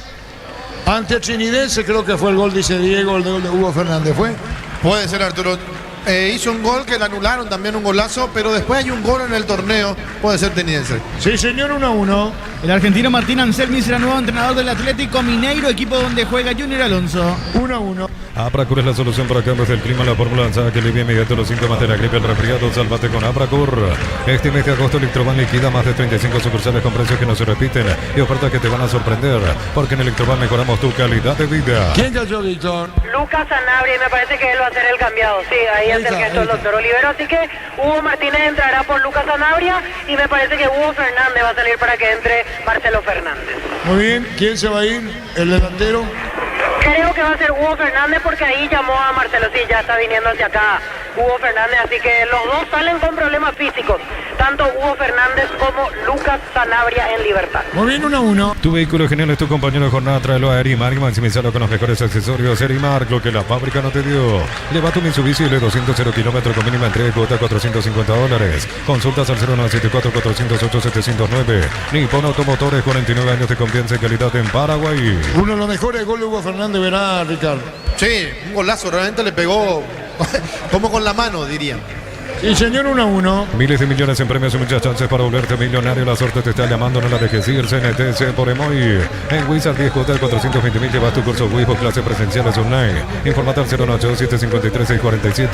ante Trinidense creo que fue el gol, dice Diego, el gol de Hugo Fernández, ¿fue? Puede ser, Arturo. Hizo un gol que le anularon, también un golazo, pero después hay un gol en el torneo, puede ser Tenidense. Sí, señor, 1-1. El argentino Martín Anselmi será nuevo entrenador del Atlético Mineiro, equipo donde juega Junior Alonso. 1-1. Apracur es la solución para cambios del clima, la fórmula lanzada que alivia inmediato los síntomas de la gripe, el resfriado. Sálvate con Apracur. Este mes de agosto Electroban liquida más de 35 sucursales con precios que no se repiten y ofertas que te van a sorprender, porque en Electroban mejoramos tu calidad de vida. ¿Quién cayó, Víctor? Lucas Sanabria, y me parece que él va a ser el cambiado. Sí, ahí es el gesto del doctor Olivero. Así que Hugo Martínez entrará por Lucas Sanabria y me parece que Hugo Fernández va a salir para que entre Marcelo Fernández. Muy bien, ¿quién se va a ir? ¿El delantero? Creo que va a ser Hugo Fernández porque ahí llamó a Marcelo, sí, ya está viniendo hacia acá Hugo Fernández, así que los dos salen con problemas físicos, tanto Hugo Fernández como Lucas Sanabria en libertad. Muy bien, 1-1. Tu vehículo genial es tu compañero de jornada, tráelo a Erimar y maximizarlo con los mejores accesorios. Erimar, lo que la fábrica no te dio. Lleva tu Mitsubishi L200 0 kilómetros con mínima entrega y cuota $450. Consultas al 0974-408-709. Nippon Automotores, 49 años de confianza y calidad en Paraguay. Uno de los mejores goles de Hugo Fernández, verá, Ricardo. Sí, un golazo, realmente le pegó como con la mano, diría. Sí, señor, 1-1. Miles de millones en premios y muchas chances para volverte millonario. La suerte te está llamando, no la dejes ir. CNTC por Emoy. En Wizard 10 cuotas, 420.000. Llevas tu curso Wispo, clases presenciales online. Informate al 098-753-647.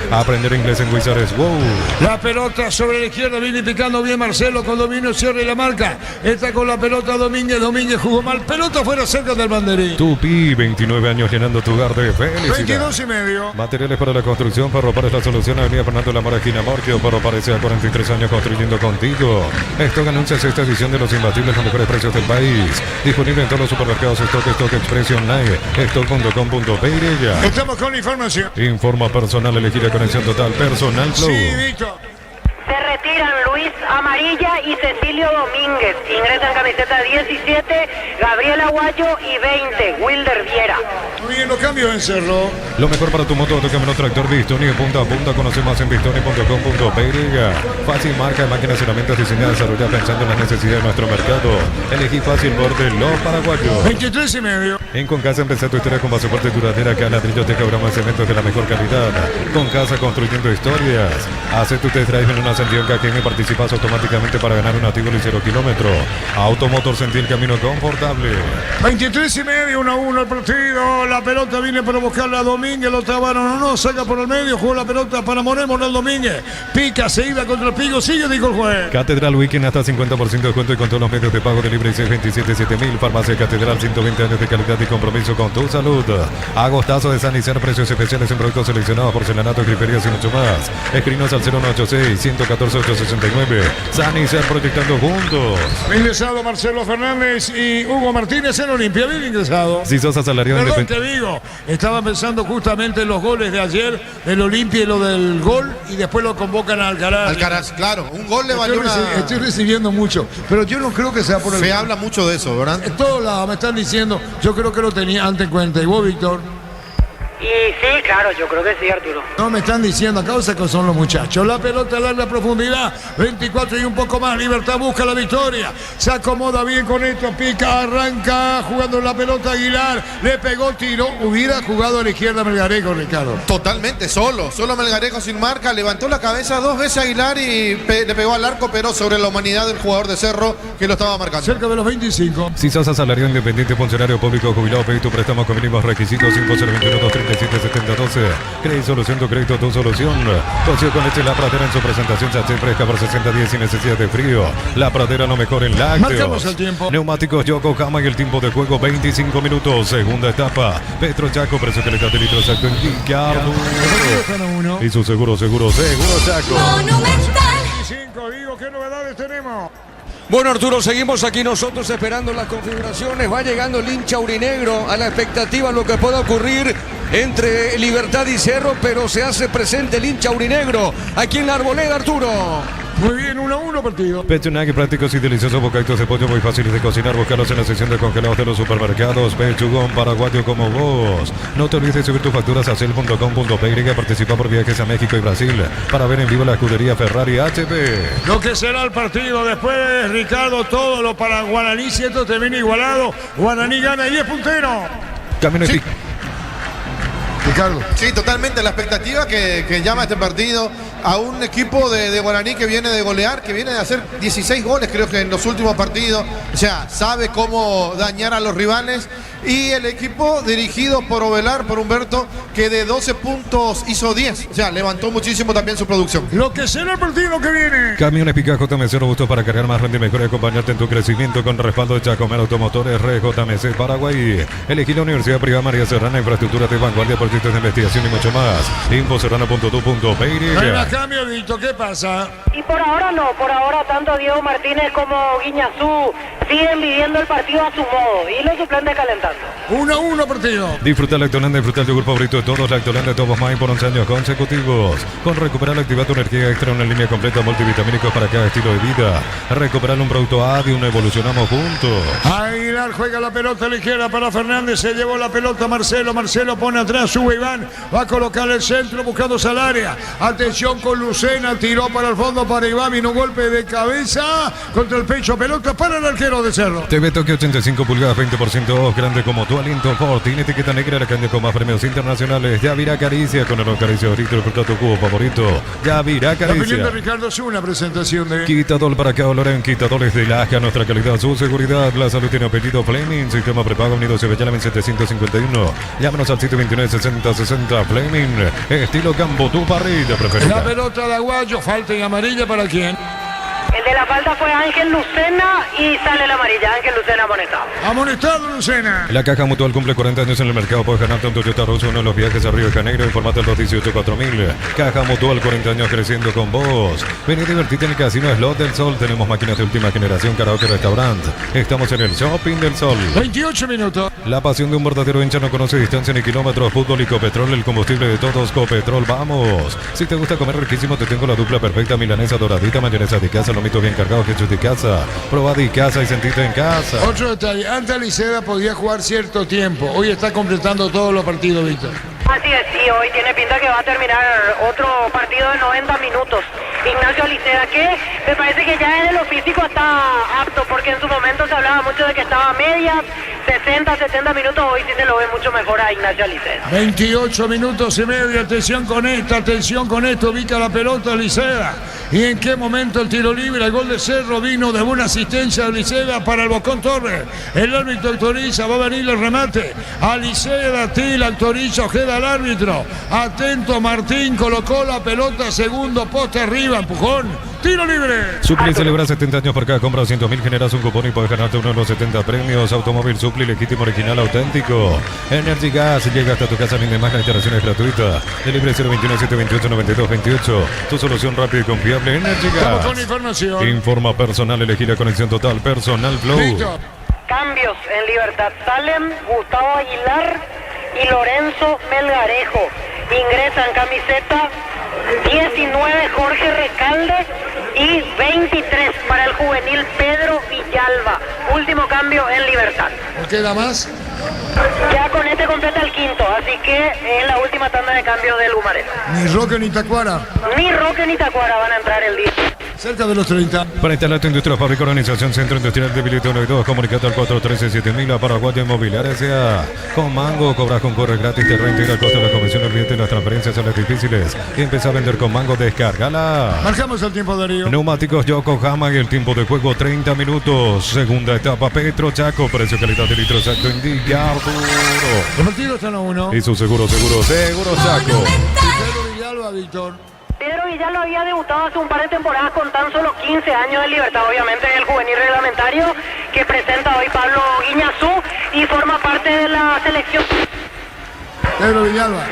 Aprender inglés en Wizard es wow. La pelota sobre la izquierda, viene picando bien Marcelo con dominio, cierre la marca. Está con la pelota Domínguez jugó mal. Pelota fuera cerca del banderín. Tupi, 29 años llenando tu hogar de felicidad. 22,5. Materiales para la construcción, Ferropar es la solución. Avenida Fernando Lamora, esquina Morquio. Ferropar a 43 años construyendo contigo. Stock anuncia esta edición de los imbatibles, los mejores precios del país. Disponible en todos los supermercados Stock Express Online, stock.com.py. Estamos con la información. Informa personal, elegida conexión total, personal Flow. Sí, Víctor. Se retiran Luis Amarilla y Cecilio Domínguez. Ingresan camiseta 17, Gabriel Aguayo y 20, Wilder Viera. Muy bien, los cambios en Cerro. Lo mejor para tu moto, tu camino tractor Bistoni de punta a punta. Conoce más en bistoni.com.py. Fácil marca de máquinas y herramientas diseñadas y desarrolladas pensando en las necesidades de nuestro mercado. Elegí fácil borde los paraguayos. 23,5. En Concasa empezá tu historia con pasaporte duradera. Acá ladrillos te cobramos cementos de la mejor calidad. Concasa construyendo historias. Hace tu test drive en una Sentir Cajén y participas automáticamente para ganar un Tigoli 0 kilómetro. Automotor Sentir camino confortable. 23,5, 1-1 el partido. La pelota viene para buscarla a Domínguez. Lo trabaron, no, saca por el medio. Jugó la pelota para Morel Domínguez. Pica, se iba contra el pico. Sigue, dijo el juez. Catedral Weekend hasta 50% de descuento y con todos los medios de pago de libre y 627-7000. Farmacia Catedral, 120 años de calidad y compromiso con tu salud. Agostazo de San Isidro, precios especiales en productos seleccionados, porcelanato, griferías y mucho más. Escrinos al 0186-114-869. San Isidro, proyectando juntos. Ingresado Marcelo Fernández y Hugo Martínez en Olimpia. Bien ingresado. Si sos asalariado Perdón, independiente. te digo, estaba pensando justamente en los goles de ayer del Olimpia y lo del gol, y después lo convocan a Alcaraz. Alcaraz, claro, un gol le valió una... Estoy recibiendo mucho, pero yo no creo que sea por el... Se habla mucho de eso, ¿verdad? En todos lados me están diciendo, yo creo que lo tenía antes en cuenta. ¿Y vos, Víctor? Y sí, claro, yo creo que sí, Arturo. No me están diciendo a causa que son los muchachos. La pelota a larga profundidad, 24 y un poco más. Libertad busca la victoria. Se acomoda bien con esto, pica, arranca, jugando la pelota Aguilar. Le pegó, tiro. Hubiera jugado a la izquierda Melgarejo, Ricardo. Totalmente, solo Melgarejo sin marca. Levantó la cabeza 2 veces Aguilar y le pegó al arco, pero sobre la humanidad del jugador de Cerro que lo estaba marcando. Cerca de los 25. Si sos asalariado independiente, funcionario público, jubilado, pedí tu préstamo con mínimos requisitos. 5021-237-7012. Crédito Solución, tu crédito, tu solución. Socio con leche La Pradera en su presentación. Chaché fresca por 60 días sin necesidad de frío. La Pradera, lo mejor en lácteos. Marcamos el tiempo. Neumáticos Yokohama y el tiempo de juego 25 minutos. Segunda etapa. Petro Chaco, precio que le da de litro exacto en Ricardo. Y su seguro Chaco. Monumental. 25, digo, ¿qué novedades tenemos? Bueno, Arturo, seguimos aquí nosotros esperando las configuraciones. Va llegando el hincha aurinegro a la expectativa de lo que pueda ocurrir entre Libertad y Cerro, pero se hace presente el hincha aurinegro aquí en la Arboleda, Arturo. Muy bien, 1-1 partido. Pechunagui, prácticos y deliciosos bocaditos de pollo muy fáciles de cocinar. Buscarlos en la sección de congelados de los supermercados. Pechugón paraguayo como vos. No te olvides de subir tus facturas a cel.com.py. Participa por viajes a México y Brasil para ver en vivo la escudería Ferrari HP. Lo que será el partido después, Ricardo, todo lo para Guaraní. Si esto termina igualado, Guaraní gana y es puntero. Camino Sí. Ricardo. Sí, totalmente. La expectativa que llama este partido a un equipo de Guaraní que viene de golear, que viene de hacer 16 goles, creo que en los últimos partidos. O sea, sabe cómo dañar a los rivales. Y el equipo dirigido por Ovelar, por Humberto, que de 12 puntos hizo 10. O sea, levantó muchísimo también su producción. Lo que será el partido que viene. Camiones Pica JMC, robusto para cargar más renta y mejor, acompañarte en tu crecimiento con respaldo de Chacomel Automotores RJMC Paraguay. Elegí la Universidad Privada María Serrana, infraestructura de vanguardia, proyectos de investigación y mucho más. Infoserrana.tu.py. más cambios, Víctor, ¿qué pasa? Y por ahora no, por ahora tanto Diego Martínez como Guiñazú siguen viviendo el partido a su modo y los suplentes calentando. 1-1 partido. Disfruta Lactolanda, disfruta el yogur favorito de todos, Lactolanda Todos Más por 11 años consecutivos. Con Recuperal activa tu energía extra, una línea completa multivitamínicos para cada estilo de vida. Recuperar un producto Adium, evolucionamos juntos. Aguilar juega la pelota a la izquierda para Fernández, se llevó la pelota Marcelo pone atrás, sube Iván, va a colocar el centro buscando Salaria. Atención con Lucena, tiró para el fondo para Iván, vino un golpe de cabeza contra el pecho, pelota para el arquero de Cerro. TV Tokio 85 pulgadas, 20% grande como tu aliento Ford. Tiene etiqueta negra, la cambia con más premios internacionales. Yavira Caricia, con el Caricia ahorita disfruta tu cubo favorito. Yavira La opinión Caricia. de Ricardo es una presentación de... Quitador para acá, Loren, quitadores de Laja, nuestra calidad, su seguridad, la salud tiene apellido Fleming, sistema prepago unido se llama en 751. Llámanos al 729-6060 Fleming, estilo campo, tu parrilla preferida. La pelota de Aguayo, falta en amarilla para quién. El de la falta fue Ángel Lucena y sale la amarilla. Ángel Lucena amonestado. Amonestado Lucena. La Caja Mutual cumple 40 años en el mercado. Puedes ganarte un Toyota Russo, uno de los viajes a Río de Janeiro. Informate al 218-4000. Caja Mutual, 40 años creciendo con vos. Ven y divertite en el Casino Slot del Sol. Tenemos máquinas de última generación, karaoke, restaurante. Estamos en el Shopping del Sol. 28 minutos. La pasión de un verdadero hincha no conoce distancia ni kilómetros. Fútbol y Copetrol, el combustible de todos. Copetrol, vamos. Si te gusta comer riquísimo, te tengo la dupla perfecta. Milanesa doradita, mayonesa de casa, lomito bien cargado, Jesús de casa. Probá de casa y sentite en casa. Otro detalle, antes Aliceda podía jugar cierto tiempo. Hoy está completando todos los partidos, Víctor. Así es, y hoy tiene pinta que va a terminar otro partido de 90 minutos. Ignacio Aliceda, que me parece que ya en lo físico está apto, porque en su momento se hablaba mucho de que estaba a medias, 60, 70 minutos, hoy sí se lo ve mucho mejor a Ignacio Aliceda. 28 minutos y medio, atención con esto, ubica la pelota Aliceda. ¿Y en qué momento el tiro libre, el gol de Cerro vino de buena asistencia de Aliceda para el Bocón Torres? El árbitro autoriza, va a venir el remate. Aliceda tira, autoriza, ojeda al árbitro. Atento Martín, colocó la pelota, segundo poste arriba, empujón. Tiro libre. Supli celebra 70 años por cada compra de 200.000, generas un cupón y puedes ganarte uno de los 70 premios. Automóvil Supli, legítimo, original, auténtico. Energy Gas, llega hasta tu casa, ni más, la instalación es gratuita. Delibre 021-728-9228. Tu solución rápida y confiable, Energy Gas. Vamos con información. Informa personal, elegí la conexión total, personal Flow. Víctor. Cambios en Libertad. Salen Gustavo Aguilar y Lorenzo Melgarejo. Ingresan camiseta 19 Jorge Recalde y 23 para el juvenil Pedro Villalba. Último cambio en Libertad. ¿No queda más? Ya con este completa el quinto, así que es la última tanda de cambio del Humareda. Ni Roque ni Tacuara. Ni Roque ni Tacuara van a entrar el día. Cerca de los 30. Para instalar tu industria, fábrica, organización, centro industrial de Bilito 1 y 2, comunicate al 413-7000 a Paraguay Inmobiliaria S.A. Con Mango, cobras con corre gratis, te reintegra el costo de la comisión, olvídate las transferencias son las difíciles. Empieza a vender con Mango, descárgala. Marcamos el tiempo, Darío. Neumáticos Yokohama y el tiempo de juego 30 minutos. Segunda etapa, Petro Chaco, precio, calidad de litro exacto, indica Arturo. El partido está en 1. Y su seguro Chaco. Pedro Villalba, Víctor. Pedro Villalba había debutado hace un par de temporadas con tan solo 15 años de libertad, obviamente el juvenil reglamentario que presenta hoy Pablo Guiñazú y forma parte de la selección. Pedro Villalba.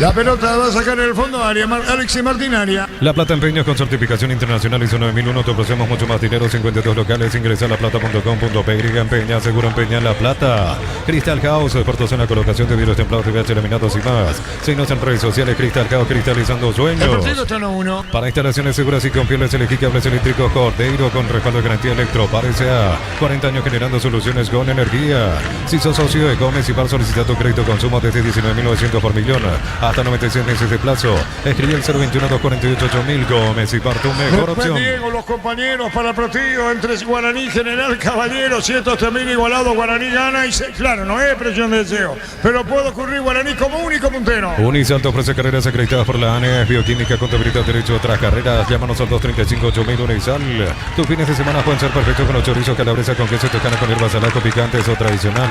La pelota va a sacar en el fondo área. Alexis Martín área. La Plata Empeños con certificación internacional ISO 9001. Te ofrecemos mucho más dinero. 52 locales. Ingresa a laplata.com.py. Empeña, seguro empeña La Plata. Crystal House, expertos en la colocación de vidrios templados, TVH laminados y más. Síguenos en redes sociales. Crystal House, cristalizando sueños. El partido está en 1. Para instalaciones seguras y confiables, elegí cables eléctricos Cordeiro con respaldo de garantía Electropar S.A. 40 años generando soluciones con energía. Si sos socio de Gómez y Par, solicita tu crédito consumo desde 19.900 por millón. Hasta 96 meses de plazo. Escribe el 021-248-8000. Gómez y Par, tu mejor opción. Diego, los compañeros para el partido entre Guaraní General Caballero. Si esto termina igualado, Guaraní gana y claro, no es presión de deseo, pero puede ocurrir Guaraní como único puntero. Unisalto ofrece carreras acreditadas por la ANES, bioquímica, contabilidad, derecho, otras carreras. Llámanos al 235-8000 Unisal. Tus fines de semana pueden ser perfectos con los chorizos calabresa con queso toscana con hierbas saladas picantes o tradicional.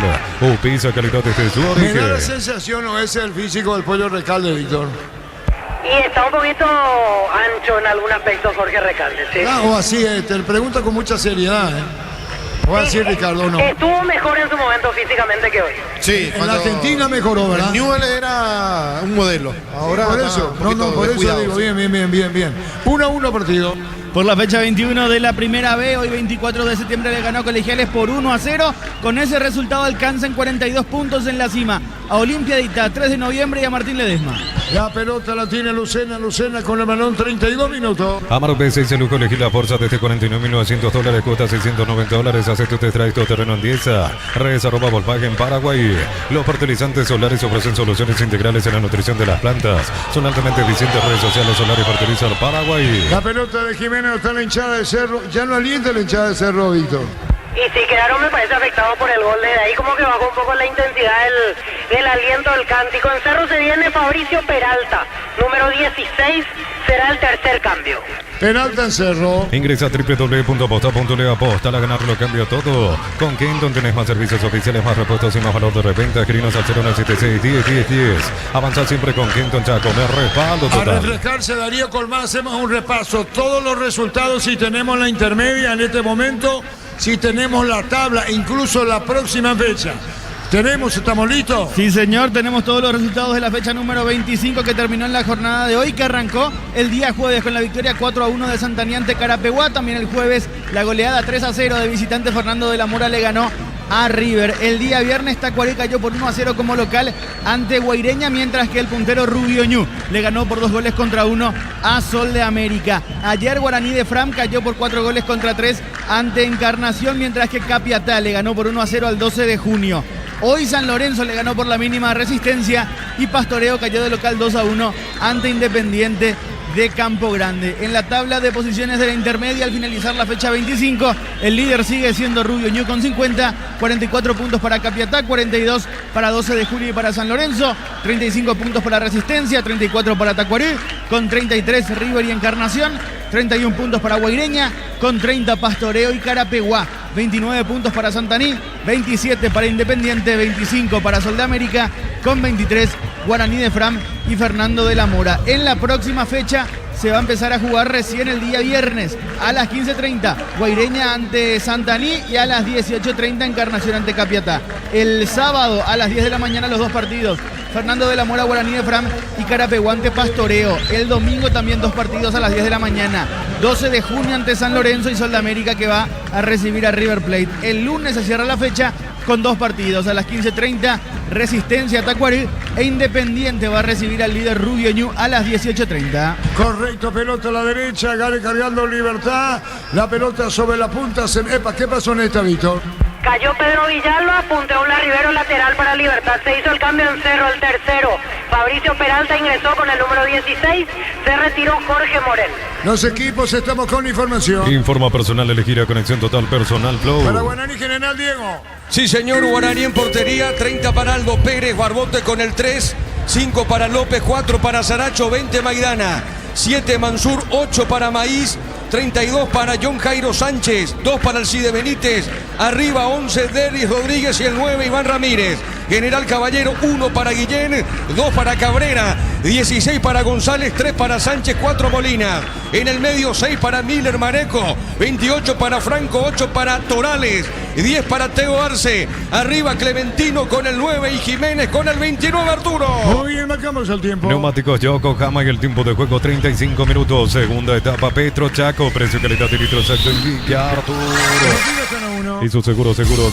Pizza, calidad desde su origen. Me da la sensación, o es el físico del pollo Recalde, Víctor. Y está un poquito ancho en algún aspecto Jorge Recalde, ¿sí? O así es, te pregunto con mucha seriedad, Voy a decir, Ricardo, no. Estuvo mejor en su momento físicamente que hoy. Sí, En la Argentina mejoró, ¿verdad? El Newell era un modelo. Ahora Por está eso, un no, poquito por eso descuidado, digo, sí. bien. 1-1 partido. Por la fecha 21 de la primera B, hoy 24 de septiembre le ganó a Colegiales por 1-0. Con ese resultado alcanzan 42 puntos en la cima. A Olimpia de Itá, 3 de noviembre y a Martín Ledesma. La pelota la tiene Lucena con el balón, 32 minutos. Amaro B6 lujo elegir la fuerza desde $49.900, cuota $690. Acepto te trae tu terreno en 10. Redes @ Volkswagen Paraguay. Los fertilizantes solares ofrecen soluciones integrales en la nutrición de las plantas. Son altamente eficientes. Redes sociales Solar y Fertilizar Paraguay. La pelota de Jiménez está en la hinchada de Cerro. Ya no alienta la hinchada de Cerro, Víctor. Y sí, quedaron, me parece, afectados por el gol. De ahí como que bajó un poco la intensidad del aliento del cántico. En Cerro se viene Fabricio Peralta, número 16, será el tercer cambio. Peralta en Cerro. Ingresa a www.aposta.le. Aposta, la ganar lo cambia todo. Con Kenton tenés más servicios oficiales, más repuestos y más valor de reventa. Escribinos al 0176-10-10-10. Avanza siempre con Kenton Chaco. Me respaldo A total. refrescarse, Darío Colmán, hacemos un repaso. Todos los resultados, si tenemos la intermedia en este momento, si tenemos la tabla, incluso la próxima fecha. ¿Estamos listos? Sí, señor, tenemos todos los resultados de la fecha número 25 que terminó en la jornada de hoy, que arrancó el día jueves con la victoria 4-1 de Santani ante Carapeguá. También el jueves la goleada 3-0 de visitante Fernando de la Mora le ganó a River. El día viernes Tacuarí cayó por 1-0 como local ante Guaireña, mientras que el puntero Rubio Ñu le ganó por 2-1 a Sol de América. Ayer Guaraní de Fram cayó por 4-3 ante Encarnación, mientras que Capiatá le ganó por 1-0 al 12 de junio. Hoy San Lorenzo le ganó por la mínima Resistencia y Pastoreo cayó de local 2-1 ante Independiente de Campo Grande. En la tabla de posiciones de la intermedia, al finalizar la fecha 25, el líder sigue siendo Rubio Ñu con 50, 44 puntos para Capiatá, 42 para 12 de julio y para San Lorenzo, 35 puntos para Resistencia, 34 para Tacuarí, con 33 River y Encarnación, 31 puntos para Guaireña, con 30 Pastoreo y Carapeguá, 29 puntos para Santaní, 27 para Independiente, 25 para Sol de América, con 23 Guaraní de Fram y Fernando de la Mora. En la próxima fecha se va a empezar a jugar recién el día viernes a las 15:30, Guaireña ante Santaní, y a las 18:30 Encarnación ante Capiatá. El sábado a las 10 de la mañana los dos partidos, Fernando de la Mora, Guaraní de Fram y Carapeguá ante Pastoreo. El domingo también dos partidos a las 10 de la mañana, 12 de junio ante San Lorenzo y Sol de América, que va a recibir a River Plate. El lunes se cierra la fecha con dos partidos a las 15:30, Resistencia Tacuarí e Independiente va a recibir al líder Rubio Ñu a las 18:30. Correcto, pelota a la derecha, Gale cargando Libertad, la pelota sobre la punta. Epa, ¿qué pasó en esta, Víctor? Cayó Pedro Villalba, punteó Blas Rivero, lateral para Libertad. Se hizo el cambio en Cerro, el tercero. Fabricio Peralta ingresó con el número 16. Se retiró Jorge Morel. Los equipos, estamos con información. Informa personal, elegir a Conexión Total Personal Flow. Para Guaraní, General Diego. Sí, señor, Guaraní en portería, 30 para Aldo Pérez, Barbote con el 3, 5 para López, 4 para Saracho, 20 Maidana, 7 Mansur, 8 para Maíz, 32 para John Jairo Sánchez, 2 para Alcide Benítez, arriba 11 Deris Rodríguez y el 9 Iván Ramírez. General Caballero, 1 para Guillén, 2 para Cabrera, 16 para González, 3 para Sánchez, 4 Molina. En el medio 6 para Miller Mareco, 28 para Franco, 8 para Torales, 10 para Teo Arce. Arriba Clementino con el 9 y Jiménez con el 29 Arturo. Muy bien, marcamos el tiempo. Neumáticos Yokohama y el tiempo de juego 35 minutos. Segunda etapa Petro Chaco, precio, calidad y litro exacto en Villa Arturo. Y su seguro Chaco.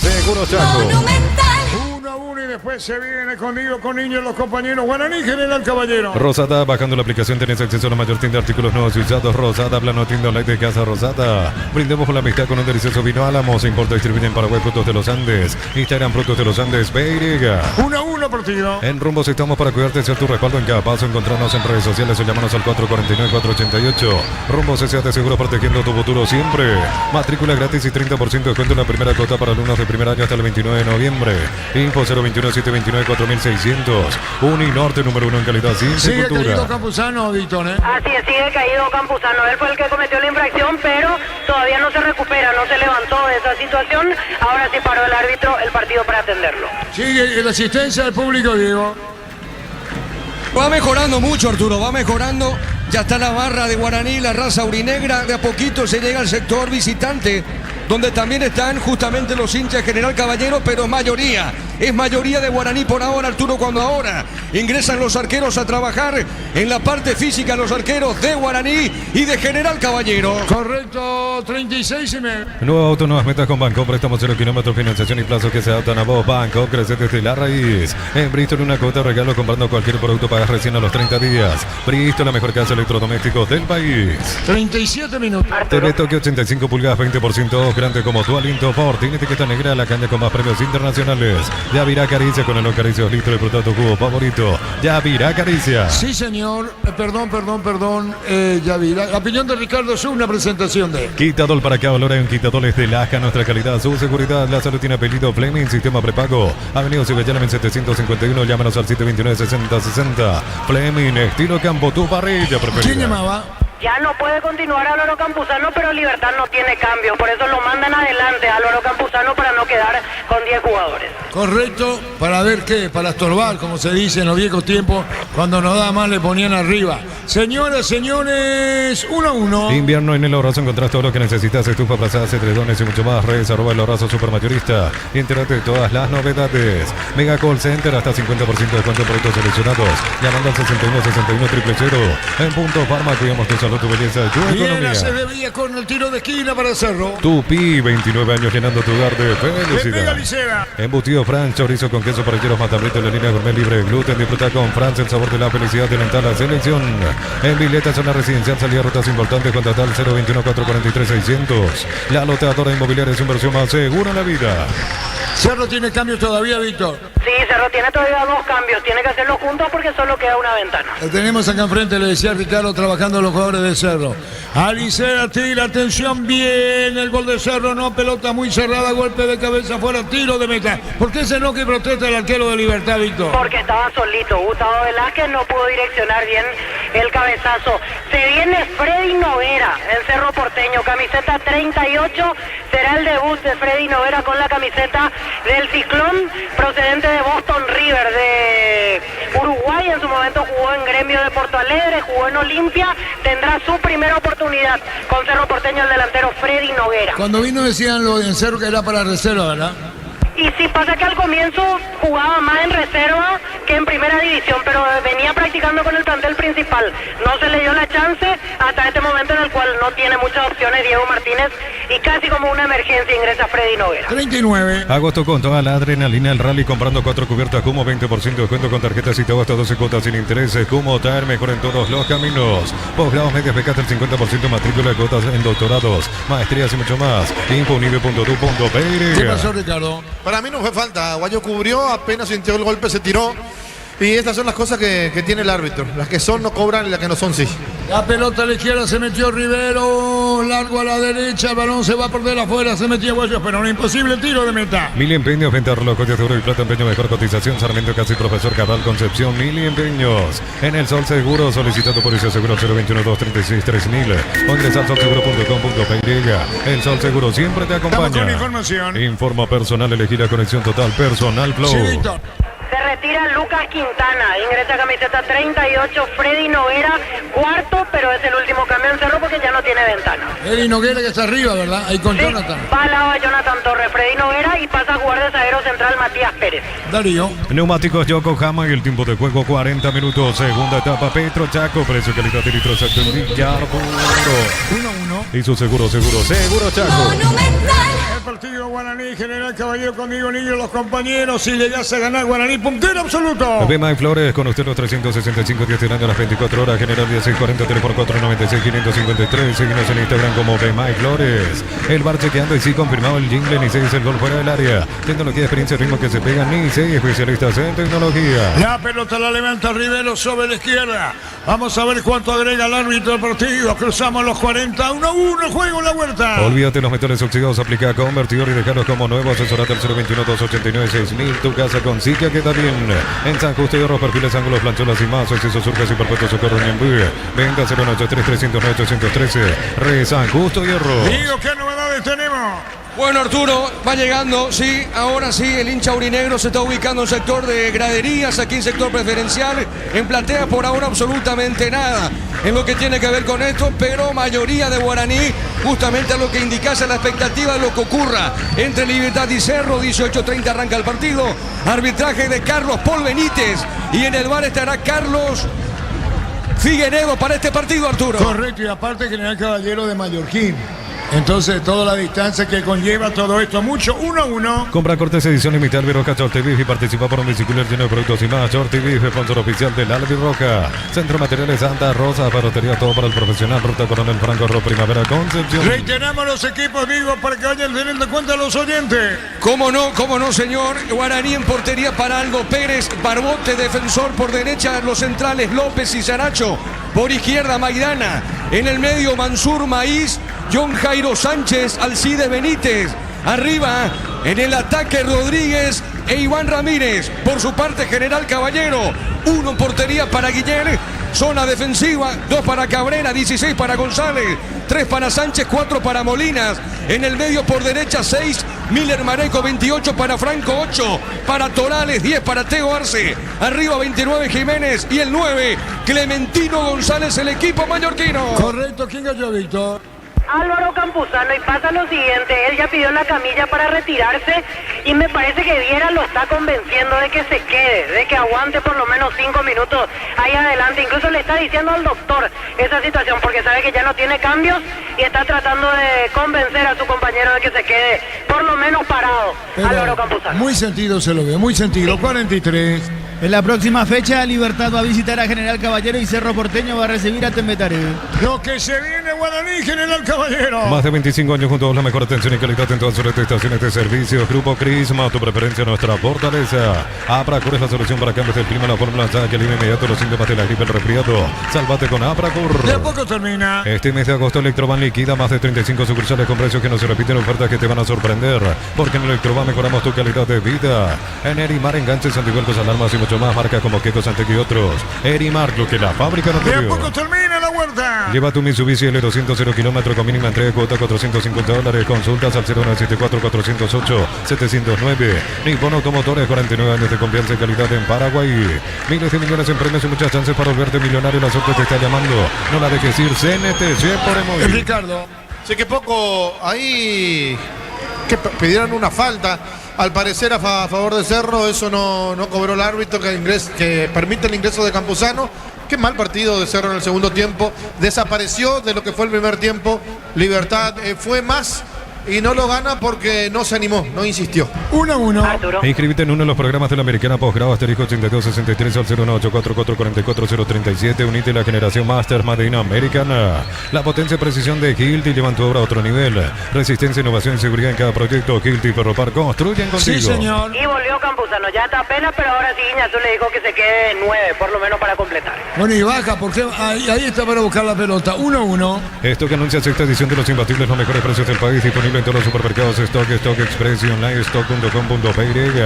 1-1 y después se viene escondido con niños los compañeros. Guaraní, General Caballero. Rosada, bajando la aplicación tenés acceso a la mayor tienda de artículos nuevos y usados. Rosada, plano tienda online de Casa Rosada. Brindemos por la amistad con un delicioso vino Álamos. Importa y distribuye en Paraguay Frutos de los Andes. Instagram Frutos de los Andes, Beiriga. 1-1 partido. En Rumbos estamos para cuidarte y ser tu respaldo en cada paso. Encontrarnos en redes sociales o llamarnos al 449-488. Rumbos S.A. te seguro protegiendo tu futuro siempre. Matrícula gratis y 30% de descuento en la primera cuota para alumnos de primer año hasta el 29 de noviembre. Info 021-729-4600. Uninorte, número 1 en calidad, ciencia y Sigue cultura. caído Campuzano, Víctor, ¿eh? Así es, sigue caído Campuzano. Él fue el que cometió la infracción, pero todavía no se recupera, no se levantó de esa situación. Ahora sí paró el árbitro el partido para atenderlo. Sigue la asistencia del público, Diego. Va mejorando mucho, Arturo, va mejorando. Ya está la barra de Guaraní, la raza aurinegra. De a poquito se llega al sector visitante. donde también están justamente los hinchas General Caballero, pero es mayoría de Guaraní por ahora, Arturo, cuando ahora ingresan los arqueros a trabajar en la parte física, los arqueros de Guaraní y de General Caballero. Correcto, 36 y medio. Nuevo auto, nuevas metas con Banco, préstamos 0 kilómetros, financiación y plazos que se adaptan a vos. Banco, crece desde la raíz. En Bristol, una cuota de regalo comprando cualquier producto, pagas recién a los 30 días. Bristol, la mejor casa electrodoméstico del país. 37 minutos. TV Tokio 85 pulgadas, 20% grande como tu aliento Ford. Tiene etiqueta negra, la caña con más premios internacionales. Yavirá Caricia con el Acaricios litro de fruta tu cubo favorito. Yavirá Caricia. Sí, señor. Perdón. Yavirá. La opinión de Ricardo es una presentación de... Quitadol para que valora un Quitadol es de Laja, nuestra calidad, su seguridad. La salud tiene apellido Fleming, sistema prepago. Avenida Cibellana en 751, llámanos al 729-6060. Fleming, estilo campo, tu parrilla preferida. ¿Quién llamaba? Ya no puede continuar Álvaro Campuzano, pero Libertad no tiene cambio. Por eso lo mandan adelante a Álvaro Campuzano para no quedar con 10 jugadores. Correcto. ¿Para ver qué? Para estorbar, como se dice en los viejos tiempos, cuando nos da más le ponían arriba. Señoras, señores, 1-1. Invierno en El Abrazo encontrás todo lo que necesitas, estufa, plazadas, edredones y mucho más. Redes @El Supermayorista. Y entérate de todas las novedades. Mega Call Center, hasta 50% de descuento en productos seleccionados. Llamando al 61-61-000. En Punto Farma, cuidamos tu salud, tu belleza y tu economía. Se debía con el tiro de esquina para Cerro. Tupi, 29 años llenando tu hogar de felicidad. Embutido Fran, chorizo con queso parrilleros, matabrito en la línea gourmet libre de gluten. Disfruta con Franz el sabor de la felicidad de alentar la selección. En Vileta, zona residencial, salida rutas importantes, contratar al 021-443-600. La loteadora inmobiliaria es inversión más segura en la vida. Cerro tiene cambios todavía, Víctor. Sí, Cerro tiene todavía 2 cambios. Tiene que hacerlo juntos porque solo queda una ventana. Lo tenemos acá enfrente, le decía Ricardo, trabajando los jugadores de Cerro. Alicea tira, atención, bien. El gol de Cerro, no, pelota muy cerrada, golpe de cabeza fuera, tiro de meta. ¿Por qué se enoja y protesta el arquero de Libertad, Víctor? Porque estaba solito. Gustavo Velázquez no pudo direccionar bien el cabezazo. Se viene Freddy Noguera, el Cerro Porteño, camiseta 38. Será el debut de Freddy Noguera con la camiseta del Ciclón, procedente de Boston River de Uruguay. En su momento jugó en Gremio de Porto Alegre, jugó en Olimpia. Tendrá su primera oportunidad con Cerro Porteño, el delantero Freddy Noguera. Cuando vino decían lo en Cerro que era para reserva, ¿verdad? Y sí, pasa que al comienzo jugaba más en reserva que en primera división, pero venía practicando con el plantel principal. No se le dio la chance hasta este momento en el cual no tiene muchas opciones Diego Martínez y casi como una emergencia ingresa Freddy Noguera. 39. Agosto con toda la adrenalina, el rally comprando 4 cubiertas Kumo, 20% de descuento con tarjetas y todo hasta 12 cuotas sin intereses. Kumo traer mejor en todos los caminos. Posgrados, medias, becas del 50%, matrícula de cuotas en doctorados, maestrías y mucho más. Info.unive.du.pe. ¿Qué pasó, Ricardo? Para mí no fue falta. Guayo cubrió, apenas sintió el golpe, se tiró. Y estas son las cosas que tiene el árbitro. Las que son no cobran y las que no son sí. La pelota a la izquierda, se metió Rivero, largo a la derecha, el balón se va a perder afuera, se metió Guayo, pero un imposible tiro de meta. Mil empeños, venta de relojes de oro y plata, empeño, mejor cotización, Sarmiento Casi, Profesor Cabral, Concepción, Mil empeños. En el Sol Seguro, solicita tu póliza seguro 021-236-3000 o ingresa al solseguro.com.pe. El Sol Seguro siempre te acompaña. Estamos con información. Informa personal, elegir la conexión total, personal flow. Sí, Víctor. Se retira Lucas Quintana, ingresa camiseta 38, Freddy Noguera, cuarto, pero es el último cambio en Cerro porque ya no tiene ventana. Freddy Noguera que está arriba, ¿verdad? Ahí con Sí, Jonathan. va al lado de Jonathan Torres, Freddy Noguera, y pasa a jugar de zaguero central Matías Pérez. Darío. Neumáticos Yokohama y el tiempo de juego 40 minutos. Segunda etapa Petro Chaco, precio, calidad de litros exacto en Villarbundo. 1-1. Y su seguro Chaco. El partido Guaraní, General Caballero conmigo, niños, los compañeros. Si llegas a ganar Guaraní, puntero absoluto. Bema y Flores, con usted los 365 días del año a las 24 horas. General 1640, teléfono 496-553. Seguimos en Instagram como Bema y Flores. El bar chequeando y sí confirmado el jingle. Ni 6 el gol fuera del área. Tecnología, experiencia, ritmo que se pegan. Ni 6 especialistas en tecnología. La pelota la levanta Rivero sobre la izquierda. Vamos a ver cuánto agrega el árbitro del partido. Cruzamos los 40. 1-1, juego en la huerta. Olvídate los metales oxidados, aplica convertidor y dejarlos como nuevo. Asesorate al 021-289-6000. Tu casa con Sica queda bien. En San Justo y Hierro, perfiles, ángulos, plancholas y más. Excesos, surcas y perpetuos socorro en Envío. Venta 093-309-813. Re San Justo y Hierro. Digo, ¿qué novedades tenemos? Bueno, Arturo, va llegando, sí, ahora sí, el hincha aurinegro se está ubicando en sector de graderías, aquí en sector preferencial, en platea por ahora absolutamente nada en lo que tiene que ver con esto, pero mayoría de Guaraní, justamente a lo que indicase la expectativa de lo que ocurra entre Libertad y Cerro. 18:30 arranca el partido, arbitraje de Carlos Paul Benítez, y en el bar estará Carlos Figueredo para este partido, Arturo. Correcto, y aparte General Caballero de Mallorquín. Entonces, toda la distancia que conlleva todo esto, mucho, 1-1. Compra cortes edición limitada Albirroca Short Beef y participa por un biciclero lleno de productos y más. Short Beef, sponsor oficial del Albirroca. Centro Materiales Santa Rosa, parotería todo para el profesional. Ruta Coronel Franco, Primavera Concepción. Reiteramos los equipos, digo, para que vayan teniendo en cuenta a los oyentes. Cómo no, señor. Guaraní en portería para Aldo Pérez. Barbote, defensor por derecha. Los centrales López y Saracho. Por izquierda Maidana. En el medio Mansur Maíz. John Jairo Sánchez, Alcides Benítez. Arriba, en el ataque Rodríguez e Iván Ramírez. Por su parte, General Caballero. 1 en portería para Guillermo. Zona defensiva, 2 para Cabrera, 16 para González, 3 para Sánchez, 4 para Molinas. En el medio por derecha, 6, Miller Mareco, 28 para Franco, 8 para Torales, 10 para Teo Arce. Arriba 29 Jiménez y el 9, Clementino González, el equipo mallorquino. Correcto, ¿quién ganó, Víctor? Álvaro Campuzano, y pasa lo siguiente, él ya pidió la camilla para retirarse y me parece que Viera lo está convenciendo de que se quede, de que aguante por lo menos 5 minutos ahí adelante. Incluso le está diciendo al doctor esa situación porque sabe que ya no tiene cambios y está tratando de convencer a su compañero de que se quede por lo menos parado. Pero Álvaro Campuzano. muy sentido se lo ve, muy sentido. 43. En la próxima fecha, Libertad va a visitar a General Caballero y Cerro Porteño va a recibir a Tembetaré. Lo que se viene, Guaraní, General Caballero. Más de 25 años juntos, la mejor atención y calidad en todas sus estaciones de servicio. Grupo Crisma, tu preferencia, nuestra fortaleza. Apracur es la solución para cambios del clima, la fórmula que alivia inmediato los síntomas de la gripe, el resfriado. Sálvate con Apracur. De a poco termina. Este mes de agosto, Electroban liquida más de 35 sucursales con precios que no se repiten, ofertas que te van a sorprender. Porque en Electroban mejoramos tu calidad de vida. En Erimar, enganches, antivuelcos, alarmas y mucho más. Marcas como Quecos, Antec y otros. Erimar, lo que la fábrica no te dio. De a poco termina la vuelta. Lleva tu Mitsubishi L200 0 kilómetros con mínima entrega, cuota $450. Consultas al 0974-408-709. Nippon Automotores, 49 años de confianza y calidad en Paraguay. Miles de millones en premios y muchas chances para volverte millonario. La suerte te está llamando. No la dejes ir. CNTC por el móvil. Ricardo. Sé que poco ahí que pidieron una falta. Al parecer a favor de Cerro, eso no cobró el árbitro que permite el ingreso de Campuzano. Qué mal partido de Cerro en el segundo tiempo. Desapareció de lo que fue el primer tiempo. Libertad fue más y no lo gana porque no se animó, no insistió. 1-1. Inscríbete en uno de los programas de la Americana Postgrado asterisco 8263 al 01844444037. Unite a la generación Master Madina Americana. La potencia y precisión de Hilti llevan tu obra a otro nivel. Resistencia, innovación y seguridad en cada proyecto. Hilti Ferropar construyen contigo. Sí, señor. Y volvió Campuzano, ya está apenas, pero ahora sí Iñazú le dijo que se quede 9, por lo menos para completar. Bueno, y baja, porque ahí está para buscar la pelota. 1-1. Esto que anuncia sexta edición de Los Imbatibles, los mejores precios del país, disponible en todos los supermercados, Stock Express y online, stock.com.py.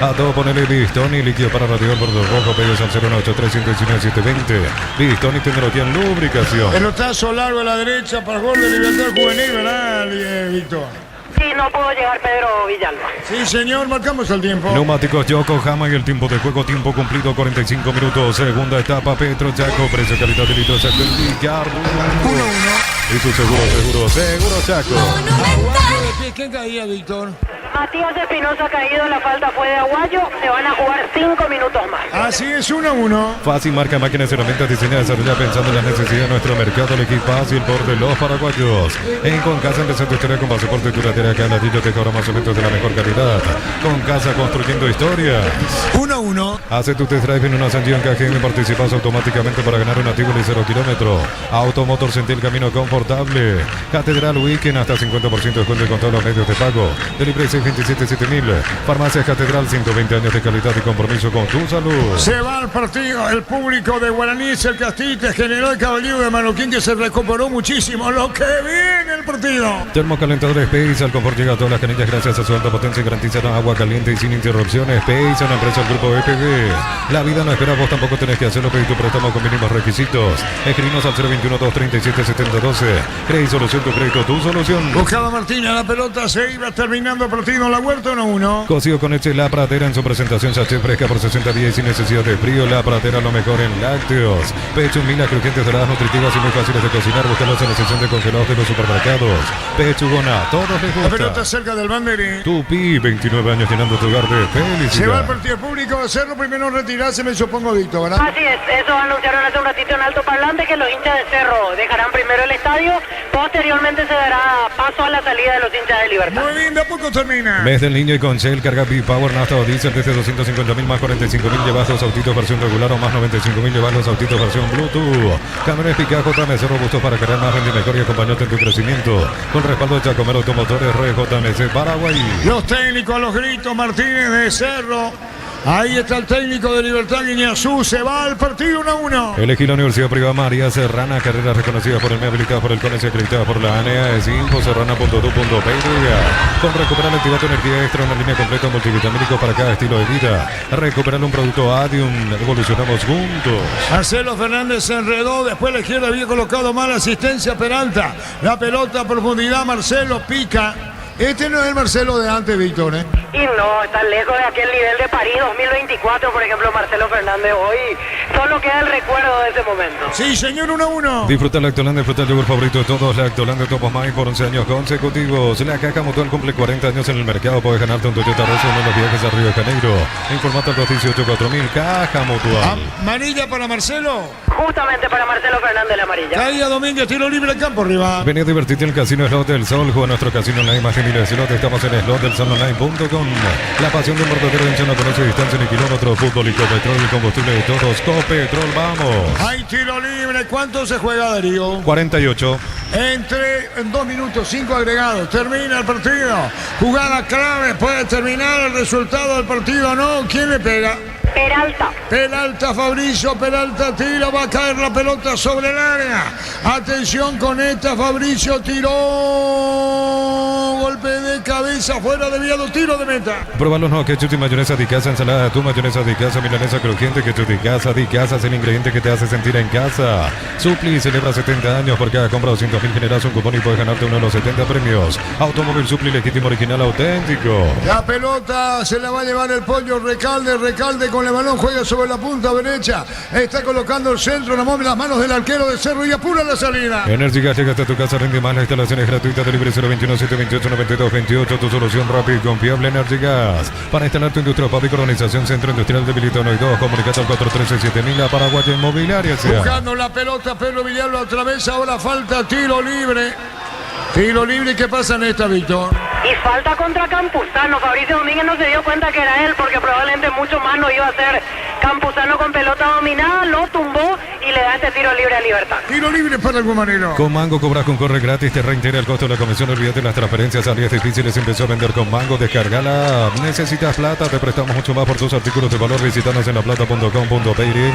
A todo ponerle Bistoni, líquido para radiador por rojo, pedidos al 093-119-720. Bistoni, tecnología en lubricación. Pelotazo largo a la derecha para el gol de Libertad Juvenil, ¿verdad, Víctor? Sí, no pudo llegar Pedro Villalba. Sí, señor, marcamos el tiempo. Neumáticos Yokohama y el tiempo de juego, tiempo cumplido, 45 minutos. Segunda etapa, Petro Chaco, precio, calidad de litro, Chaco, el Ricardo. 1-1. Y tu seguro Chaco. ¿Quién caía, Víctor? Matías Espinosa caído, la falta fue de Aguayo, se van a jugar 5 minutos más. Así es, 1-1. Fácil, marca, máquinas, herramientas diseñadas, desarrolladas pensando en las necesidades de nuestro mercado. Elegir fácil por de los paraguayos. En Concasa, empezando tu historia con pasaporte duradera, acá en Ladrillo te cobra más o menos de la mejor calidad. Concasa, construyendo historia. 1-1. Hace tu test drive en una Sandión KGM y participas automáticamente para ganar un Tiguan de 0 kilómetros. Automotor, sentir el camino confortable. Catedral Weekend, hasta 50% de descuento con todos los medios de pago. Delivery 627-7000. Farmacias Catedral, 120 años de calidad y compromiso con tu salud. Se va al partido el público de Guaraní, el Castite, General Caballero de Manoquín, que se recuperó muchísimo. Lo que viene el partido. Termocalentador Space, al confort llega a todas las canillas gracias a su alta potencia y garantizan agua caliente y sin interrupciones. Space, una empresa del grupo EPB. La vida no espera, vos tampoco tenés que hacerlo. Pedí tu préstamo con mínimos requisitos. Escribinos al 021-237-7012. Crédito Solución, tu crédito, tu solución. Buscaba Martínez, la pelota se iba terminando el partido. La Huerta 1-1. Cocido con leche La Pratera en su presentación. Sachet fresca por 60 días y sin necesidad de frío. La Pratera, lo mejor en lácteos. Pechumilas crujientes, doradas, nutritivas y muy fáciles de cocinar. Búscalos en la sección de congelados de los supermercados. Pechugona, todos les gusta. La pelota cerca del banderín. Tupi, 29 años llenando tu hogar de felicidad. Se va al partido público de Cerro, primero retirarse, me supongo, Víctor, ¿verdad? Así es, eso anunciaron hace un ratito en altoparlante, que los hinchas de Cerro dejarán primero el estadio, posteriormente se dará paso a la salida de los hinchas de Libertad. Muy bien, de a poco termina. Mes del niño y con Shell, carga B-Power, nafta o diésel desde 250.000 más 45.000, llevas los autitos versión regular o más 95.000, llevas los autitos versión Bluetooth. Camiones Picajo, JMC robusto para cargar más, rende mejor y acompañarte en tu crecimiento. Con respaldo de Chacomero Automotores, JMC Paraguay. Los técnicos a los gritos, Martínez de Cerro. Ahí está el técnico de Libertad, Guiñazú. Se va al partido 1-1. Elegí la Universidad Privada María Serrana, carreras reconocidas por el MEA, habilitadas por el CONES y acreditadas por la ANEA. Es infoserrana.tu.py. Con recuperar activa tu energía extra, una línea completa multivitamínico para cada estilo de vida. Recuperar un producto Adium, evolucionamos juntos. Marcelo Fernández se enredó, después la izquierda había colocado mal, asistencia Peralta. La pelota a profundidad, Marcelo pica. Este no es el Marcelo de antes, Víctor, ¿eh? Y no, está lejos de aquel nivel de París 2024, por ejemplo, Marcelo Fernández. Hoy solo queda el recuerdo de ese momento. Sí, señor, 1-1. Disfruta Lactoland, disfruta el yogur favorito de todos. Lactoland de Topos Mai por 11 años consecutivos. La caja Mutual cumple 40 años en el mercado. Puedes ganarte un Toyota Rosso en los viajes a Río de Janeiro. Informate al 218-4000. Caja Mutual. Amarilla para Marcelo. Justamente para Marcelo Fernández la amarilla. Caía Domínguez, tiro libre en campo arriba. Vení a divertirte en el Casino Slot del Sol. Juega nuestro casino online más de miles de slot. Estamos en slotdelsolonline.com. La pasión de un verdadero hincha no conoce distancia ni kilómetros. Fútbol y Copetrol, el combustible de todos. Copetrol, vamos. Hay tiro libre. ¿Cuánto se juega, Darío? 48. En 2 minutos, 5 agregados. Termina el partido. Jugada clave. Puede terminar el resultado del partido, ¿no? ¿Quién le pega? Peralta. Peralta, Fabricio, Peralta tira, va a caer la pelota sobre el área. Atención con esta, Fabricio tiró. Golpe de cabeza, fuera desviado, tiro de meta. Prueba los nuevos ketchup y mayonesa de casa, ensalada de atún, mayonesa de casa, milanesa crujiente, ketchup de casa es el ingrediente que te hace sentir en casa. Supli celebra 70 años, por cada compra 200.000 generas un cupón y puedes ganarte uno de los 70 premios. Automóvil Supli legítimo, original, auténtico. La pelota se la va a llevar el pollo, Recalde con el balón, juega sobre la punta derecha, está colocando el centro, la mueve las manos del arquero de Cerro y apura la salida. Energy Gas llega hasta tu casa, rinde más, la instalación es gratuita, delivery 021-728-9228, tu solución rápida y confiable. Energy Gas, para instalar tu industria fábrica, organización Centro Industrial de Bilito 92, comunicate al 413-7000, la Paraguaya Inmobiliaria. Buscando la pelota, Pedro Villalba otra vez, ahora falta tiro libre. Tiro libre, ¿qué pasa en esta, Víctor? Y falta contra Campuzano. Fabricio Domínguez no se dio cuenta que era él, porque probablemente mucho más no iba a hacer. Campuzano con pelota dominada, lo tumbó y le da este tiro libre a Libertad. Tiro libre para el Gumanero. Con Mango cobras con corre gratis, te reintegra el costo de la comisión. Olvídate las transferencias, áreas difíciles. Empezó a vender con Mango, descargala. Necesitas plata, te prestamos mucho más por tus artículos de valor. Visítanos en laplata.com.py.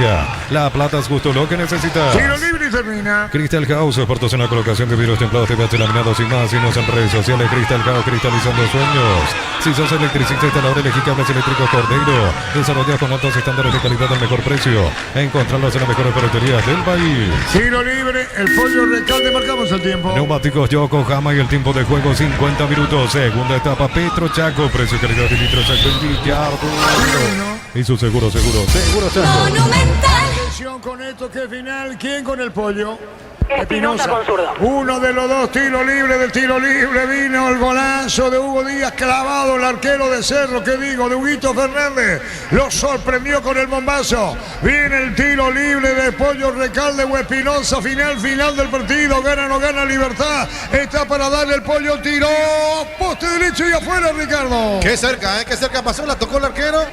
La plata es justo lo que necesitas. Tiro libre y termina. Crystal House, puertos en la colocación de vidrios templados, TVH laminados y más. Síguenos en redes sociales. Crystal House, cristalizando sueños. Si sos electricista, instalador, elegí cables eléctricos Cordero. Desarrollado con altos estándares de calidad al mejor precio. Encontrarlos en las mejores ferreterías del país. Tiro libre, el pollo Recalde, marcamos el tiempo. Neumáticos Yokohama y el tiempo de juego 50 minutos. Segunda etapa, Petro Chaco, precio y calidad de litro Chaco en Villardo. Y su seguro Chaco. Atención con esto que es final. ¿Quién con el pollo? Espinosa con zurda. Uno de los dos tiros libres del tiro libre. Vino el golazo de Hugo Díaz, clavado el arquero de Cerro, que digo, de Huguito Fernández. Lo sorprendió con el bombazo. Viene el tiro libre de Pollo Recalde o Espinosa. Final del partido. Gana o no gana Libertad. Está para darle el pollo. Tiró. Poste derecho y afuera, Ricardo. Qué cerca pasó. La tocó el arquero.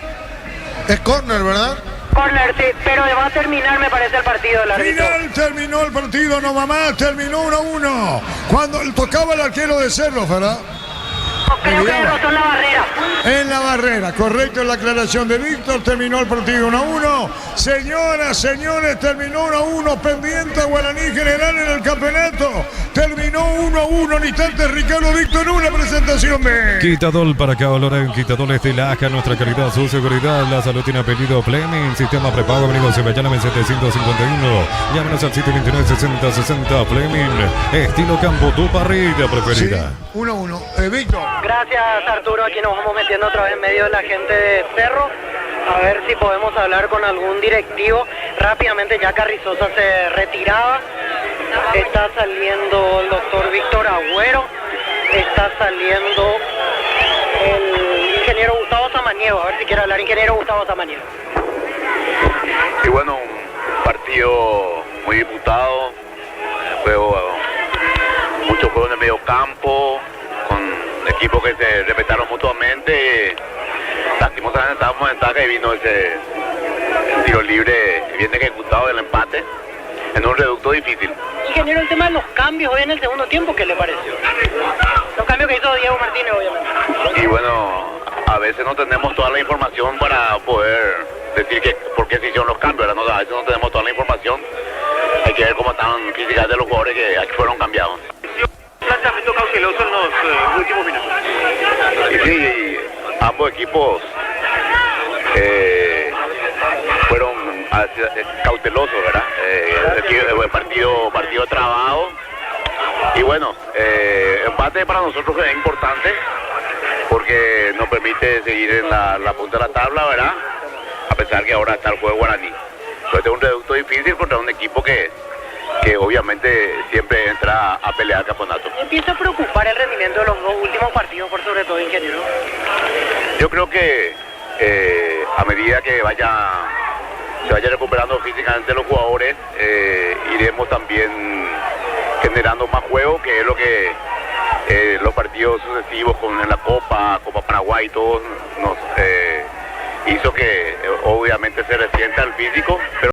Es córner, ¿verdad? Corner, sí, pero va a terminar, me parece, el partido del árbitro. Final, terminó el partido, no mamá, terminó 1-1. Cuando tocaba el arquero de Cerro, ¿verdad? Creo que derrotó en la barrera. En la barrera, correcto la aclaración de Víctor, terminó el partido 1-1. Señoras, señores, terminó 1-1, pendiente a Guaraní General en el campeonato. Terminó 1-1, en instantes Ricardo Víctor, una presentación de... Quitadol para cada olor en Quitadol Estilaja, nuestra calidad, su seguridad, la salud tiene apellido Fleming, sistema prepago, Avenida Ceballana en 751. Llámenos al sitio 296060 Fleming, estilo campo, tu parrilla preferida. Sí, 1-1. Víctor. Gracias, Arturo. Aquí nos vamos metiendo otra vez en medio de la gente de Cerro. A ver si podemos hablar con algún directivo. Rápidamente ya Carrizosa se retiraba. Está saliendo el doctor Víctor Agüero. Está saliendo el ingeniero Gustavo Samaniego. A ver si quiere hablar ingeniero Gustavo Samaniego. Y bueno, un partido muy disputado. Muchos juegos en el medio campo, con equipos que se respetaron mutuamente. Lastimosamente estábamos en ventaja y vino ese tiro libre bien ejecutado del empate en un reducto difícil. Ingeniero, el tema de los cambios hoy en el segundo tiempo, ¿qué le pareció? Los cambios que hizo Diego Martínez, obviamente. Y bueno, a veces no tenemos toda la información para poder decir que por qué se hicieron los cambios, ¿verdad? A veces no tenemos toda la información. Hay que ver cómo están físicas de los jugadores que aquí fueron cambiados. Planteamiento cauteloso en los últimos minutos. Y sí, ambos equipos fueron cautelosos, ¿verdad? Partido trabado. Y bueno, empate para nosotros es importante porque nos permite seguir en la punta de la tabla, ¿verdad? A pesar que ahora está el juego Guaraní. Entonces es un reducto difícil contra un equipo que obviamente siempre entra a pelear el campeonato. ¿Empieza a preocupar el rendimiento de los dos últimos partidos, por sobre todo, ingeniero? Yo creo que a medida que se vaya recuperando físicamente los jugadores, iremos también generando más juego, que es lo que los partidos sucesivos en la Copa Paraguay y todo nos hizo que obviamente se resienta el físico, pero